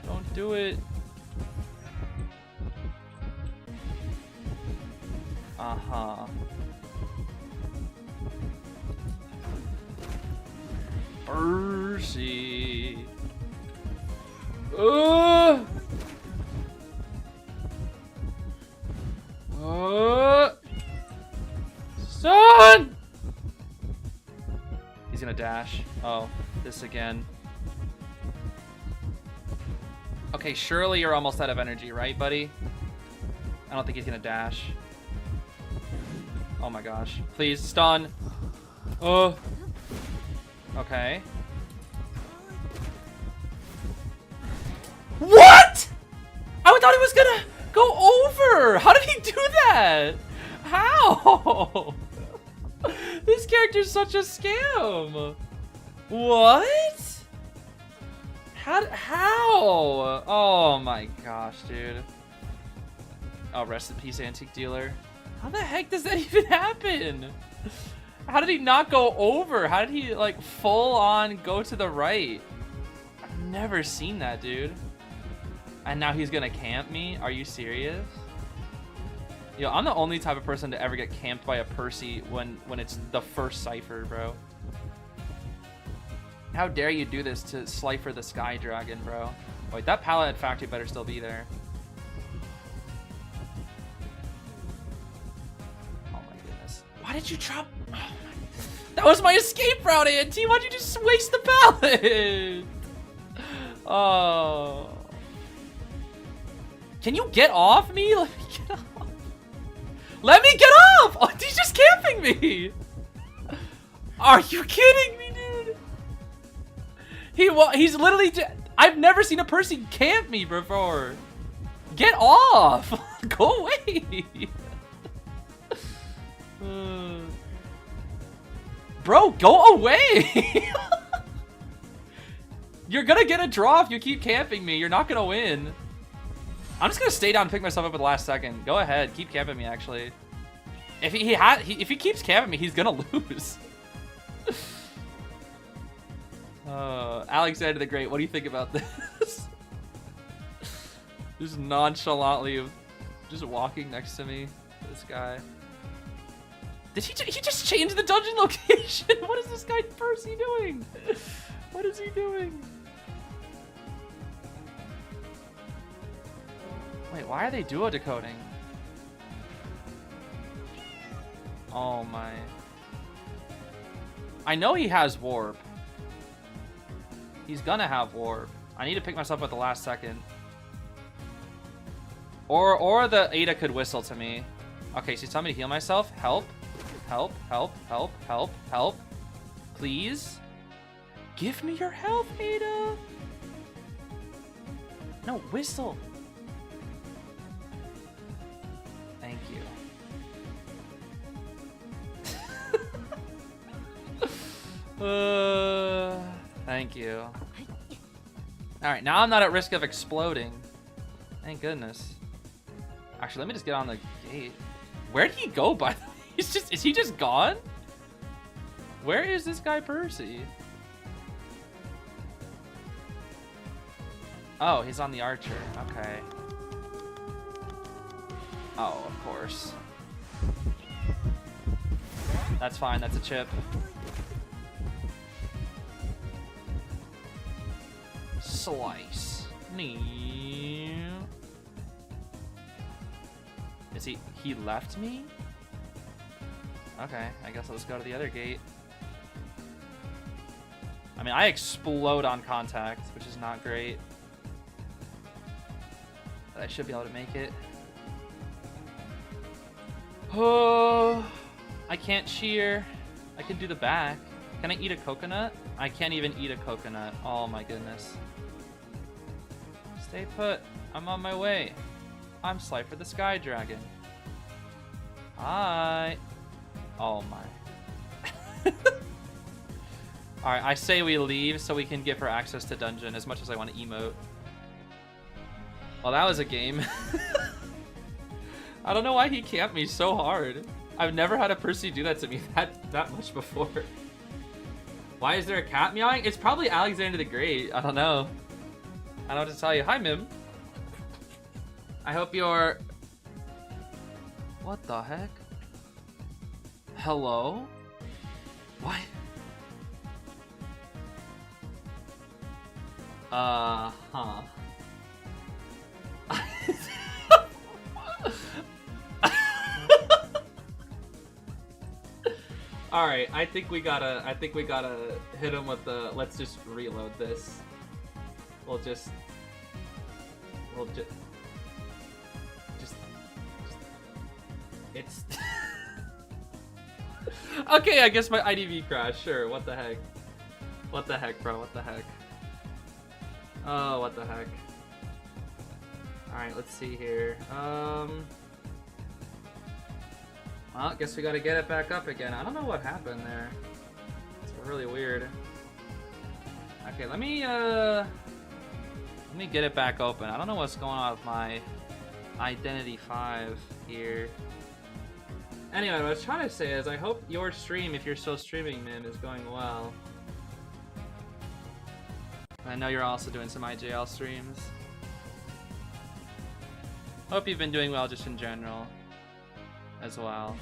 Don't do it. Uh-huh. Percy. Son! He's gonna dash. Oh, this again. Okay, surely you're almost out of energy, right, buddy? I don't think he's gonna dash. Oh my gosh. Please, stun. Oh. Okay. What? I thought he was gonna go over. How did he do that? How? This character's such a scam. What? How? Oh my gosh, dude. Oh, rest in peace, antique dealer. How the heck does that even happen? How did he not go over? How did he, like, full on go to the right? I've never seen that, dude. And now he's gonna camp me? Are you serious? Yo, I'm the only type of person to ever get camped by a Percy when it's the first cipher, bro. How dare you do this to Slifer the Sky Dragon, bro? Wait, that pallet at factory better still be there. Oh my goodness. Why did you drop? Oh my... That was my escape route, Auntie. Why'd you just waste the pallet? Oh. Can you get off me? Let me get off. Let me get off! Oh, he's just camping me. Are you kidding me, dude? He's literally. I've never seen a Percy camp me before. Get off! Go away. Bro, go away. You're gonna get a draw if you keep camping me. You're not gonna win. I'm just gonna stay down and pick myself up at the last second. Go ahead, keep camping me. Actually, if he keeps camping me, he's gonna lose. Alexander the Great, what do you think about this? Just nonchalantly, just walking next to me. This guy. Did he just change the dungeon location? What is this guy Percy doing? What is he doing? Wait, why are they duo decoding? Oh my. I know he has warp. He's gonna have warp. I need to pick myself up at the last second. Or the Ada could whistle to me. Okay, she's telling me to heal myself. Help. Help, help, help, help, help. Please. Give me your help, Ada. No, whistle. Thank you. Thank you. Alright, now I'm not at risk of exploding. Thank goodness. Actually, let me just get on the gate. Where did he go, by the way? Is he just gone? Where is this guy Percy? Oh, he's on the archer. Okay. Oh, of course. That's fine, that's a chip. Slice. Is he left me? Okay, I guess let's go to the other gate. I mean, I explode on contact, which is not great. But I should be able to make it. Oh, I can't cheer. I can do the back. Can I eat a coconut? I can't even eat a coconut. Oh my goodness. Stay put. I'm on my way. I'm Slifer the Sky Dragon. Hi. Oh my. Alright, I say we leave so we can give her access to dungeon as much as I want to emote. Well, that was a game. I don't know why he camped me so hard. I've never had a Percy do that to me that much before. Why is there a cat meowing? It's probably Alexander the Great. I don't know. I don't know what to tell you. Hi, Mim. I hope you're... What the heck? Hello? What? Huh. Alright, I think we gotta hit him with the, let's just reload this. We'll just it's okay, I guess my IDV crashed, sure, what the heck? What the heck, bro, what the heck? Oh, what the heck? Alright, let's see here. Well, I guess we gotta get it back up again. I don't know what happened there. It's really weird. Okay, let me get it back open. I don't know what's going on with my Identity 5 here. Anyway, what I was trying to say is I hope your stream, if you're still streaming, man, is going well. I know you're also doing some IJL streams. Hope you've been doing well just in general as well.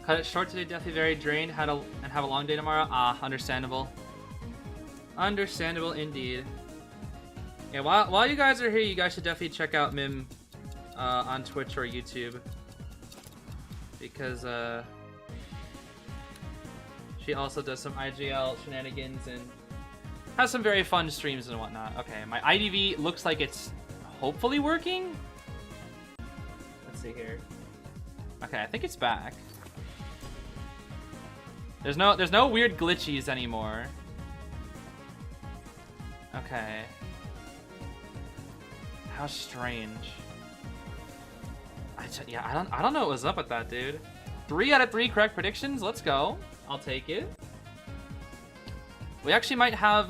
Cut it short today, definitely very drained, and have a long day tomorrow. Ah, understandable. Understandable indeed. Yeah, while you guys are here, you guys should definitely check out Mim on Twitch or YouTube. Because she also does some IGL shenanigans and has some very fun streams and whatnot. Okay, my IDV looks like it's hopefully working. Let's see here. Okay, I think it's back. There's no weird glitchies anymore. Okay. How strange. Yeah, I don't know what was up with that, dude. 3 out of 3 correct predictions. Let's go. I'll take it. We actually might have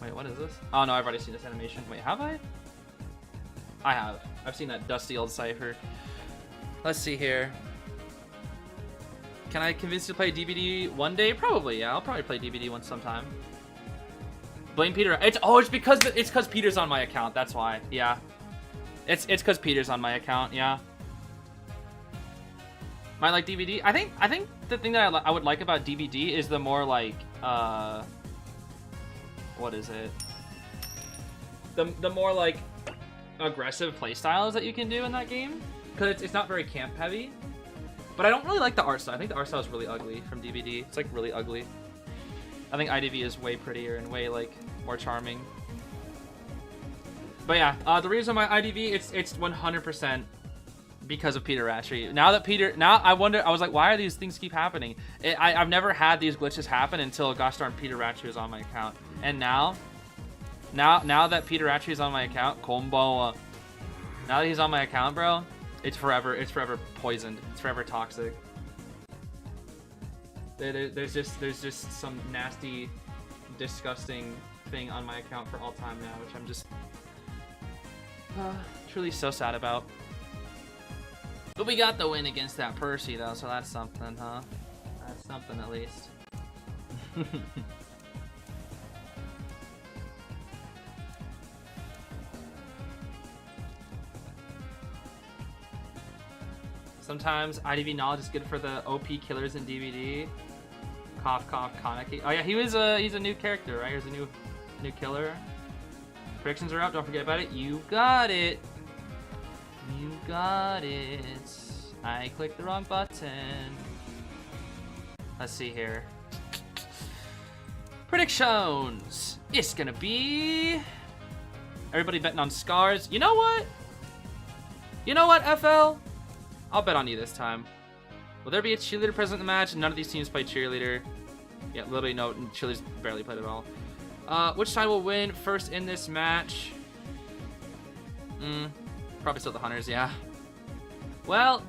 wait, what is this? Oh no, I've already seen this animation. Wait, have I? I have. I've seen that dusty old cipher. Let's see here. Can I convince you to play DBD one day? Probably, yeah. I'll probably play DBD once sometime. Blame Peter. It's because Peter's on my account. That's why. Yeah. It's because Peter's on my account. Yeah. Might like DBD. I think the thing that I would like about DBD is the more like what is it? The more like aggressive playstyles that you can do in that game, because it's not very camp heavy. But I don't really like the art style. I think the art style is really ugly from DBD. It's like really ugly. I think IDV is way prettier and way like more charming. But yeah, the reason why IDV it's 100% because of Peter Ratchery. Now I was like, why are these things keep happening? I've never had these glitches happen until gosh darn Peter Ratchery was on my account. And now that Peter Ratchery is on my account, combo. Now that he's on my account, bro, it's forever poisoned. It's forever toxic. There's just some nasty, disgusting thing on my account for all time now, which I'm just truly so sad about. But we got the win against that Percy though, so that's something, huh? That's something at least. Sometimes IDV knowledge is good for the OP killers in DVD. Cough, cough, Kaneki. Oh yeah, he's a new character, right? Here's a new killer. Predictions are up. Don't forget about it. You got it. You got it. I clicked the wrong button. Let's see here. Predictions. It's gonna be everybody betting on Scars. You know what? You know what, FL? I'll bet on you this time. Will there be a cheerleader present in the match? None of these teams play cheerleader. Yeah, literally no. Cheerleaders barely played at all. Which side will win first in this match? Probably still the Hunters, yeah. Well...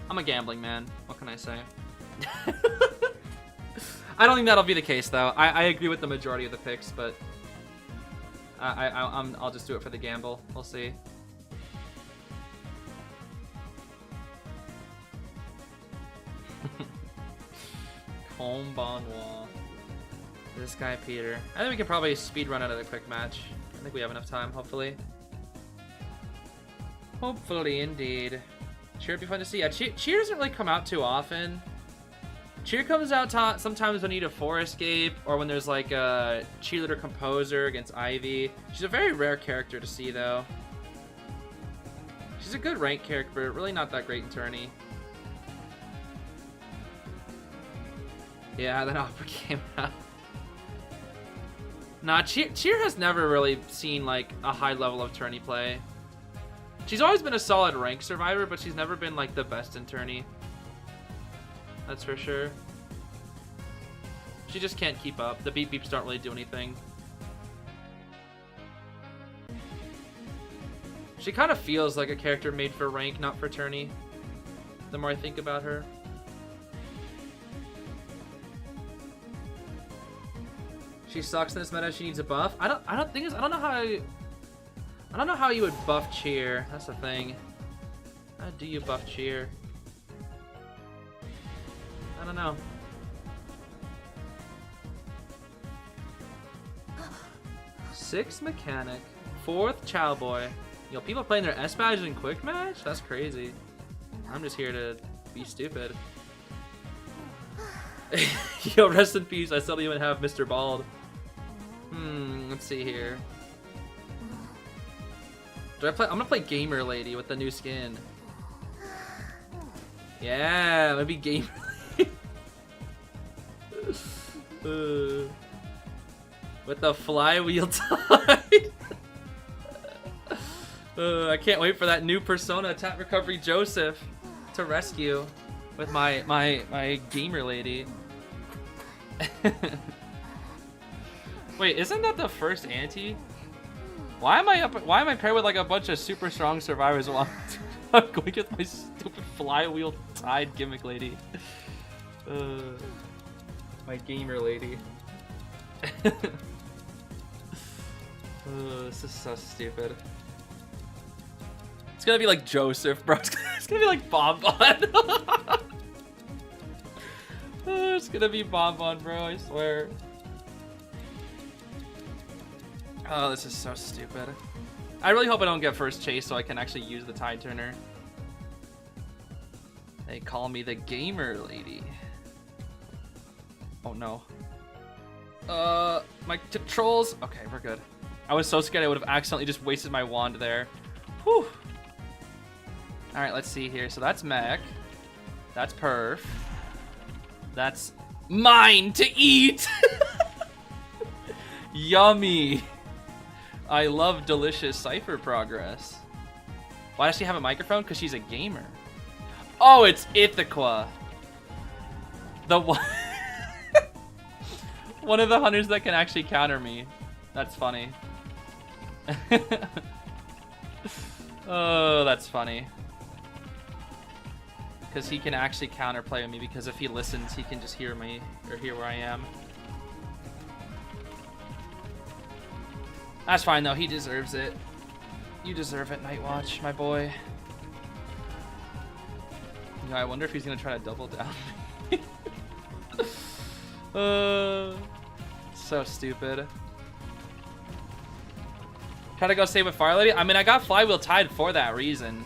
I'm a gambling man. What can I say? I don't think that'll be the case, though. I agree with the majority of the picks, but I'll just do it for the gamble. We'll see. Combanois. This guy, Peter. I think we can probably speed run out of the quick match. I think we have enough time, hopefully. Hopefully, indeed. Cheer would be fun to see. Yeah, Cheer doesn't really come out too often. Cheer comes out sometimes when you need a 4-escape or when there's like a cheerleader composer against Ivy. She's a very rare character to see, though. She's a good rank character, but really not that great in tourney. Yeah, then Opera came out. Nah, Cheer has never really seen like a high level of tourney play. She's always been a solid rank survivor, but she's never been like the best in tourney. That's for sure. She just can't keep up. The beep beeps don't really do anything. She kind of feels like a character made for rank, not for tourney. The more I think about her. She sucks in this meta. She needs a buff. I don't know how you would buff Cheer. That's the thing. How do you buff Cheer? I don't know. Sixth mechanic, fourth Chowboy. Yo, people playing their S badge in quick match? That's crazy. I'm just here to be stupid. Yo, rest in peace. I still don't even have Mr. Bald. Let's see here. I'm gonna play Gamer Lady with the new skin. Yeah, maybe Gamer Lady. With the flywheel tied. I can't wait for that new persona, Tap Recovery Joseph, to rescue with my Gamer Lady. Wait, isn't that the first anti? Why am I paired with like a bunch of super strong survivors while I'm going with my stupid flywheel tied gimmick lady? My Gamer Lady. This is so stupid. It's gonna be like Joseph, bro. It's gonna be like Bonbon. It's gonna be Bonbon, bro, I swear. Oh, this is so stupid. I really hope I don't get first chase so I can actually use the Tide Turner. They call me the Gamer Lady. Oh no. My trolls. Okay, we're good. I was so scared I would have accidentally just wasted my wand there. Whew. Alright, let's see here. So that's Mech. That's Perf. That's mine to eat! Yummy! I love delicious Cypher progress. Why does she have a microphone? Because she's a gamer. Oh, it's Ithaqa. The one... one of the hunters that can actually counter me. That's funny. Oh, that's funny. Because he can actually counterplay with me, because if he listens, he can just hear me, or hear where I am. That's fine, though. He deserves it. You deserve it, Nightwatch, my boy. You know, I wonder if he's going to try to double down. So stupid. Try to go save with Fire Lady? I mean, I got Flywheel tied for that reason.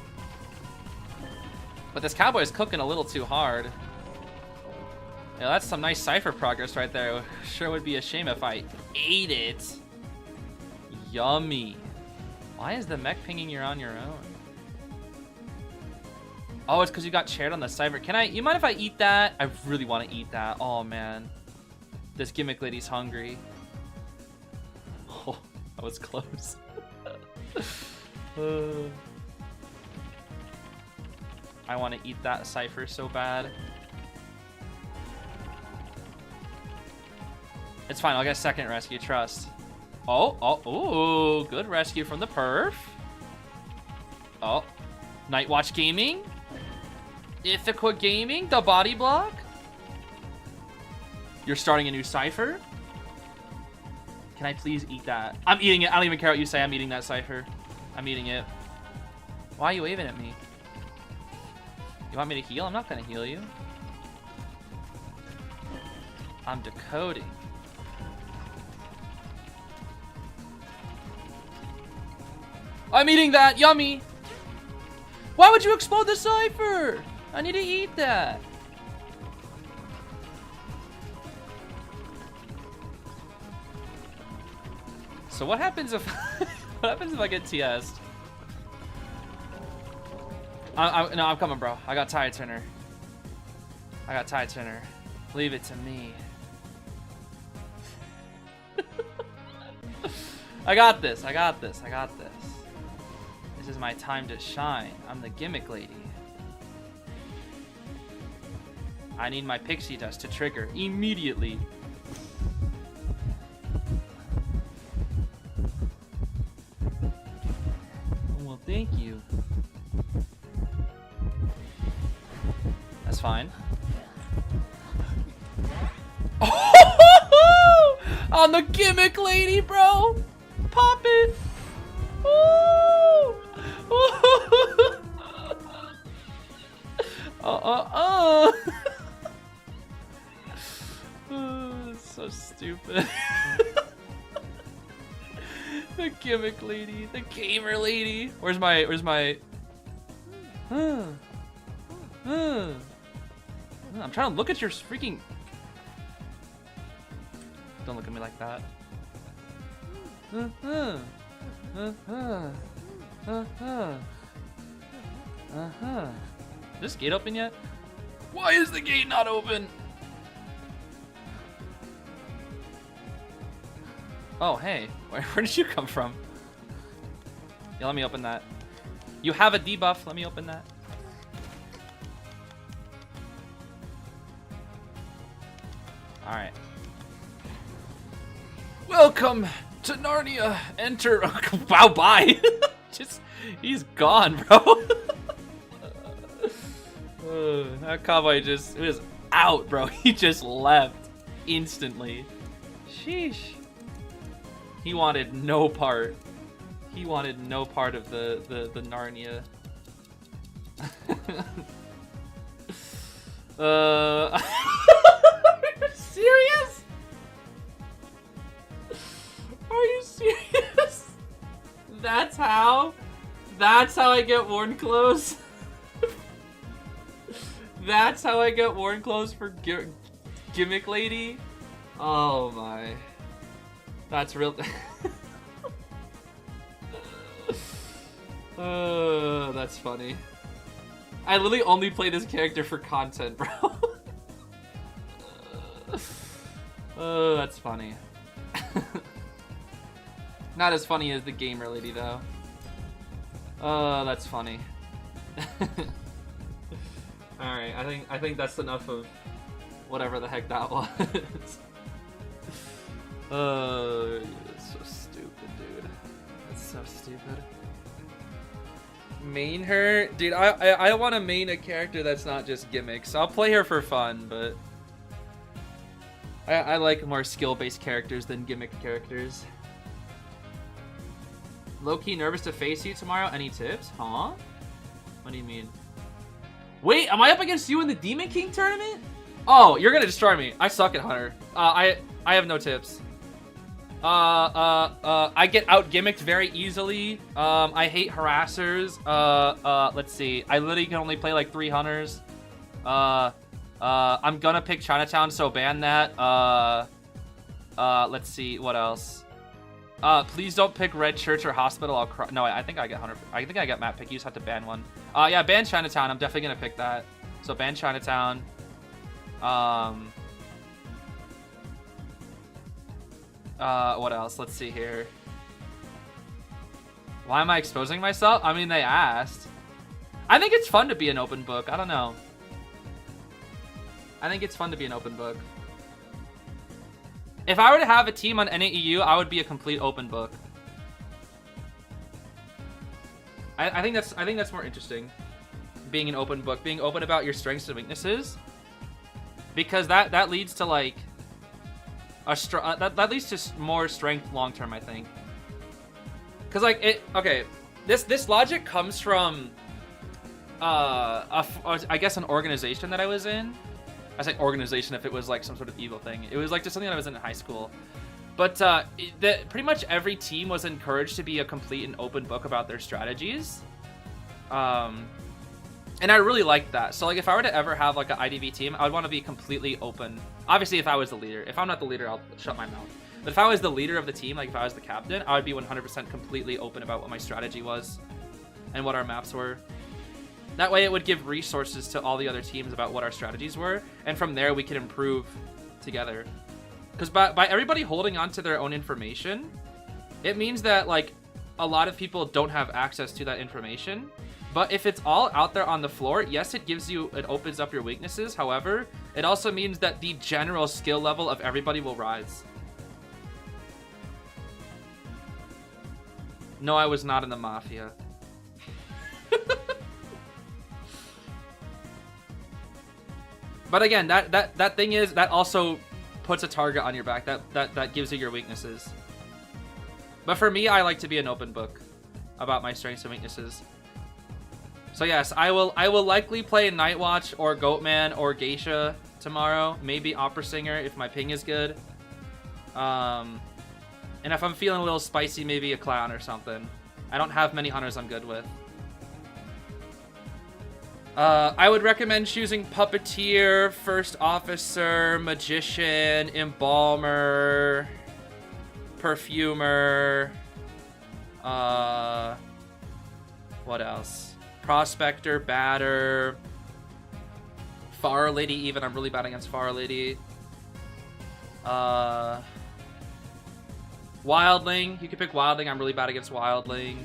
But this cowboy is cooking a little too hard. Yeah, that's some nice Cypher progress right there. Sure would be a shame if I ate it. Yummy. Why is the mech pinging you're on your own? Oh, it's because you got chaired on the cypher. You mind if I eat that? I really want to eat that. Oh, man. This gimmick lady's hungry. Oh, that was close. I want to eat that cypher so bad. It's fine. I'll get second rescue. Trust. Oh, good rescue from the perf. Oh, Night Watch Gaming. Ithaca Gaming, the body block. You're starting a new cypher. Can I please eat that? I'm eating it. I don't even care what you say. I'm eating that cypher. I'm eating it. Why are you waving at me? You want me to heal? I'm not gonna heal you. I'm decoding. I'm eating that. Yummy. Why would you explode the cypher? I need to eat that. So what happens if what happens if I get TS'd? No, I'm coming, bro. I got tide turner. Leave it to me. I got this. This is my time to shine. I'm the gimmick lady. I need my pixie dust to trigger immediately. Well, thank you. That's fine. I'm the gimmick lady, bro. Pop it. Ooh. So stupid. The gimmick lady, the gamer lady. Where's my I'm trying to look at your freaking. Don't look at me like that. Is this gate open yet? Why is the gate not open? Oh, hey. Where did you come from? Yeah, let me open that. You have a debuff. Let me open that. Alright. Welcome to Narnia. Enter. Wow, bye. He's gone, bro. That cowboy it was out, bro. He just left instantly. Sheesh. He wanted no part. He wanted no part of the Narnia. Are you serious? Are you serious? That's how I get worn clothes. That's how I get worn clothes for gimmick lady. Oh my. That's real. That's funny. I literally only play this character for content, bro. That's funny. Not as funny as the gamer lady, though. That's funny. Alright, I think that's enough of whatever the heck that was. That's so stupid, dude. That's so stupid. Main her? Dude, I want to main a character that's not just gimmicks. I'll play her for fun, but I like more skill-based characters than gimmick characters. Low-key nervous to face you tomorrow. Any tips? Huh? What do you mean? Wait, am I up against you in the Demon King tournament? Oh, you're gonna destroy me. I suck at Hunter. I have no tips. I get out gimmicked very easily. I hate harassers. Let's see. I literally can only play like 3 hunters. I'm gonna pick Chinatown, so ban that. Let's see what else. Please don't pick Red Church or Hospital. I'll cry. No, I think I get 100. I think I get map pick. You just have to ban one. Yeah, ban Chinatown. I'm definitely gonna pick that. So ban Chinatown. What else? Let's see here. Why am I exposing myself? I mean, they asked. I think it's fun to be an open book. I don't know. I think it's fun to be an open book. If I were to have a team on NAEU, I would be a complete open book. I think that's more interesting. Being an open book, being open about your strengths and weaknesses, because that leads to like that leads to more strength long term, I think. Because like this logic comes from I guess an organization that I was in. I say organization if it was like some sort of evil thing. It was like just something that I was in high school. But pretty much every team was encouraged to be a complete and open book about their strategies. And I really liked that. So like if I were to ever have like an IDV team, I would want to be completely open. Obviously, if I was the leader. If I'm not the leader, I'll shut my mouth. But if I was the leader of the team, like if I was the captain, I would be 100% completely open about what my strategy was and what our maps were. That way it would give resources to all the other teams about what our strategies were, and from there we can improve together. Because by everybody holding on to their own information, it means that like a lot of people don't have access to that information. But if it's all out there on the floor, yes, it opens up your weaknesses. However, it also means that the general skill level of everybody will rise. No, I was not in the Mafia. But again, that thing is, that also puts a target on your back. That gives you your weaknesses. But for me, I like to be an open book about my strengths and weaknesses. So yes, I will likely play Night Watch or Goatman or Geisha tomorrow. Maybe Opera Singer if my ping is good. And if I'm feeling a little spicy, maybe a Clown or something. I don't have many hunters I'm good with. I would recommend choosing Puppeteer, First Officer, Magician, Embalmer, Perfumer, what else? Prospector, Batter, Far Lady even. I'm really bad against Far Lady. Wildling. You could pick Wildling. I'm really bad against Wildling.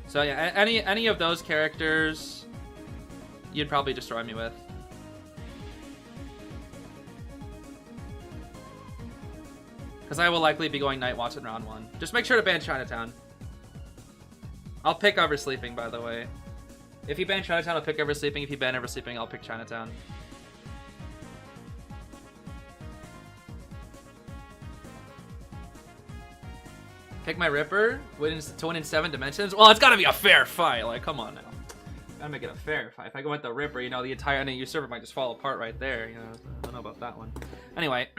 So yeah, any of those characters you'd probably destroy me with. Because I will likely be going Night Watch in round 1. Just make sure to ban Chinatown. I'll pick Oversleeping, by the way. If you ban Chinatown, I'll pick Oversleeping. If you ban Oversleeping, I'll pick Chinatown. Pick my Ripper to win in 7 dimensions? Well, it's gotta be a fair fight. Like, come on now. Gotta make it a fair fight. If I go with the Ripper, you know, the entire NAU server might just fall apart right there. You know, I don't know about that one. Anyway,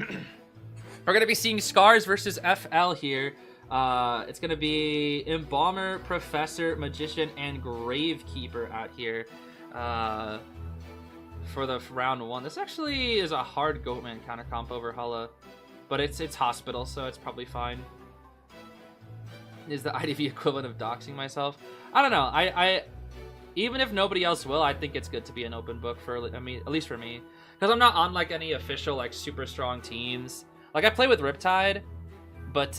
we're gonna be seeing Scars versus FL here. It's gonna be Embalmer, Professor, Magician, and Gravekeeper out here for the round 1. This actually is a hard Goatman counter comp over Hulla, but it's Hospital, so it's probably fine. Is the IDV equivalent of doxing myself? I don't know. I even if nobody else will, I think it's good to be an open book for, I mean, at least for me, because I'm not on like any official like super strong teams. Like I play with Riptide, but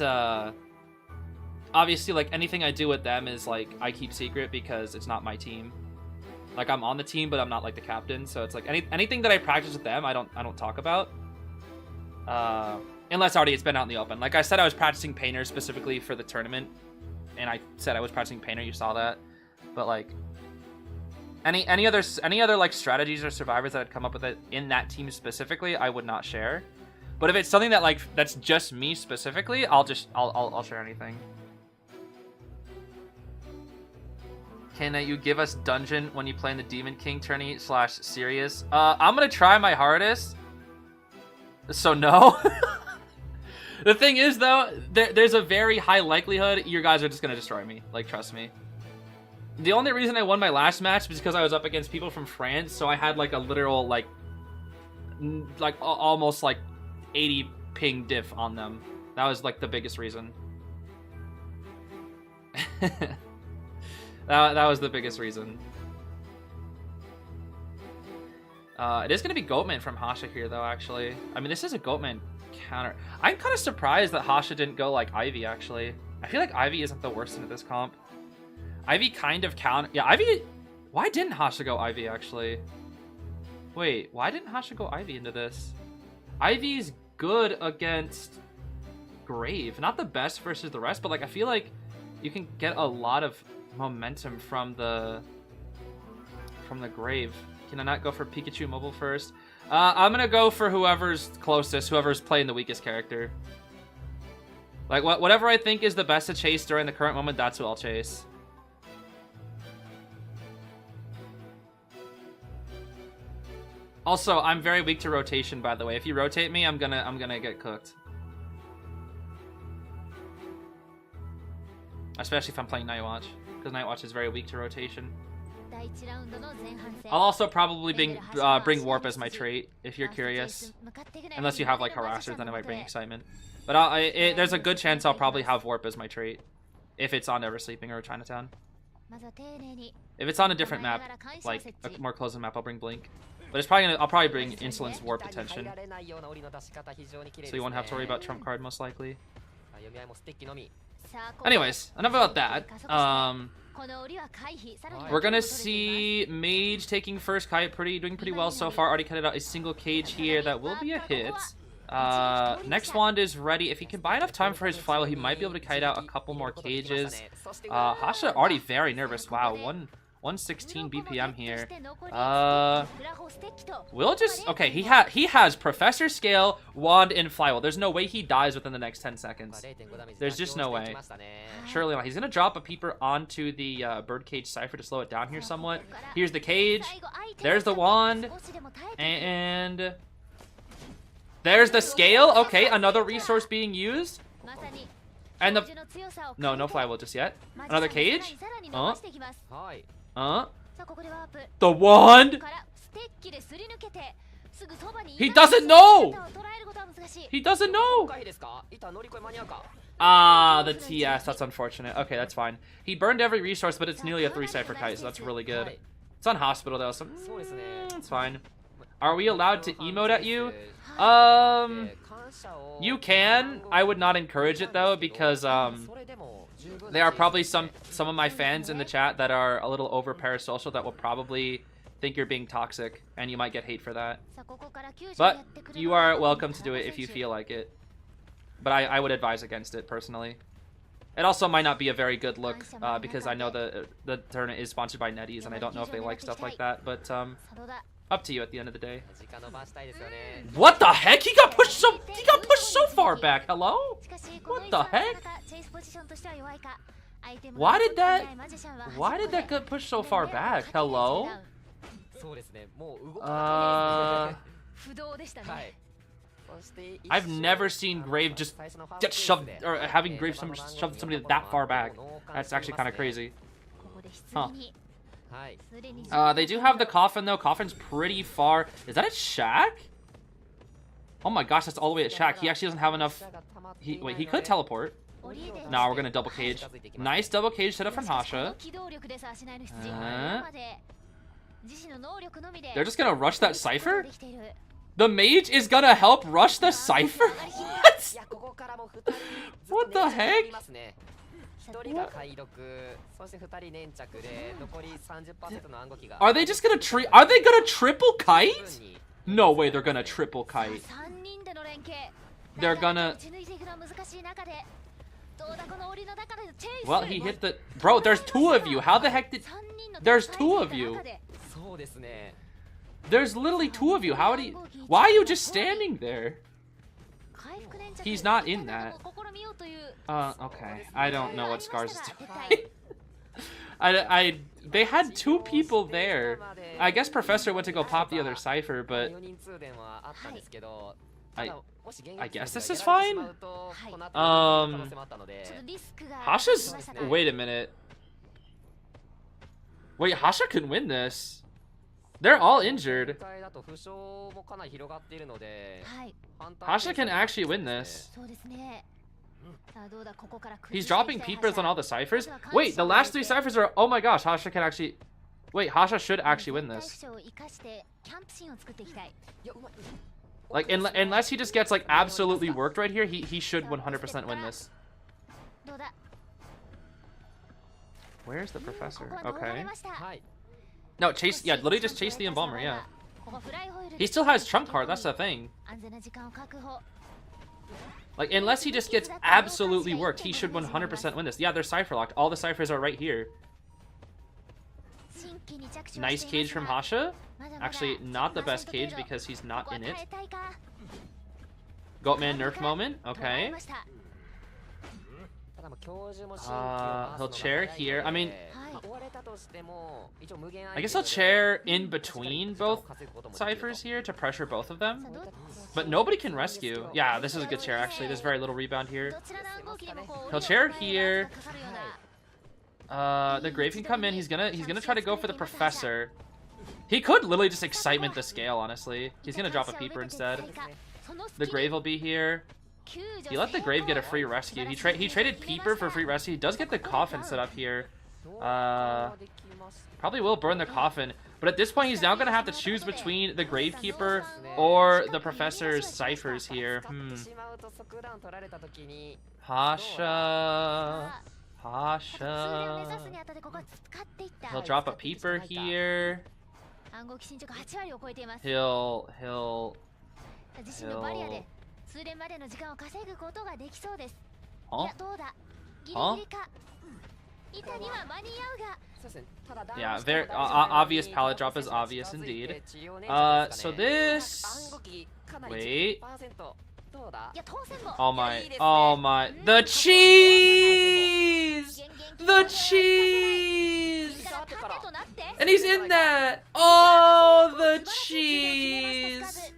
obviously like anything I do with them is like I keep secret because it's not my team. Like I'm on the team, but I'm not like the captain, so it's like anything that I practice with them, I don't talk about. Unless already it's been out in the open. Like I said, I was practicing Painter specifically for the tournament, and I said I was practicing Painter. You saw that, but like any other like strategies or survivors that had come up with it in that team specifically, I would not share. But if it's something that like that's just me specifically, I'll share anything. Can you give us dungeon when you play in the Demon King tourney / serious? I'm gonna try my hardest. So no. The thing is though, there's a very high likelihood you guys are just gonna destroy me. Like trust me. The only reason I won my last match was because I was up against people from France, so I had like a literal like almost like 80 ping diff on them. That was like the biggest reason. that was the biggest reason. It is going to be Goatman from Hasha here, though, actually. I mean, this is a Goatman counter. I'm kind of surprised that Hasha didn't go, like, Ivy, actually. I feel like Ivy isn't the worst into this comp. Ivy kind of count... Yeah, Ivy... Why didn't Hasha go Ivy, actually? Wait, why didn't Hasha go Ivy into this? Ivy's good against Grave. Not the best versus the rest, but, like, I feel like you can get a lot of momentum from the Grave. Can I not go for Pikachu Mobile first? I'm gonna go for whoever's closest, whoever's playing the weakest character. Like, whatever I think is the best to chase during the current moment, that's who I'll chase. Also, I'm very weak to rotation, by the way. If you rotate me, I'm gonna get cooked. Especially if I'm playing Night Watch, because Night Watch is very weak to rotation. I'll also probably bring Warp as my trait, if you're curious. Unless you have, like, Harasser, then I might bring Excitement. But there's a good chance I'll probably have Warp as my trait, if it's on Never Sleeping or Chinatown. If it's on a different map, like a more closing map, I'll bring Blink. But it's probably I'll probably bring Insolence, Warp, Attention. So you won't have to worry about Trump Card, most likely. Anyways, enough about that. We're gonna see Mage taking first kite, doing pretty well so far. Already kited out a single cage here. That will be a hit. Next wand is ready. If he can buy enough time for his flywheel, he might be able to kite out a couple more cages. Hasha already very nervous. Wow, 116 BPM here. We'll just... Okay, he has Professor Scale, Wand, and Flywheel. There's no way he dies within the next 10 seconds. There's just no way. Surely not. He's going to drop a Peeper onto the Birdcage Cypher to slow it down here somewhat. Here's the cage. There's the Wand. And... there's the Scale. Okay, another resource being used. And the... No Flywheel just yet. Another cage. The Wand! He doesn't know! He doesn't know! Ah, the TS. That's unfortunate. Okay, that's fine. He burned every resource, but it's nearly a 3 Cypher Kite, so that's really good. It's on Hospital, though, so it's fine. Are we allowed to emote at you? You can. I would not encourage it, though, because, there are probably some of my fans in the chat that are a little over parasocial that will probably think you're being toxic, and you might get hate for that. But you are welcome to do it if you feel like it. But I would advise against it, personally. It also might not be a very good look, because I know the tournament is sponsored by NetEase, and I don't know if they like stuff like that, but up to you at the end of the day. What the heck? He got pushed so far back. Hello? What the heck? Why did that get pushed so far back? Hello? I've never seen Grave just get shoved, or having Grave shove somebody that far back. That's actually kind of crazy. Huh. They do have the Coffin, though. Coffin's pretty far. Is that at Shack? Oh my gosh, that's all the way at Shack. He actually doesn't have enough... Wait, he could teleport. Now we're gonna double cage. Nice double cage setup from Hasha. They're just gonna rush that Cypher? The Mage is gonna help rush the Cypher? What? What the heck? Are they just gonna Are they gonna triple kite? No way they're gonna triple kite. They're gonna... Well, he hit the... Bro, there's 2 of you. How the heck did... There's 2 of you. There's literally 2 of you. How did he... Why are you just standing there? He's not in that. Okay. I don't know what Scars is doing. They had 2 people there. I guess Professor went to go pop the other Cypher, but... I guess this is fine. Hasha's... Wait a minute. Wait, Hasha can win this. They're all injured. Hasha can actually win this. He's dropping peepers on all the ciphers. Wait, the last 3 ciphers are... Oh my gosh, Hasha can actually... Wait, Hasha should actually win this. Like, unless he just gets, like, absolutely worked right here, he should 100% win this. Where's the professor? Okay. No, chase... Yeah, literally just chase the Embalmer, yeah. He still has trump card, that's the thing. Like, unless he just gets absolutely worked, he should 100% win this. Yeah, they're cipher locked. All the ciphers are right here. Nice cage from Hasha. Actually, not the best cage because he's not in it. Goatman nerf moment. Okay. He'll chair here. I mean, I guess he'll chair in between both ciphers here to pressure both of them. But nobody can rescue. Yeah, this is a good chair actually. There's very little rebound here. He'll chair here. The Grave can come in. He's gonna try to go for the Professor. He could literally just excitement the scale, honestly. He's gonna drop a peeper instead. The Grave will be here. He let the Grave get a free rescue. He traded peeper for free rescue. He does get the coffin set up here. Probably will burn the coffin. But at this point, he's now gonna have to choose between the Gravekeeper or the Professor's ciphers here. Hasha. He'll drop a peeper here. He'll Huh? Huh? Yeah, very obvious pallet drop is obvious indeed. So this... Wait. Oh my. The cheese! The cheese! And he's in that! Oh, the cheese!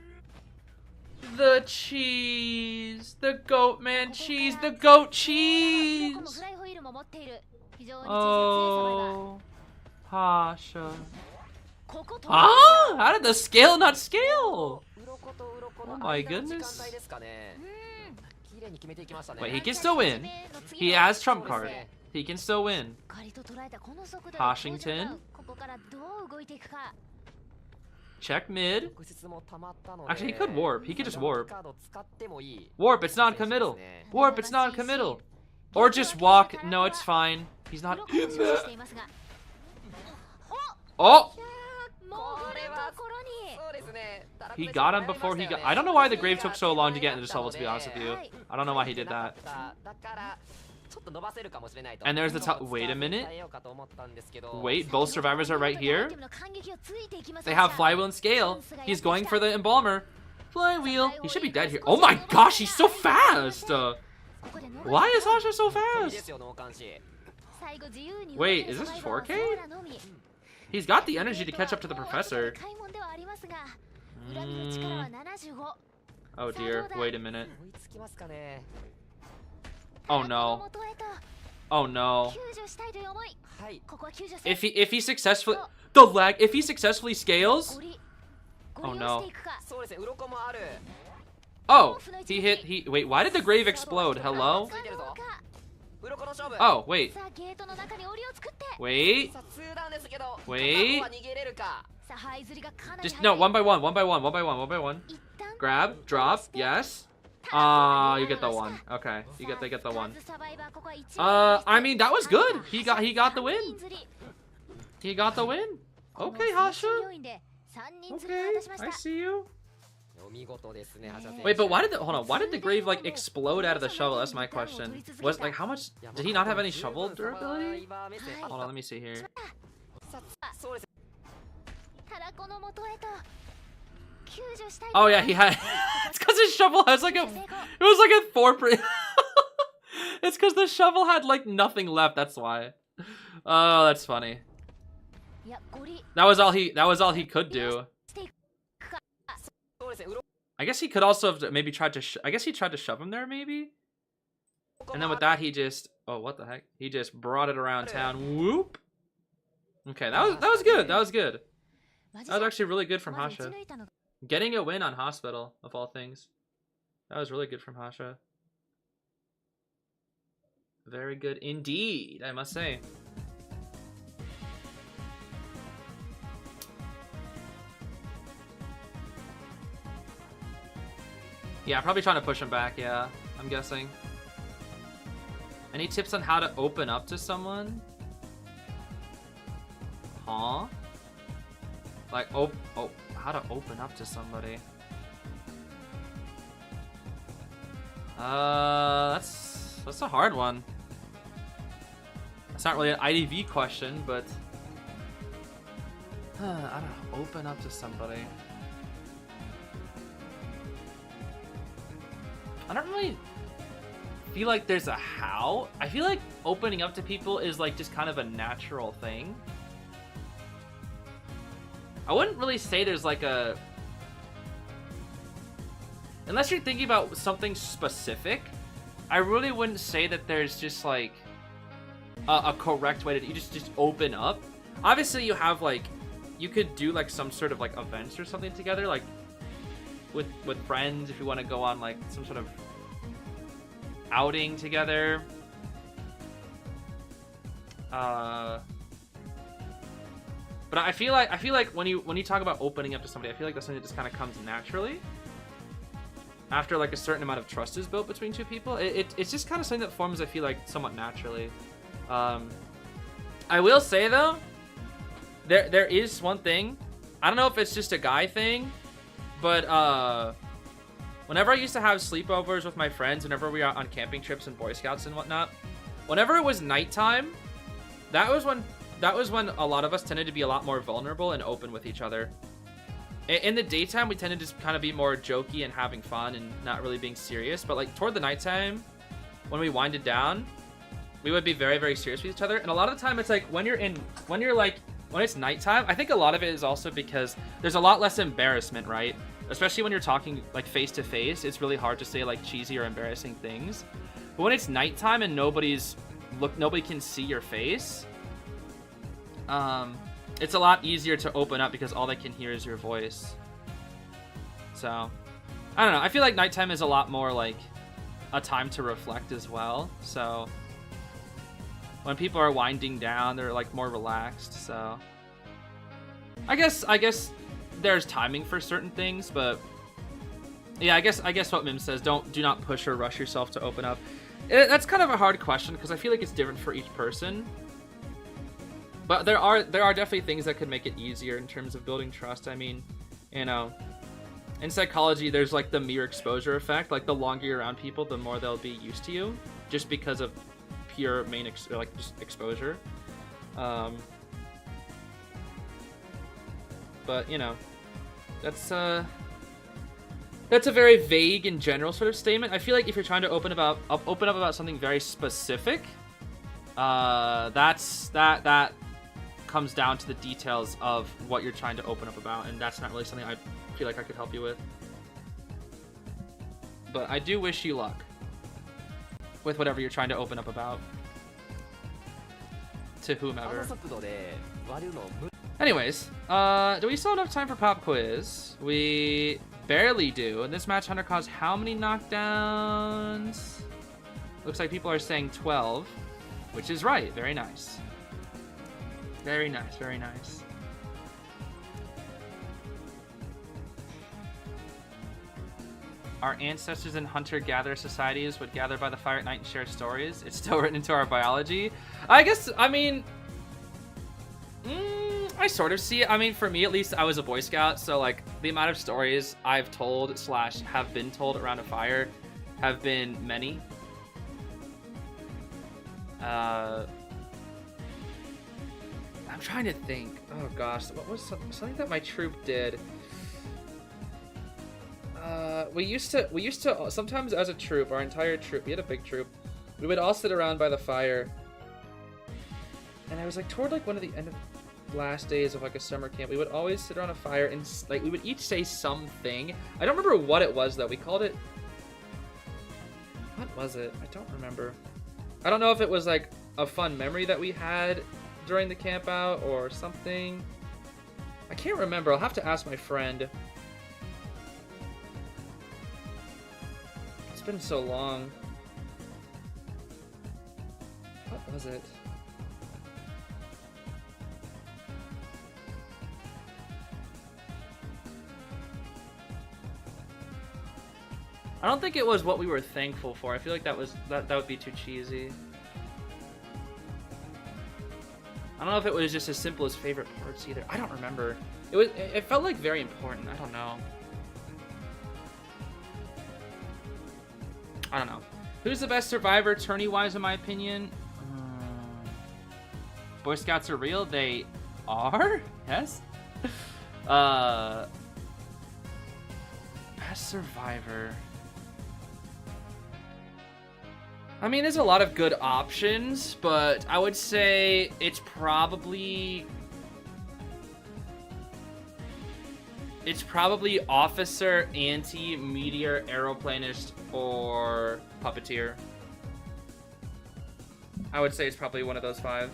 The cheese! The goat man cheese! The goat cheese! Oh, Hasha. Ah! How did the scale not scale? Oh my goodness. Wait, he can still win. He has trump card. He can still win. Washington. Check mid. Actually, he could warp. He could just warp. Warp, it's non-committal. Warp, it's non-committal. Or just walk. No, it's fine. He's not. Oh! He got him before he got... I don't know why the Grave took so long to get into this level, to be honest with you. I don't know why he did that. And there's the top... Wait a minute. Wait, both survivors are right here. They have Flywheel and Scale. He's going for the Embalmer. Flywheel. He should be dead here. Oh my gosh, he's so fast! Why is Hasha so fast? Wait, is this 4K? He's got the energy to catch up to the Professor. Oh dear, wait a minute. Oh no. Oh no. If he successfully... The lag, if he successfully scales... Oh no. Oh, wait, why did the Grave explode? Hello? Oh, wait. Wait. Just, no, one by one. Grab, drop, yes. You get the one. Okay, they get the one. I mean, that was good. He got the win. He got the win. Okay, Hasha. Okay, I see you. Wait, but why did the Grave like explode out of the shovel? That's my question. Was like how much did he not have any shovel durability? Hold on, let me see here. Oh yeah, he had. It's because his shovel has like a. It was like a 4%. It's because the shovel had like nothing left. That's why. Oh, that's funny. That was all he could do. I guess he could also have maybe tried to. I guess he tried to shove him there, maybe. And then with that, he just. Oh, what the heck? He just brought it around town. Whoop. Okay, that was good. That was good. That was actually really good from Hasha. Getting a win on Hospital of all things. That was really good from Hasha. Very good indeed, I must say. Yeah, probably trying to push him back, yeah, I'm guessing. Any tips on how to open up to someone? Huh? Like, oh, how to open up to somebody? That's a hard one. It's not really an IDV question, but how to open up to somebody? I don't really feel like there's a how. I feel like opening up to people is like just kind of a natural thing. I wouldn't really say there's like a... Unless you're thinking about something specific, I really wouldn't say that there's just like a correct way to... You just open up. Obviously you have like... You could do like some sort of like events or something together, like with friends if you want to go on like some sort of outing together. But I feel like when you talk about opening up to somebody, I feel like that's something that just kind of comes naturally after like a certain amount of trust is built between two people. It's just kind of something that forms, I feel like, somewhat naturally. I will say though, there is one thing. I don't know if it's just a guy thing, but whenever I used to have sleepovers with my friends, whenever we were on camping trips and Boy Scouts and whatnot, whenever it was nighttime, that was when a lot of us tended to be a lot more vulnerable and open with each other. In the daytime, we tended to just kind of be more jokey and having fun and not really being serious. But like toward the nighttime, when we winded down, we would be very, very serious with each other. And a lot of the time, it's like when it's nighttime, I think a lot of it is also because there's a lot less embarrassment, right? Especially when you're talking like face to face, it's really hard to say like cheesy or embarrassing things. But when it's nighttime and nobody can see your face, it's a lot easier to open up because all they can hear is your voice. So, I don't know. I feel like nighttime is a lot more like a time to reflect as well. So, when people are winding down, they're like more relaxed. So, I guess there's timing for certain things, but yeah, I guess what Mim says, do not push or rush yourself to open up. That's kind of a hard question because I feel like it's different for each person. But there are definitely things that could make it easier in terms of building trust. I mean, you know, in psychology, there's like the mere exposure effect. Like the longer you're around people, the more they'll be used to you, just because of pure just exposure. But you know, that's a very vague and general sort of statement. I feel like if you're trying to open up about something very specific, that comes down to the details of what you're trying to open up about, and that's not really something I feel like I could help you with. But I do wish you luck with whatever you're trying to open up about to whomever. Anyways, do we still have enough time for pop quiz? We barely do. And this match, Hunter caused how many knockdowns? Looks like people are saying 12, which is right. Very nice. Very nice, very nice. Our ancestors in hunter-gatherer societies would gather by the fire at night and share stories. It's still written into our biology. I mean, I sort of see it. I mean, for me, at least, I was a Boy Scout, so, like, the amount of stories I've told / have been told around a fire have been many. I'm trying to think. Oh gosh, what was something that my troop did? We used to sometimes as a troop, our entire troop, we had a big troop, we would all sit around by the fire, and I was like toward like one of the end of last days of like a summer camp, we would always sit around a fire and like we would each say something. I don't remember what it was though. We called it, what was it? I don't remember. I don't know if it was like a fun memory that we had during the camp out or something. I can't remember. I'll have to ask my friend. It's been so long. Was it? I don't think it was what we were thankful for. I feel like that would be too cheesy. I don't know if it was just as simple as favorite parts either. I don't remember. It felt like very important. I don't know. I don't know. Who's the best survivor tourney-wise in my opinion? Boy Scouts are real. They are? Yes. Best survivor. I mean, there's a lot of good options, but I would say it's probably Officer, Anti, Meteor, Aeroplanist, or Puppeteer. I would say it's probably one of those 5.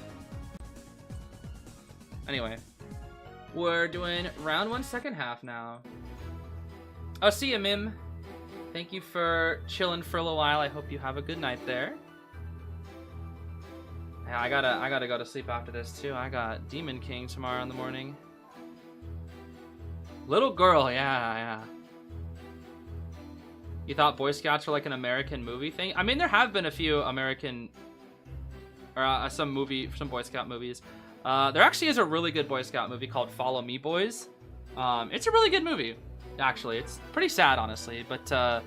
Anyway, we're doing round 1, second half now. I'll see you, Mim. Thank you for chilling for a little while. I hope you have a good night there. Yeah, I gotta go to sleep after this too. I got Demon King tomorrow in the morning. Little girl, yeah. You thought Boy Scouts were like an American movie thing? I mean, there have been a few American, or some Boy Scout movies. There actually is a really good Boy Scout movie called Follow Me Boys. It's a really good movie, actually. It's pretty sad, honestly, but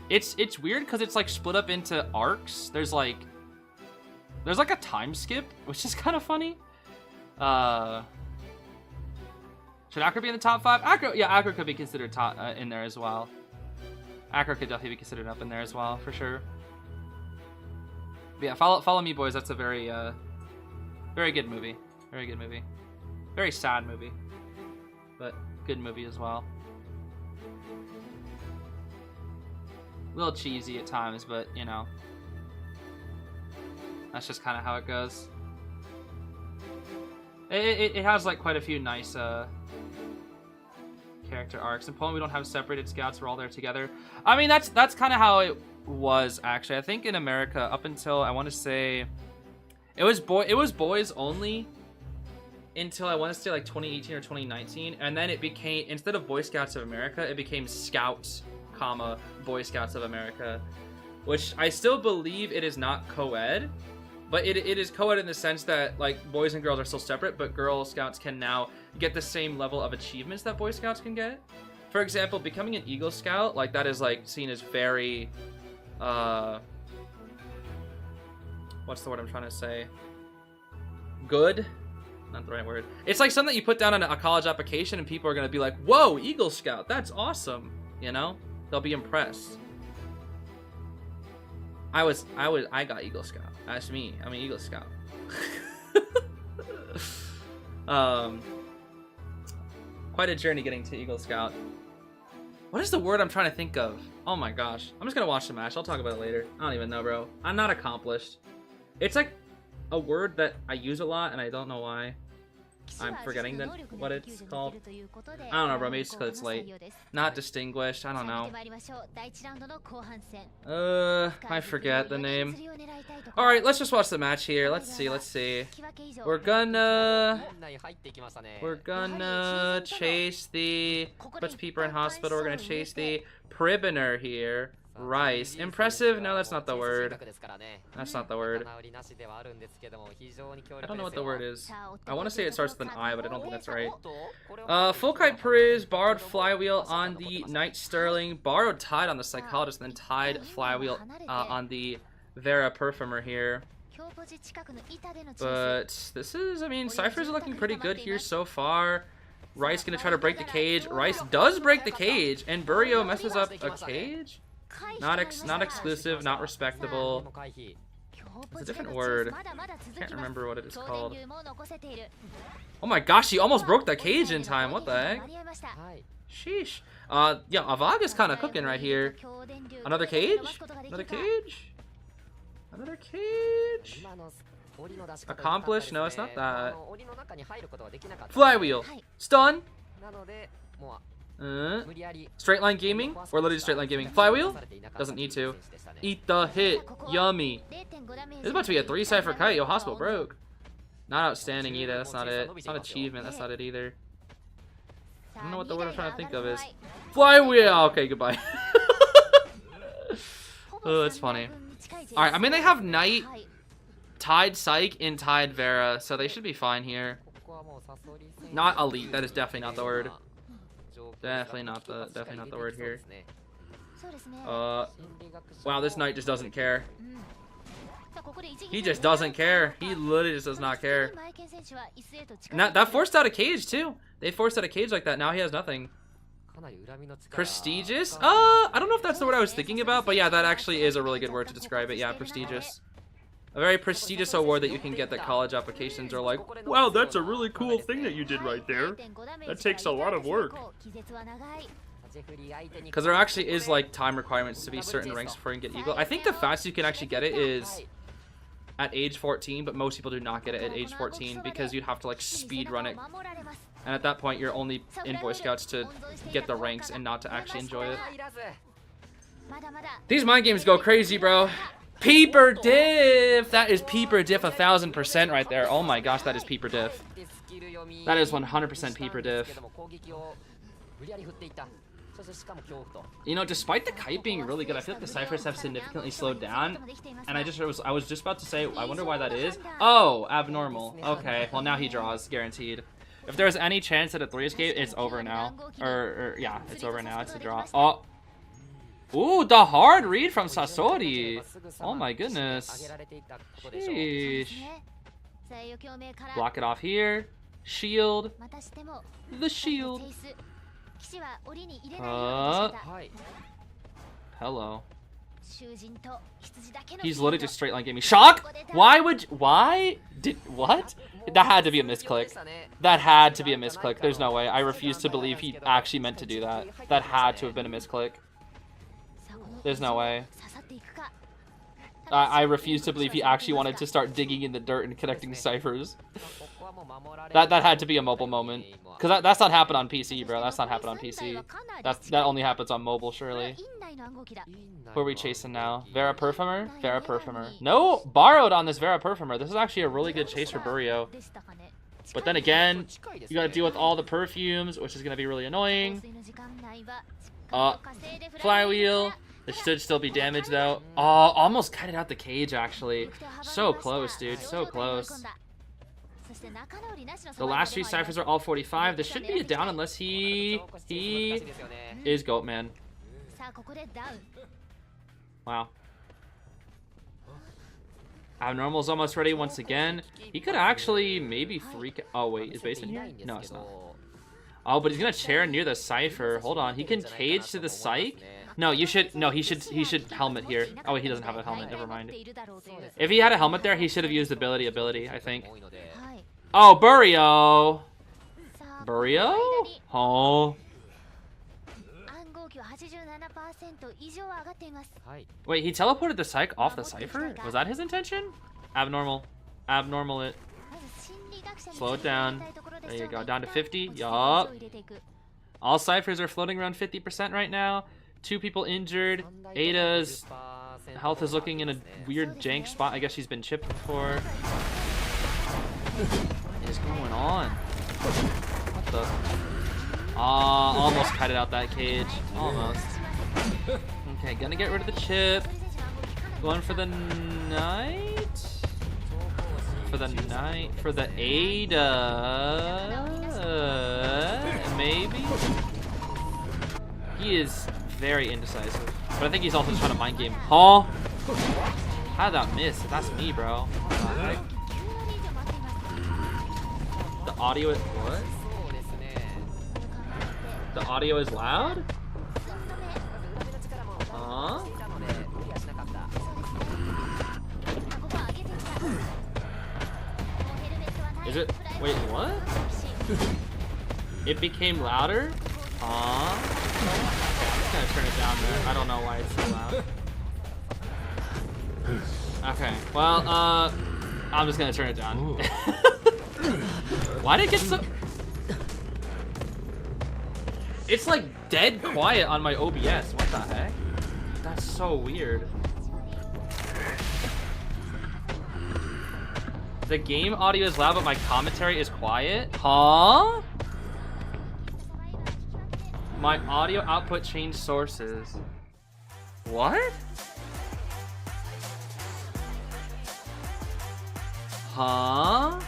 it's weird because it's like split up into arcs. There's like a time skip, which is kind of funny. Should Acro be in the top 5? Acro could be considered top in there as well. Acro could definitely be considered up in there as well, for sure. But yeah, Follow Me Boys. That's a very good movie. Very good movie. Very sad movie, but good movie as well. A little cheesy at times, but you know, that's just kind of how it goes. It has like quite a few nice character arcs. In Poland, we don't have separated scouts. We're all there together. I mean, that's kind of how it was actually. I think in America, up until I want to say, it was boys only until I want to say like 2018 or 2019, and then it became, instead of Boy Scouts of America, it became Scouts, Boy Scouts of America, which I still believe it is not co-ed, but it is co-ed in the sense that like boys and girls are still separate, but Girl Scouts can now get the same level of achievements that Boy Scouts can get. For example, becoming an Eagle Scout, like that is like seen as very, what's the word I'm trying to say? Good? Not the right word. It's like something that you put down on a college application and people are going to be like, whoa, Eagle Scout, that's awesome. You know? They'll be impressed. I got Eagle Scout. That's me. I'm an Eagle Scout. Quite a journey getting to Eagle Scout. What is the word I'm trying to think of? Oh my gosh. I'm just gonna watch the match. I'll talk about it later. I don't even know, bro. I'm not accomplished. It's like a word that I use a lot and I don't know why. I'm forgetting what it's called. I don't know, bro. Maybe it's because it's late. Not distinguished. I don't know. I forget the name. Alright, let's just watch the match here. Let's see. We're gonna chase the Butch Peeper in hospital. We're gonna chase the Prisoner here. Rice. Impressive? No, that's not the word. That's not the word. I don't know what the word is. I want to say it starts with an I, but I don't think that's right. Full Kite Priz, borrowed Flywheel on the Knight Sterling, borrowed Tide on the Psychologist, then Tide Flywheel on the Vera Perfumer here. But this is, I mean, Cyphers are looking pretty good here so far. Rice gonna try to break the cage. Rice does break the cage, and Burio messes up a cage? Not exclusive, not respectable. It's a different word. Can't remember what it is called. Oh my gosh, he almost broke the cage in time. What the heck? Sheesh. Yeah, Avaga's kind of cooking right here. Another cage? Another cage? Another cage? Accomplished? No, it's not that. Flywheel. Stun. Straight line gaming? Or literally straight line gaming. Flywheel? Doesn't need to. Eat the hit. Yummy. This is about to be a 3 cipher kite. Yo, hospital broke. Not outstanding either. That's not it. It's not achievement. That's not it either. I don't know what the word I'm trying to think of is. Flywheel! Okay, goodbye. Oh, that's funny. Alright, I mean, they have Knight, Tide Psych, and Tide Vera, so they should be fine here. Not elite. That is definitely not the word. Definitely not the word here. Wow, this Knight just doesn't care. He just doesn't care. He literally just does not care. And that forced out a cage too. They forced out a cage like that. Now he has nothing. Prestigious? I don't know if that's the word I was thinking about, but yeah, that actually is a really good word to describe it. Yeah, prestigious. A very prestigious award that you can get that college applications are like, wow, that's a really cool thing that you did right there. That takes a lot of work. Because there actually is like time requirements to be certain ranks before you can get Eagle. I think the fastest you can actually get it is at age 14, but most people do not get it at age 14 because you'd have to like speed run it. And at that point, you're only in Boy Scouts to get the ranks and not to actually enjoy it. These mind games go crazy, bro. Peeper diff! That is peeper diff 1000% right there. Oh my gosh, that is peeper diff. That is 100% peeper diff. You know, despite the kite being really good, I feel like the ciphers have significantly slowed down. And I was just about to say, I wonder why that is. Oh, abnormal. Okay, well now he draws, guaranteed. If there's any chance at a 3 escape, it's over now. Yeah, it's over now. It's a draw. Oh. Ooh, the hard read from Sasori. Oh my goodness. Sheesh. Block it off here. Shield. The shield. Hello. He's literally just straight line gaming. Shock? Why? What? That had to be a misclick. That had to be a misclick. There's no way. I refuse to believe he actually meant to do that. That had to have been a misclick. There's no way. I refuse to believe he actually wanted to start digging in the dirt and connecting ciphers. That had to be a mobile moment. Because that's not happened on PC, bro. That's not happened on PC. That only happens on mobile, surely. Who are we chasing now? Vera Perfumer? Vera Perfumer. No! Borrowed on this Vera Perfumer. This is actually a really good chase for Burio. But then again, you gotta deal with all the perfumes, which is gonna be really annoying. Flywheel. This should still be damaged, though. Oh, almost cut it out the cage, actually. So close, dude. So close. The last 3 ciphers are all 45. This should be a down unless he is Goatman. Wow. Abnormal's almost ready once again. He could actually maybe 3... Oh, wait. Is base in here? No, it's not. Oh, but he's gonna chair near the cipher. Hold on. He can cage to the psych? No, you should... No, he should helmet here. Oh, wait, he doesn't have a helmet. Never mind. If he had a helmet there, he should have used ability, I think. Oh, Burio! Burio? Oh. Wait, he teleported the psych off the cipher? Was that his intention? Abnormal. Abnormal it. Slow it down. There you go. Down to 50. Yup. All ciphers are floating around 50% right now. 2 people injured. Ada's health is looking in a weird jank spot. I guess she's been chipped before. What is going on? What the? Almost cut it out that cage. Almost. Okay, gonna get rid of the chip. Going for the knight. For the knight. For the Ada. Maybe. He is very indecisive. But I think he's also trying to mind game. Huh? How did that miss? That's me, bro. The audio is what? The audio is loud? Huh? Is it? Wait, what? It became louder? Huh? Okay, I'm just gonna turn it down there. I don't know why it's so loud. Okay, well, I'm just gonna turn it down. Why did it get so... It's like dead quiet on my OBS. What the heck? That's so weird. The game audio is loud, but my commentary is quiet? Huh? My audio output changed sources. What? Huh?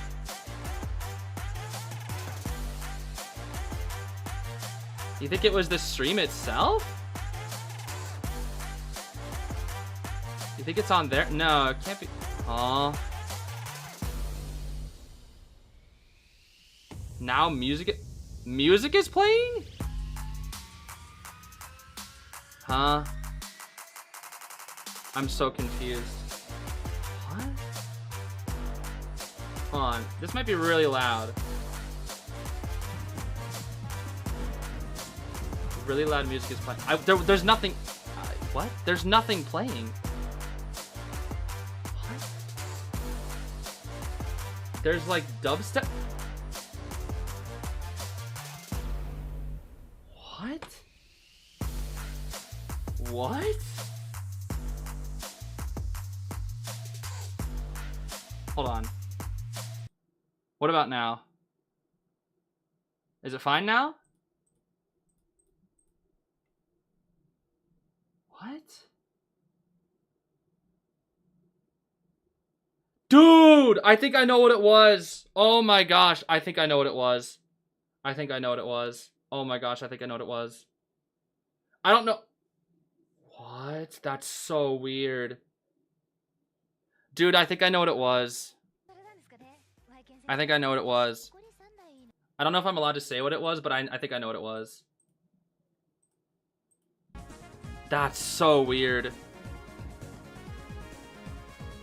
You think it was the stream itself? You think it's on there? No, it can't be. Huh? Now music is playing? Huh? I'm so confused. What? Hold on. This might be really loud. Really loud music is playing. There's nothing. What? There's nothing playing. What? There's like dubstep. What? What? Hold on. What about now? Is it fine now? What? Dude, I think I know what it was. Oh my gosh, I think I know what it was. I think I know what it was. Oh my gosh, I think I know what it was. I don't know. What? That's so weird. Dude, I think I know what it was. I think I know what it was. I don't know if I'm allowed to say what it was, but I think I know what it was. That's so weird.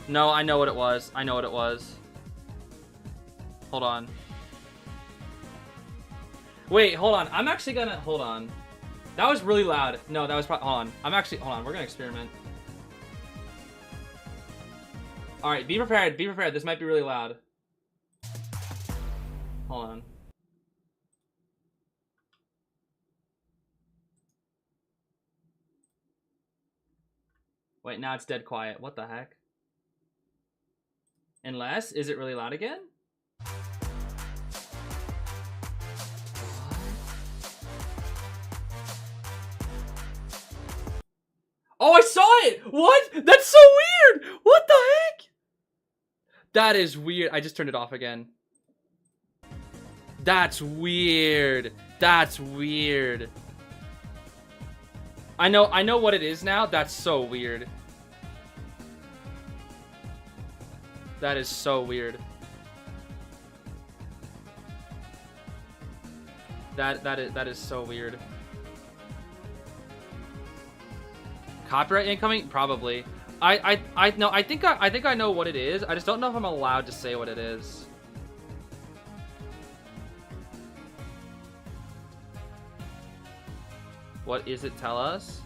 No, I know what it was. I know what it was. Hold on. Wait, hold on. I'm actually gonna... Hold on. That was really loud. No, that was probably... Hold on. I'm actually... Hold on. We're gonna experiment. Alright, be prepared. Be prepared. This might be really loud. Hold on. Wait, now it's dead quiet. What the heck? Unless... Is it really loud again? Oh, I saw it! What? That's so weird! What the heck? That is weird. I just turned it off again. That's weird. That's weird. I know what it is now. That's so weird. That is so weird. That is so weird. Copyright incoming? Probably. I think I know what it is. I just don't know if I'm allowed to say what it is. What is it? Tell us.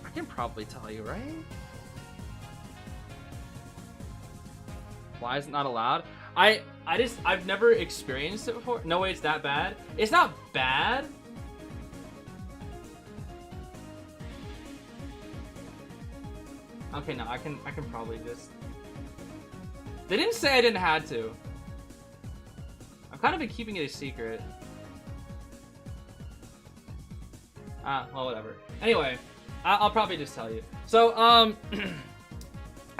I can probably tell you, right? Why is it not allowed? I've never experienced it before. No way, it's that bad. It's not bad. Okay, no, I can probably just... They didn't say I didn't have to. I've kind of been keeping it a secret. Well, whatever. Anyway, I'll probably just tell you. So, I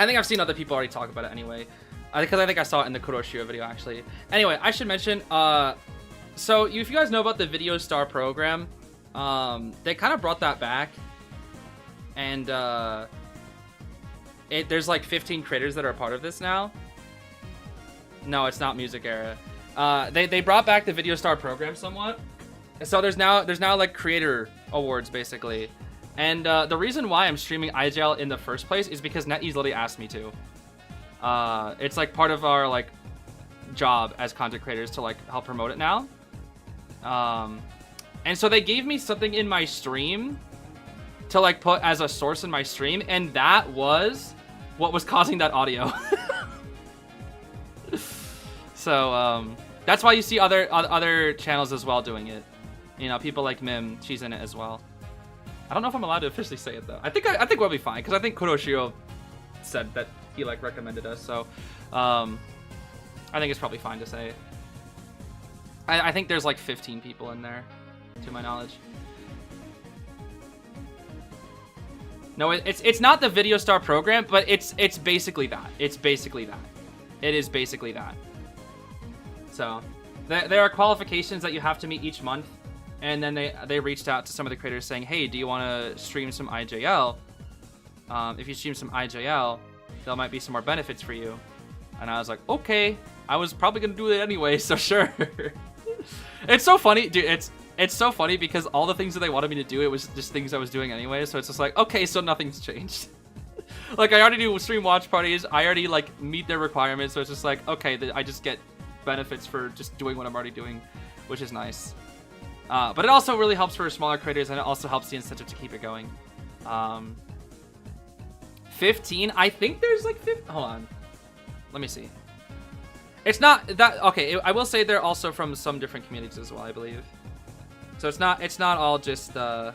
think I've seen other people already talk about it anyway. Because I think I saw it in the Kuroshio video, actually. Anyway, I should mention, so if you guys know about the Video Star program, they kind of brought that back. And, there's like 15 creators that are a part of this now. No, it's not Music Era. They brought back the Video Star program somewhat. So there's now like creator awards basically. And the reason why I'm streaming IJL in the first place is because NetEase literally asked me to. It's like part of our like job as content creators to like help promote it now. And so they gave me something in my stream to like put as a source in my stream, and that was what was causing that audio. So That's why you see other channels as well doing it. You know, people like Mim, she's in it as well. I don't know if I'm allowed to officially say it though. I think we'll be fine because I think Kuroshio said that he like recommended us, so I think it's probably fine to say. I think there's like 15 people in there, to my knowledge. No, it's not the Video Star program, but it's basically that. It's basically that. It is basically that. So there are qualifications that you have to meet each month. And then they reached out to some of the creators saying, hey, do you want to stream some IJL? If you stream some IJL, there might be some more benefits for you. And I was like, okay. I was probably going to do it anyway, so sure. It's so funny, dude. It's so funny because all the things that they wanted me to do, it was just things I was doing anyway. So it's just like, okay, so nothing's changed. Like, I already do stream watch parties. I already, like, meet their requirements. So it's just like, okay, I just get benefits for just doing what I'm already doing, which is nice. But it also really helps for smaller creators, and it also helps the incentive to keep it going. 15? I think there's like 15. Hold on. Let me see. It's not that... Okay, I will say they're also from some different communities as well, I believe. So it's not all just... What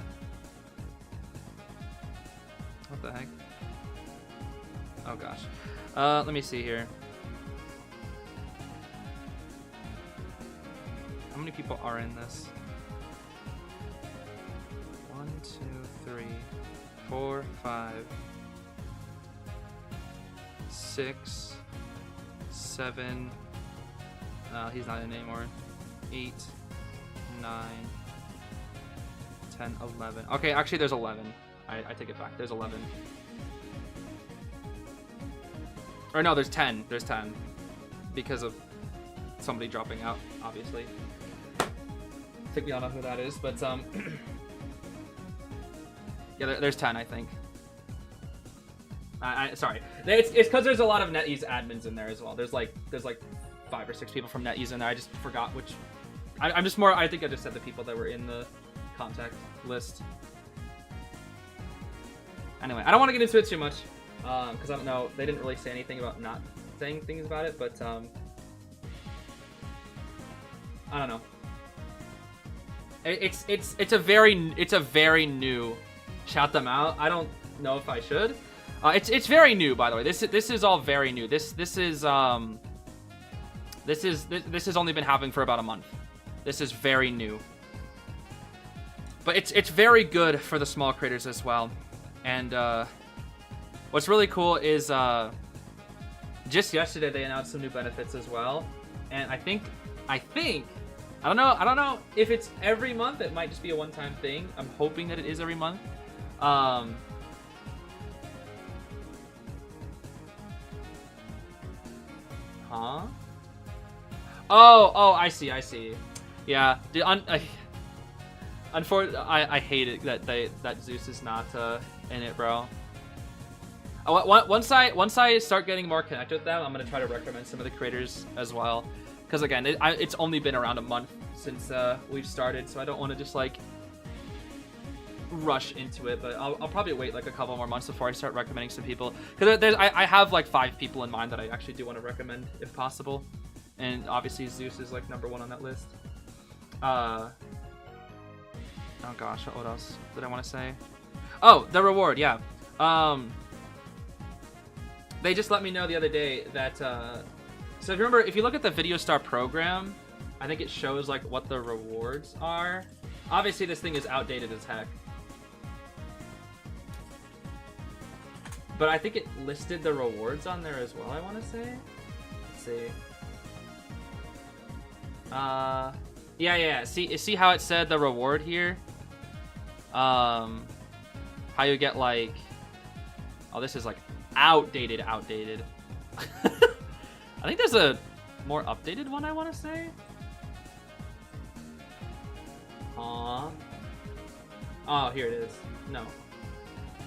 the heck? Oh, gosh. Let me see here. How many people are in this? 1, 2, 3, 4, 5, 6, 7. No, he's not in anymore. 8, 9, 10, 11. Okay, actually, there's 11. I take it back. There's 11. Or no, there's 10. There's 10 because of somebody dropping out, obviously. I think we all know who that is, but yeah, there's 10, I think. Sorry, it's because there's a lot of NetEase admins in there as well. There's like 5 or 6 people from NetEase in there. I just forgot which. I'm just more. I think I just said the people that were in the contact list. Anyway, I don't want to get into it too much because I don't know. They didn't really say anything about not saying things about it, but I don't know. It's a very new. Shout them out. I don't know if I should. It's very new, by the way. This is all very new. This has only been happening for about a month. This is very new. But it's very good for the small creators as well. And what's really cool is just yesterday they announced some new benefits as well. And I think I don't know if it's every month. It might just be a one-time thing. I'm hoping that it is every month. Huh? Oh, I see. Yeah, unfortunately, I hate it that Zeez is not in it, bro. Once I start getting more connected with them, I'm gonna try to recommend some of the creators as well. Because again, it's only been around a month since we've started, so I don't want to just like rush into it. But I'll probably wait like a couple more months before I start recommending some people. Because I have like 5 people in mind that I actually do want to recommend if possible, and obviously Zeez is like #1 on that list. Oh gosh, what else did I want to say? Oh, the reward, yeah. They just let me know the other day that so if you remember, if you look at the Video Star program, I think it shows like what the rewards are. Obviously this thing is outdated as heck, but I think it listed the rewards on there as well, I want to say. Let's see. Yeah. See how it said the reward here? How you get like... Oh, this is like outdated. I think there's a more updated one, I want to say. Oh, here it is. No.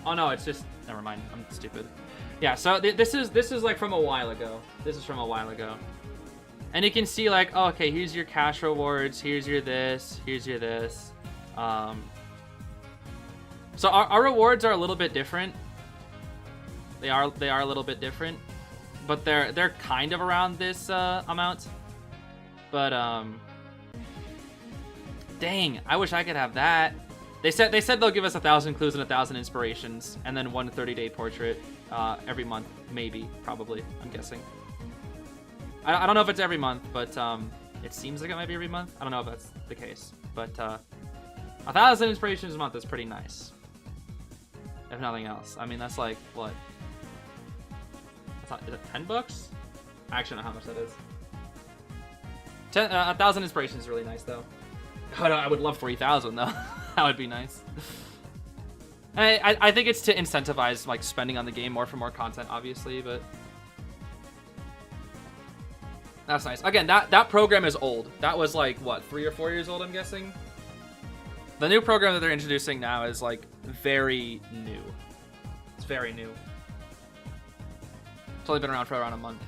Oh no, it's just... Never mind, I'm stupid. Yeah, so this is like from a while ago. And you can see like, oh, okay, here's your cash rewards, here's your this, here's your this. So our rewards are a little bit different. They are a little bit different, but they're kind of around this amount. But dang, I wish I could have that. They said they'll give us 1,000 clues and 1,000 inspirations, and then one 30-day portrait every month, maybe, probably. I'm guessing. I don't know if it's every month, but it seems like it might be every month. I don't know if that's the case, but 1,000 inspirations a month is pretty nice. If nothing else, I mean that's like what? That's not, is it 10 bucks? I actually don't know how much that is. 1,000 inspirations is really nice though. I would love 3,000 though. That would be nice. I think it's to incentivize like spending on the game more for more content, obviously, but that's nice. Again, that program is old. That was like what, 3 or 4 years old, I'm guessing. The new program that they're introducing now is like very new. It's very new. It's only been around for around a month.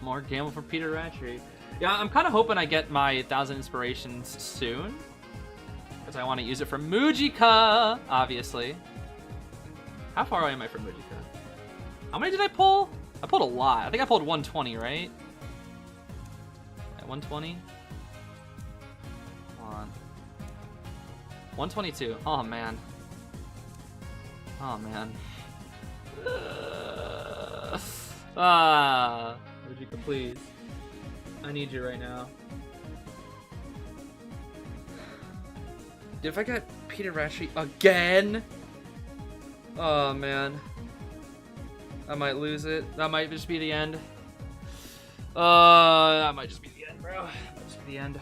More gamble for Peter Ratchery. Yeah, I'm kind of hoping I get my 1,000 inspirations soon, because I want to use it for Mujika, obviously. How far away am I from Mujika? How many did I pull? I pulled a lot. I think I pulled 120, right? At 120? Hold on. 122. Oh, man. Oh, man. Mujika, please. I need you right now. If I get Peter Ratchery again? Oh, man. I might lose it. That might just be the end. That might just be the end, bro. That might just be the end.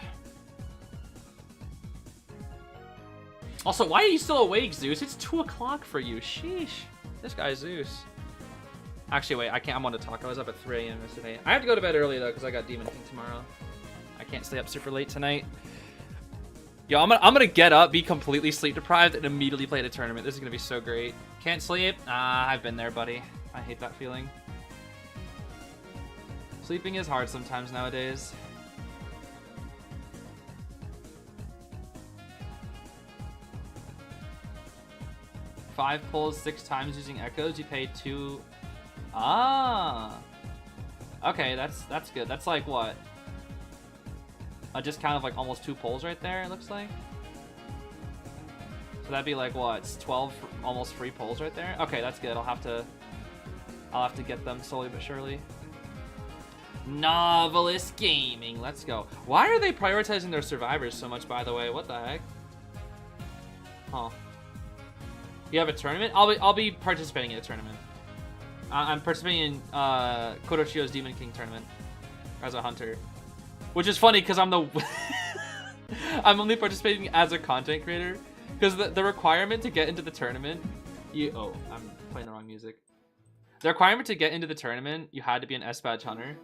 Also, why are you still awake, Zeus? It's 2 o'clock for you. Sheesh. This guy's Zeus. Actually, wait. I can't. I'm on to talk. I was up at 3 a.m. yesterday. I have to go to bed early, though, because I got Demon King tomorrow. I can't stay up super late tonight. Yo, I'm gonna get up, be completely sleep deprived, and immediately play the tournament. This is gonna be so great. Can't sleep? I've been there, buddy. I hate that feeling. Sleeping is hard sometimes nowadays. Five pulls 6 times using echoes. You pay 2. Ah. Okay, that's good. That's like what? A discount of like almost 2 pulls right there. It looks like. So that'd be like what? It's 12 almost free pulls right there. Okay, that's good. I'll have to get them slowly but surely. Novelist Gaming, let's go. Why are they prioritizing their survivors so much, by the way? What the heck? Huh. You have a tournament? I'll be participating in a tournament. I'm participating in Kuroshio's Demon King tournament as a hunter. Which is funny because I'm the I'm only participating as a content creator. Because the requirement to get into the tournament oh, I'm playing the wrong music. The requirement to get into the tournament, you had to be an S-Badge hunter.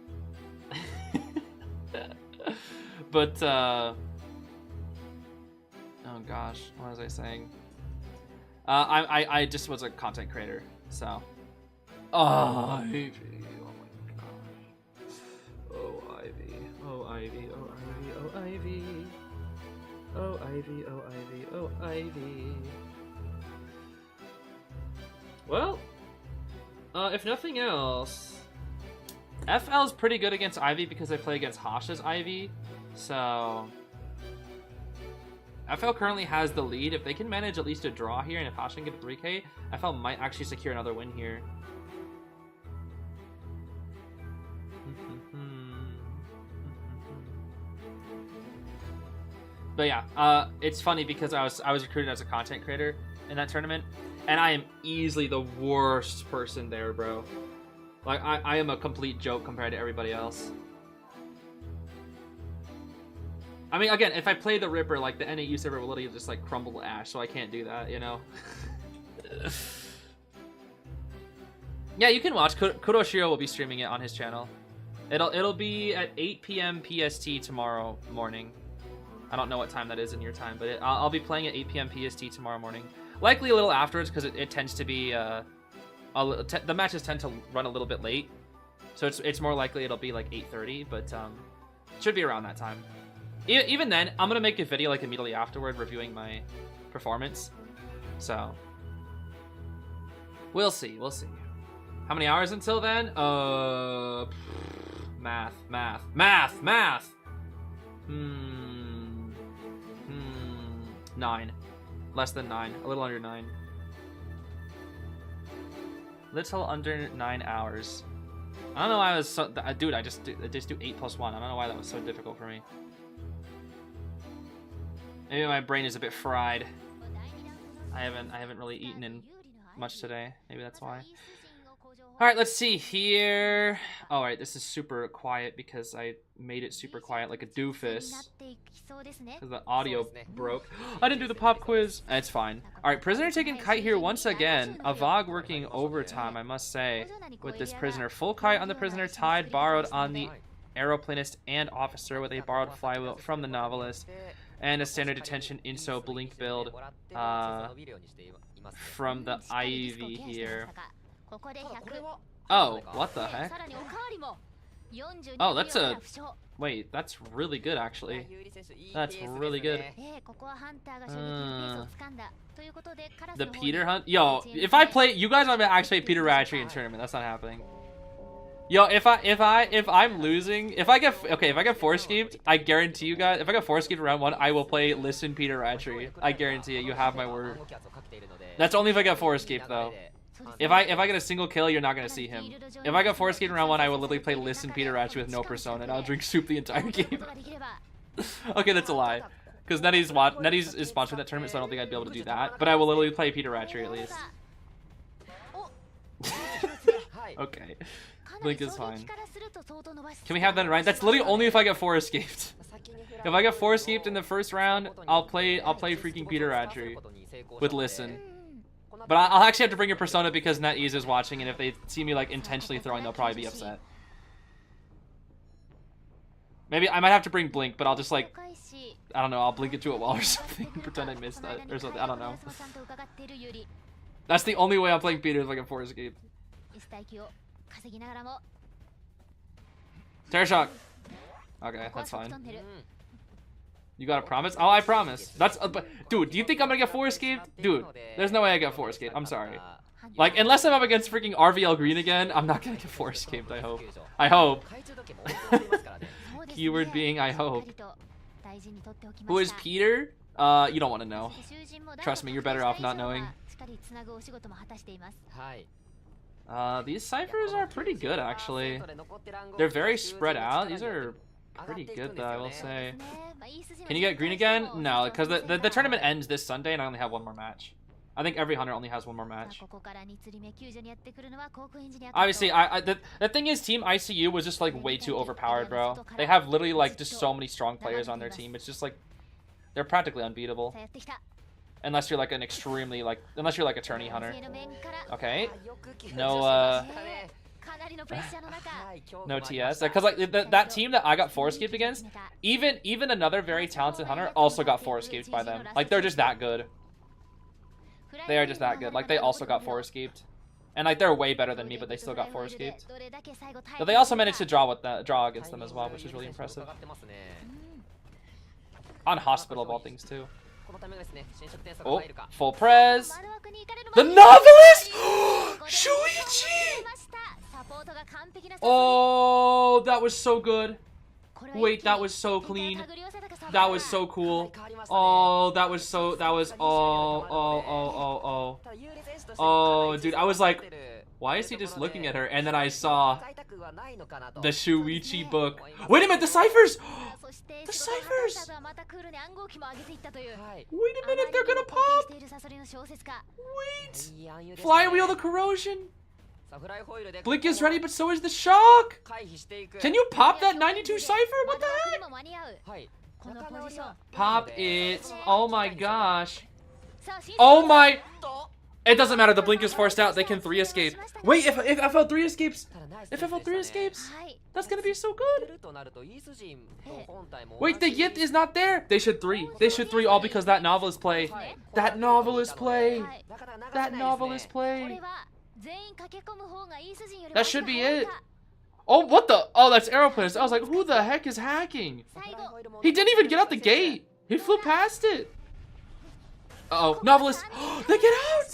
But, oh gosh, what was I saying? I just was a content creator, so. Oh, Ivy, oh my gosh. Oh, Ivy, oh, Ivy, oh, Ivy, oh, Ivy. Oh, Ivy, oh, Ivy, oh, Ivy. Well, if nothing else, FL is pretty good against Ivy because they play against Hasha's Ivy. So, FL currently has the lead. If they can manage at least a draw here, and if Hasha can get a 3K, FL might actually secure another win here. But yeah, it's funny because I was recruited as a content creator in that tournament, and I am easily the worst person there, bro. Like, I am a complete joke compared to everybody else. I mean, again, if I play the Ripper, like, the NAU server will literally just, like, crumble to ash, so I can't do that, you know? Yeah, you can watch. Kuroshio will be streaming it on his channel. It'll be at 8 p.m. PST tomorrow morning. I don't know what time that is in your time, but I'll be playing at 8 p.m. PST tomorrow morning. Likely a little afterwards, because it tends to be... the matches tend to run a little bit late. So it's more likely it'll be like 8:30, but it should be around that time. Even then, I'm going to make a video like immediately afterward reviewing my performance. So, We'll see. We'll see. How many hours until then? Math. 9. Less than 9. A little under 9. Little under 9 hours. I don't know why I was so... Dude, I just do 8 plus 1. I don't know why that was so difficult for me. Maybe my brain is a bit fried. I haven't really eaten in much today. Maybe that's why. Alright, let's see here. Alright, this is super quiet because I made it super quiet like a doofus. Because the audio broke. I didn't do the pop quiz. It's fine. Alright, prisoner taking kite here once again. A Vogue working overtime, I must say, with this prisoner. Full kite on the prisoner, tied, borrowed on the aeroplanist and officer with a borrowed flywheel from the novelist. And a standard detention inso blink build from the Ivy here. Oh, what the heck? Oh, that's a... Wait, that's really good, actually. That's really good. The Peter Hunt? Yo, if I play... You guys want to actually Peter Ratchery in tournament. That's not happening. Yo, if I'm losing... If I get force-keeped, I guarantee you guys... If I get force-keeped round 1, I will play Listen Peter Ratchery. I guarantee it. You have my word. That's only if I get force-keeped, though. If I get a single kill, you're not gonna see him. If I get force-keeped in round 1, I will literally play Listen Peter Ratchery with no persona, and I'll drink soup the entire game. Okay, that's a lie. Because Nettie's is sponsoring that tournament, so I don't think I'd be able to do that. But I will literally play Peter Ratchery at least. Okay. Blink is fine. Can we have that right? That's literally only if I get 4 escaped. If I get 4 escaped in the first round, I'll play freaking Peter Ratchery with Listen. But I'll actually have to bring a persona because NetEase is watching, and if they see me like intentionally throwing, they'll probably be upset. Maybe I might have to bring Blink, but I'll just like, I don't know, I'll blink it to a wall or something, pretend I missed that or something. I don't know. That's the only way I'm playing Peter if I get 4 escaped. Terror Shock. Okay, that's fine. You got a promise? Oh, I promise. That's dude, do you think I'm gonna get 4 escaped? Dude, there's no way I get 4 escaped. I'm sorry. Like, unless I'm up against freaking RVL Green again, I'm not gonna get 4 escaped, I hope. I hope. Keyword being I hope. Who is Peter? You don't want to know. Trust me, you're better off not knowing. These ciphers are pretty good, actually. They're very spread out. These are pretty good, though, I will say. Can you get green again? No, because the tournament ends this Sunday, and I only have 1 more match. I think every hunter only has 1 more match. Obviously, the thing is, Team ICU was just, like, way too overpowered, bro. They have literally, like, just so many strong players on their team. It's just, like, they're practically unbeatable. Unless you're, like, an extremely, like, unless you're, like, a tourney hunter. Okay. No, no TS. Because, like, that team that I got 4 escaped against, even another very talented hunter also got 4 escaped by them. Like, they're just that good. They are just that good. Like, they also got 4 escaped. And, like, they're way better than me, but they still got 4 escaped. But they also managed to draw against them as well, which is really impressive. On hospital of all things, too. Oh, full prez. The novelist! Shuichi! Oh, that was so good. Wait, that was so clean. That was so cool. Oh, that was, oh, dude, I was like, why is he just looking at her? And then I saw the Shuichi book. Wait a minute, the ciphers! The ciphers! Wait a minute, they're gonna pop! Wait! Flywheel the corrosion! Blink is ready, but so is the shock! Can you pop that 92 cipher? What the heck? Pop it. Oh my gosh. Oh my... It doesn't matter, the blink is forced out, they can 3 escape. Wait, if FL3 escapes, that's gonna be so good. Wait, the Yit is not there. They should 3. They should 3 all because that novelist play. That novelist play. That novelist play. That should be it. Oh, what the? Oh, that's Aeroplanist. I was like, who the heck is hacking? He didn't even get out the gate. He flew past it. Uh-oh, novelist. They get out.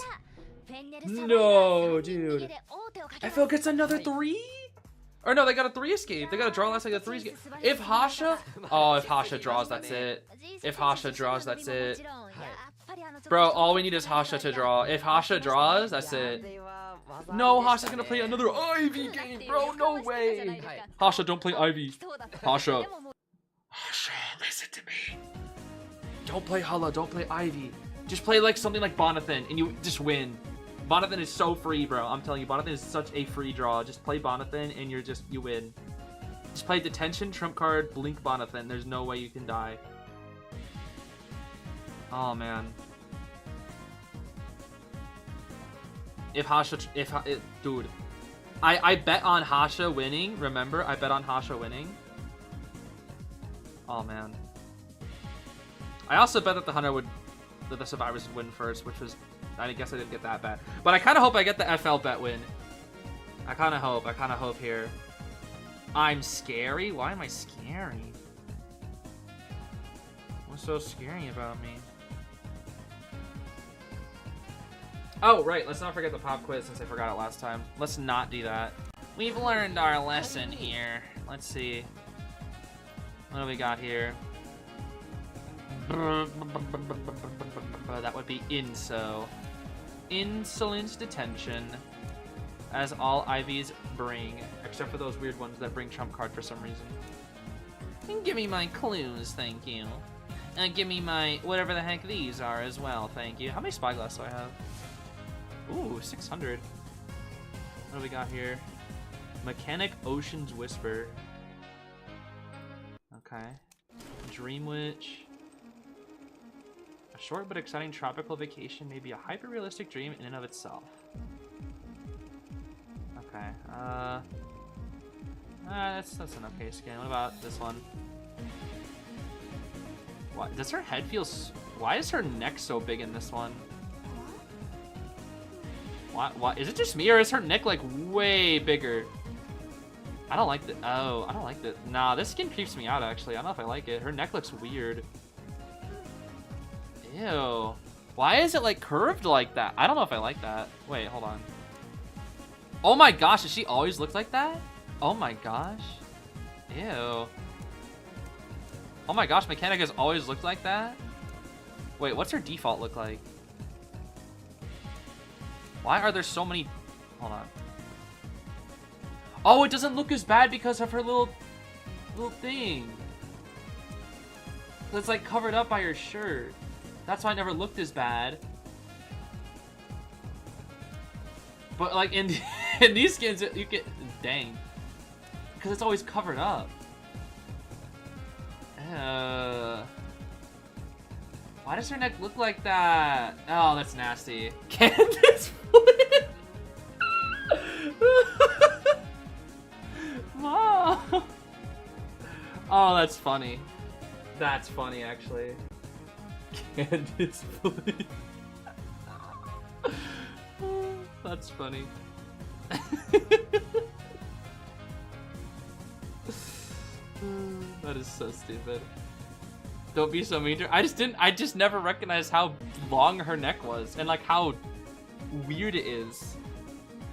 No, dude. FL gets another 3? Or no, they got a 3 escape. They got a draw last, they got a 3 escape. If Hasha... Oh, if Hasha draws, that's it. If Hasha draws, that's it. Bro, all we need is Hasha to draw. If Hasha draws, that's it. No, Hasha's gonna play another Ivy game, bro. No way. Hasha, don't play Ivy. Hasha. Hasha, listen to me. Don't play Hala, don't play Ivy. Just play like something like Bonathan and you just win. Bonathan is so free, bro. I'm telling you, Bonathan is such a free draw. Just play Bonathan and you win. Just play Detention, Trump card, Blink Bonathan. There's no way you can die. Oh, man. If Hasha, dude. I bet on Hasha winning. Remember, I bet on Hasha winning. Oh, man. I also bet that the survivors would win first, which was, I guess I didn't get that bet. But I kind of hope I get the FL bet win. I kind of hope here. I'm scary? Why am I scary? What's so scary about me? Oh, right, let's not forget the pop quiz since I forgot it last time. Let's not do that. We've learned our lesson here. Let's see. What do we got here? That would be Inso. Insolent Detention. As all IVs bring, except for those weird ones that bring trump card for some reason. And give me my clues, thank you. And give me my whatever the heck these are as well, thank you. How many spyglass do I have? Ooh, 600. What do we got here? Mechanic Ocean's Whisper. Okay. Dream Witch. A short but exciting tropical vacation may be a hyper-realistic dream in and of itself. Okay. That's an okay skin. What about this one? What? Does her head feel... Why is her neck so big in this one? What? Is it just me, or is her neck, like, way bigger? I don't like the... Oh, I don't like the... Nah, this skin creeps me out, actually. I don't know if I like it. Her neck looks weird. Ew. Why is it, like, curved like that? I don't know if I like that. Wait, hold on. Oh my gosh, does she always look like that? Oh my gosh. Ew. Oh my gosh, Mechanic has always looked like that? Wait, what's her default look like? Why are there so many... Hold on. Oh, it doesn't look as bad because of her little thing. It's like covered up by her shirt. That's why it never looked as bad. But like in these skins, you get... Dang. Because it's always covered up. Why does her neck look like that? Oh, that's nasty. Candace Flynn. Mom. Oh, that's funny. That's funny, actually. Candace Flynn. That's funny. That is so stupid. Don't be so mean to her. I just never recognized how long her neck was and like how weird it is.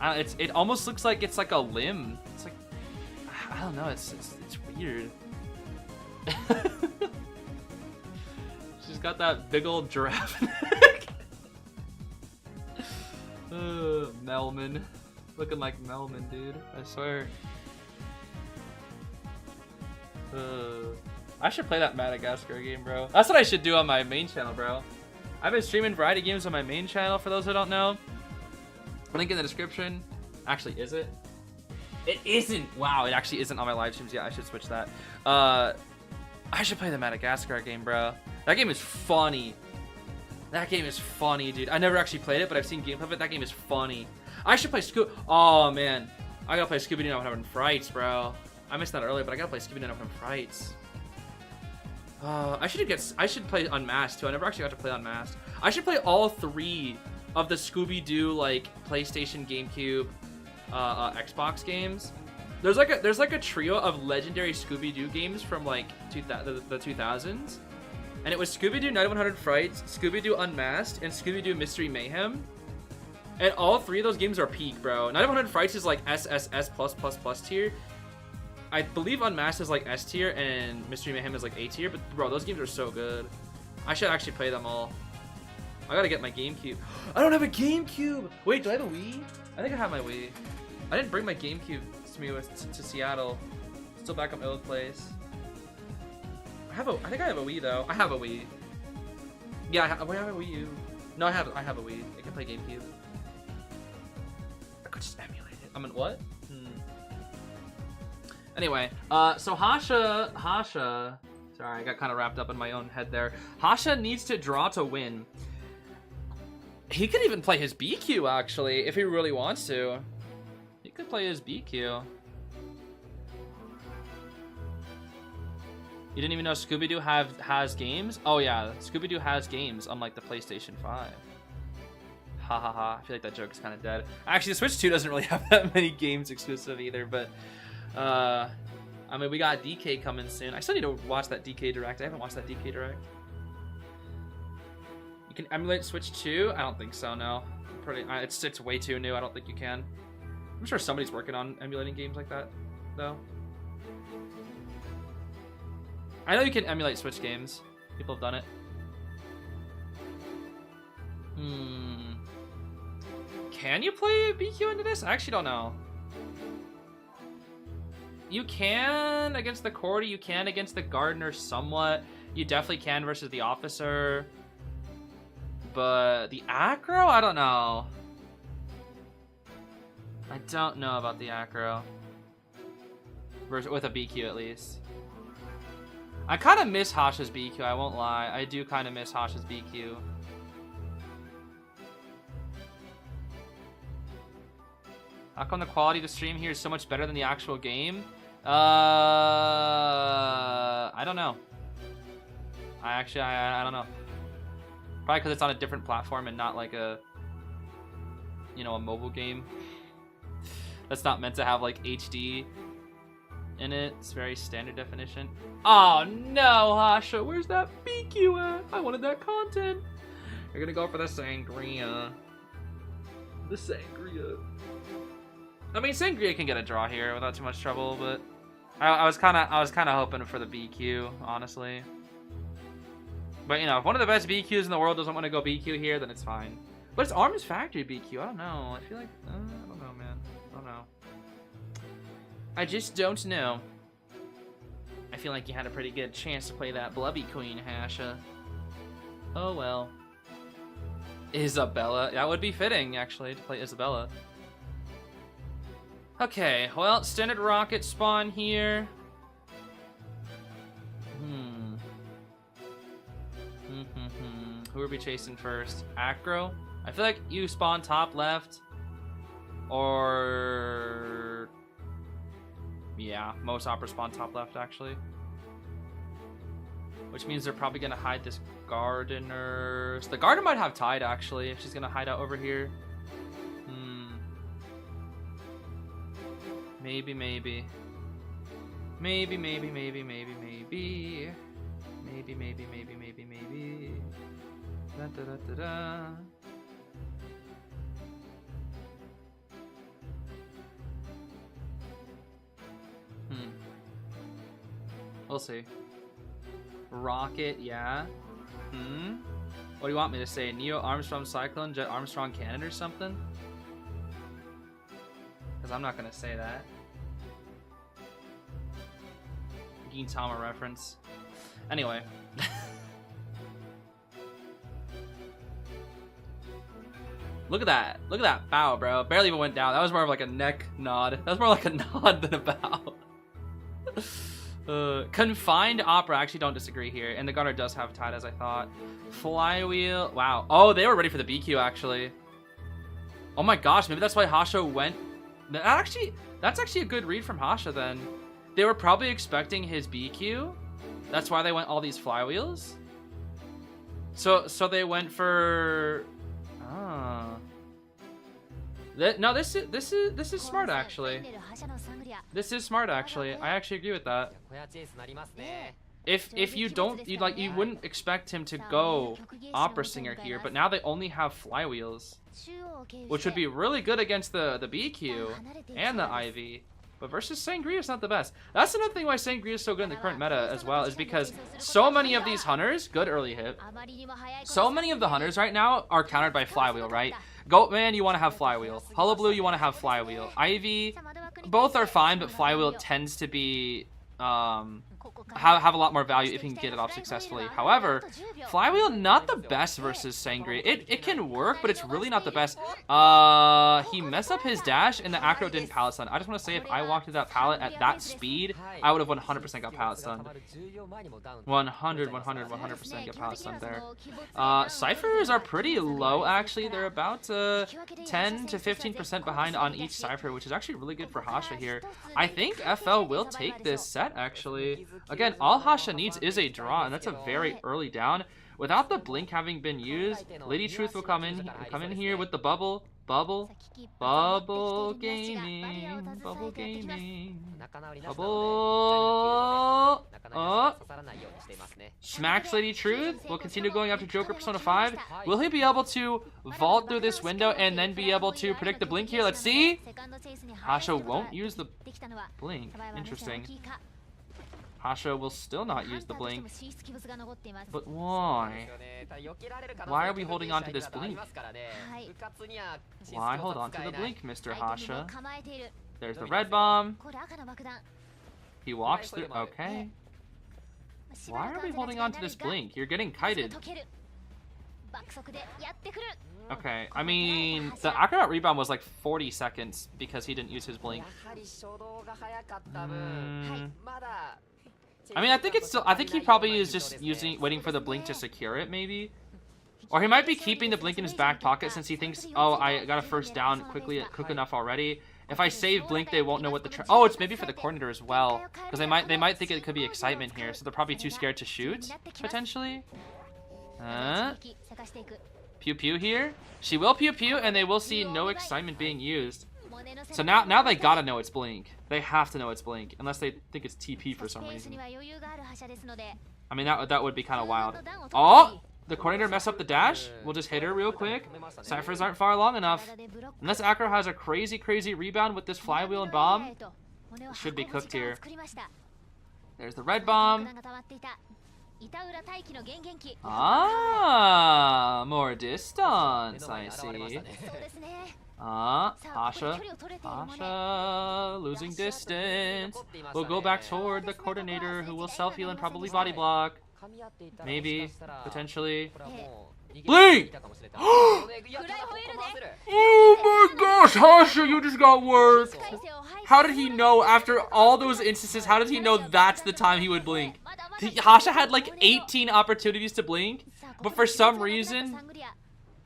It almost looks like it's like a limb. It's like, I don't know, it's weird. She's got that big old giraffe neck. Melman. Looking like Melman, dude. I swear. I should play that Madagascar game, bro. That's what I should do on my main channel, bro. I've been streaming variety games on my main channel, for those who don't know. Link in the description. Actually, is it? It isn't! Wow, it actually isn't on my live streams. Yeah, I should switch that. I should play the Madagascar game, bro. That game is funny. That game is funny, dude. I never actually played it, but I've seen gameplay of it. That game is funny. I should play Oh, man. I gotta play Scooby-Doo Now Having Frights, bro. I missed that earlier, but I gotta play Scooby-Doo Now Having Frights. I should play Unmasked, too. I never actually got to play Unmasked. I should play all 3 of the Scooby-Doo, like, PlayStation, GameCube, Xbox games. There's like a trio of legendary Scooby-Doo games from, like, the 2000s. And it was Scooby-Doo 9100 Frights, Scooby-Doo Unmasked, and Scooby-Doo Mystery Mayhem. And all three of those games are peak, bro. 9100 Frights is like SSS plus tier. I believe Unmasked is like S tier and Mystery Mayhem is like A tier. But bro, those games are so good. I should actually play them all. I gotta get my GameCube. I don't have a GameCube. Wait, do I have a Wii? I think I have my Wii. I didn't bring my GameCube to me to Seattle. Still back up my old place. I think I have a Wii though. I have a Wii. Yeah, I have a Wii U. No, I have a Wii. I can play GameCube. I could just emulate it. I mean, what? Anyway, so Hasha. Sorry, I got kind of wrapped up in my own head there. Hasha needs to draw to win. He could even play his BQ actually, if he really wants to. He could play his BQ. You didn't even know Scooby-Doo has games? Oh yeah, Scooby-Doo has games, unlike the PlayStation 5. Ha ha ha, I feel like that joke is kind of dead. Actually, the Switch 2 doesn't really have that many games exclusive either, but... I mean, we got DK coming soon. I still need to watch that DK Direct. I haven't watched that DK Direct. You can emulate Switch 2? I don't think so, no. It's way too new, I don't think you can. I'm sure somebody's working on emulating games like that, though. I know you can emulate Switch games. People have done it. Can you play BQ into this? I actually don't know. You can against the Cordy, you can against the Gardener somewhat. You definitely can versus the Officer. But the Acro? I don't know. I don't know about the Acro. With a BQ at least. I kind of miss Hasha's BQ, I won't lie. I do kind of miss Hasha's BQ. How come the quality of the stream here is so much better than the actual game? I don't know. I don't know. Probably because it's on a different platform and not like a, you know, a mobile game. That's not meant to have like HD in it. It's very standard definition. Oh no, Hasha, where's that BQ at? I wanted that content. You're gonna go for the Sangria. The Sangria. I mean, Sangria can get a draw here without too much trouble, but I was kind of hoping for the BQ, honestly. But you know, if one of the best BQs in the world doesn't want to go BQ here, then it's fine. But it's Arms Factory BQ. I don't know. I feel like I don't know, man. I don't know. I just don't know. I feel like you had a pretty good chance to play that Blubby Queen, Hasha. Oh well. Isabella. That would be fitting, actually, to play Isabella. Okay, well, standard rocket spawn here. Who are we chasing first? Acro? I feel like you spawn top left. Or... yeah, most opera spawn top left, actually. Which means they're probably going to hide this Gardener. So the Gardener might have Tide, actually, if she's going to hide out over here. Maybe. Maybe. Da, da, da, da, da. We'll see. Rocket, yeah. What do you want me to say? Neo Armstrong Cyclone, Jet Armstrong Cannon or something? Because I'm not going to say that. Gintama reference. Anyway. Look at that. Look at that bow, bro. Barely even went down. That was more of like a neck nod. That was more like a nod than a bow. Confined Opera. I actually don't disagree here. And the Gunner does have Tide, as I thought. Flywheel. Wow. Oh, they were ready for the BQ, actually. Oh my gosh. Maybe that's why Hasha went... that's actually a good read from Hasha, then. They were probably expecting his BQ. That's why they went all these flywheels. So they went for... ah. No, this is smart, actually. This is smart, actually. I actually agree with that. if you don't, you wouldn't expect him to go Opera Singer here, but now they only have flywheels, which would be really good against the BQ and the Ivy. But versus Sangria is not the best. That's another thing why Sangria is so good in the current meta as well, is because so many of these hunters, good early hit, so many of the hunters right now are countered by flywheel, right? Goatman, you want to have flywheel. Hullabaloo, you want to have flywheel. Ivy, both are fine, but flywheel tends to be have a lot more value if you can get it off successfully. However, flywheel not the best versus Sangria. It can work, but it's really not the best. He messed up his dash and the acro didn't pallet stun. I just want to say, if I walked through that pallet at that speed, I would have 100% got pallet stunned. 100% get pallet stunned there. Ciphers are pretty low actually. They're about 10 to 15% behind on each Cypher, which is actually really good for Hasha here. I think FL will take this set actually. Again, all Hasha needs is a draw, and that's a very early down. Without the blink having been used, Lady Truth will come in here with the bubble gaming, smacks Lady Truth. Will continue going after Joker Persona 5. Will he be able to vault through this window and then be able to predict the blink here? Let's see. Hasha won't use the blink. Interesting. Hasha will still not use the blink. But why? Why are we holding on to this blink? Why hold on to the blink, Mr. Hasha? There's the red bomb. He walks through. Okay. Why are we holding on to this blink? You're getting kited. Okay, I mean, the Akarat rebound was like 40 seconds because he didn't use his blink. I mean, I think it's still. I think he probably is just waiting for the blink to secure it, maybe. Or he might be keeping the blink in his back pocket since he thinks, oh, I got a first down quick enough already. If I save blink, they won't know what the. Oh, it's maybe for the coordinator as well, because they might think it could be excitement here, so they're probably too scared to shoot potentially. Pew pew here. She will pew pew, and they will see no excitement being used. So now they gotta know it's blink. They have to know it's blink, unless they think it's TP for some reason. I mean, that would be kind of wild. Oh, the coordinator messed up the dash. We'll just hit her real quick. Ciphers aren't far long enough. Unless Acro has a crazy rebound with this flywheel and bomb, it should be cooked here. There's the red bomb. Ah, more distance, I see. Hasha losing distance. We'll go back toward the coordinator, who will self-heal and probably body block. Maybe, potentially. Blink! Oh my gosh, Hasha, you just got worked. How did he know after all those instances? How did he know that's the time he would blink? Hasha had like 18 opportunities to blink, but for some reason,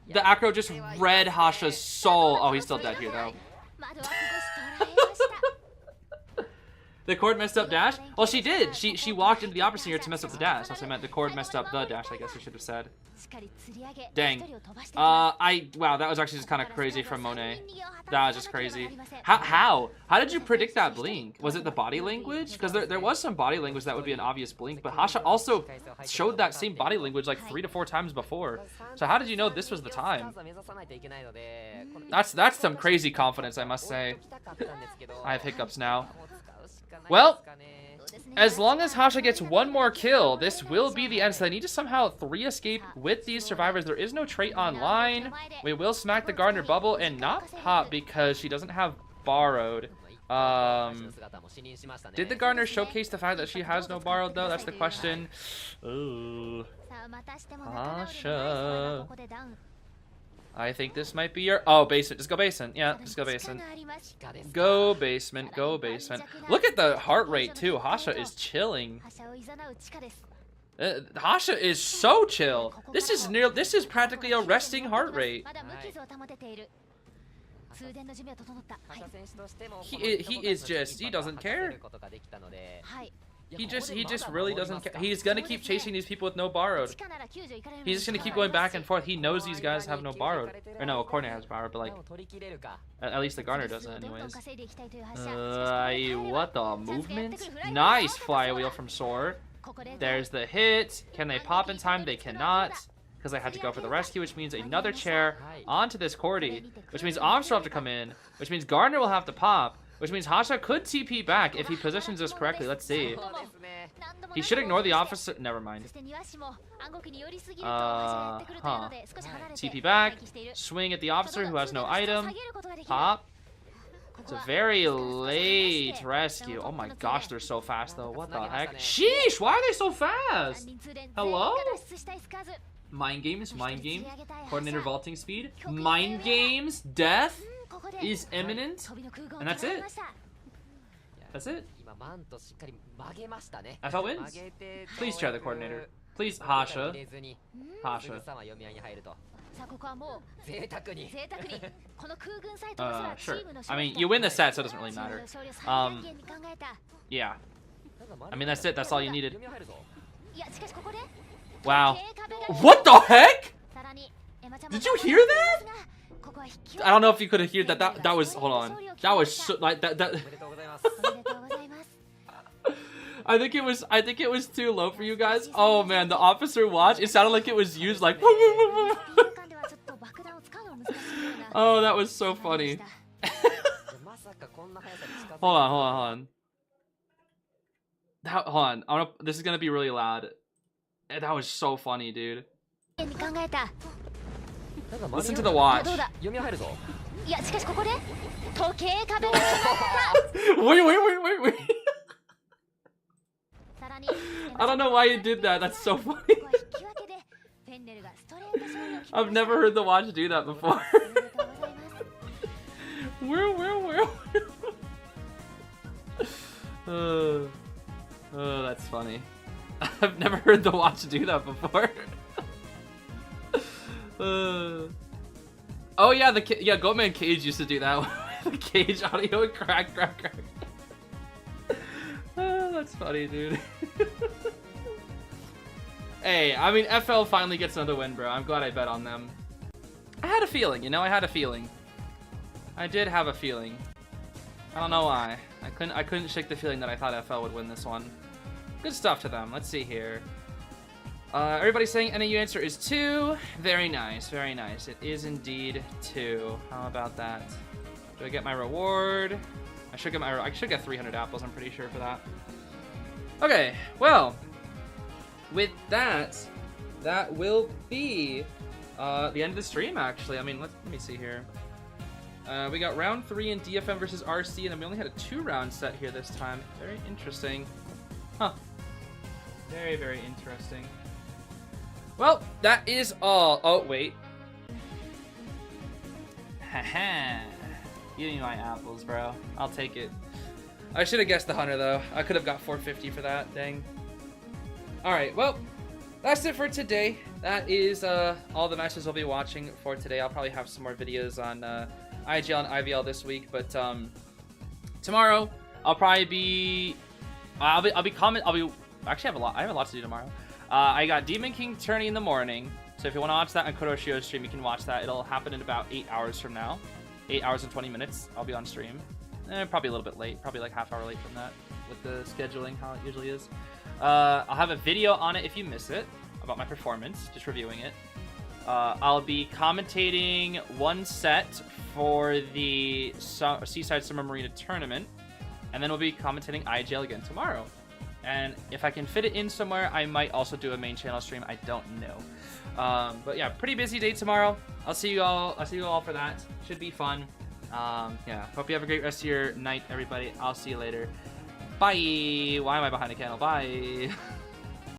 the Acro just read Hasha's soul. Oh, he's still dead here, though. The cord messed up dash? Well, she did. She walked into the opera singer to mess up the dash. That's what I meant. The cord messed up the dash, I guess I should have said. Dang. Wow, that was actually just kind of crazy from Monet. That was just crazy. How did you predict that blink? Was it the body language? Because there was some body language that would be an obvious blink, but Hasha also showed that same body language like 3 to 4 times before. So how did you know this was the time? That's some crazy confidence, I must say. I have hiccups now. Well, as long as Hasha gets one more kill, this will be the end. So they need to somehow 3 escape with these survivors. There is no trait online. We will smack the Gardner bubble and not pop because she doesn't have borrowed. Did the Gardner showcase the fact that she has no borrowed though? That's the question. Ooh. Hasha. I think this might be your... Oh, basement. Just go basement. Yeah, just go basement. Go basement. Go basement. Look at the heart rate, too. Hasha is chilling. Hasha is so chill. This is practically a resting heart rate. He is just... He doesn't care. He just really doesn't care. He's gonna keep chasing these people with no borrowed. He's just gonna keep going back and forth. He knows these guys have no borrowed. Or no, Coordinator has borrowed, but like at least the Garner doesn't anyways. What the movement? Nice flywheel from Soar. There's the hit. Can they pop in time? They cannot, because I had to go for the rescue, which means another chair onto this Cordy, which means Obster will have to come in, which means Gardner will have to pop, which means Hasha could TP back if he positions this correctly. Let's see. He should ignore the officer. Never mind. TP back. Swing at the officer who has no item. Pop. It's a very late rescue. Oh my gosh, they're so fast though. What the heck? Sheesh, why are they so fast? Hello? Mind games, mind game. Coordinator vaulting speed. Mind games, death is imminent. And that's it. That's it. FL wins. Please chair the coordinator. Please, Hasha. Hasha. Sure. I mean, you win the set, so it doesn't really matter. Yeah. I mean, that's it. That's all you needed. Wow. What the heck? Did you hear that? I don't know if you could have heard that. That was. Hold on. That was so, like that. I think it was too low for you guys. Oh man, the officer watch. It sounded like it was used like. Oh, that was so funny. Hold on. Hold on. This is gonna be really loud. That was so funny, dude. Listen to the watch. Wait. I don't know why you did that. That's so funny. I've never heard the watch do that before. Where? Oh, that's funny. I've never heard the watch do that before. Oh yeah, Goatman Cage used to do that. The Cage audio crack. Oh, that's funny, dude. Hey, I mean, FL finally gets another win, bro. I'm glad I bet on them. I had a feeling, you know, I did have a feeling. I don't know why. I couldn't shake the feeling that I thought FL would win this one. Good stuff to them. Let's see here. Everybody's saying NAU answer is 2. Very nice, very nice. It is indeed 2. How about that? Do I get my reward? I should get 300 apples, I'm pretty sure, for that. Okay, well, with that, that will be the end of the stream, actually. I mean, let me see here. We got round 3 in DFM versus RC, and then we only had a 2-round set here this time. Very interesting. Huh. Very, very interesting. Well, that is all. Oh, wait. Haha. Give me my apples, bro. I'll take it. I should have guessed the Hunter, though. I could have got 450 for that. Dang. Alright, well, that's it for today. That is all the matches I'll be watching for today. I'll probably have some more videos on IJL and IVL this week, but tomorrow I'll probably be... Actually, I have a lot to do tomorrow. I got Demon King tourney in the morning, so if you want to watch that on Kuroshio's stream, you can watch that. It'll happen in about 8 hours from now. 8 hours and 20 minutes, I'll be on stream. Probably a little bit late, probably like half hour late from that, with the scheduling, how it usually is. I'll have a video on it if you miss it, about my performance, just reviewing it. I'll be commentating one set for the Seaside Summer Marina Tournament, and then we'll be commentating IJL again tomorrow. And if I can fit it in somewhere, I might also do a main channel stream. I don't know. But yeah, pretty busy day tomorrow. I'll see you all for that. Should be fun. Yeah, hope you have a great rest of your night, everybody. I'll see you later. Bye. Why am I behind the candle? Bye.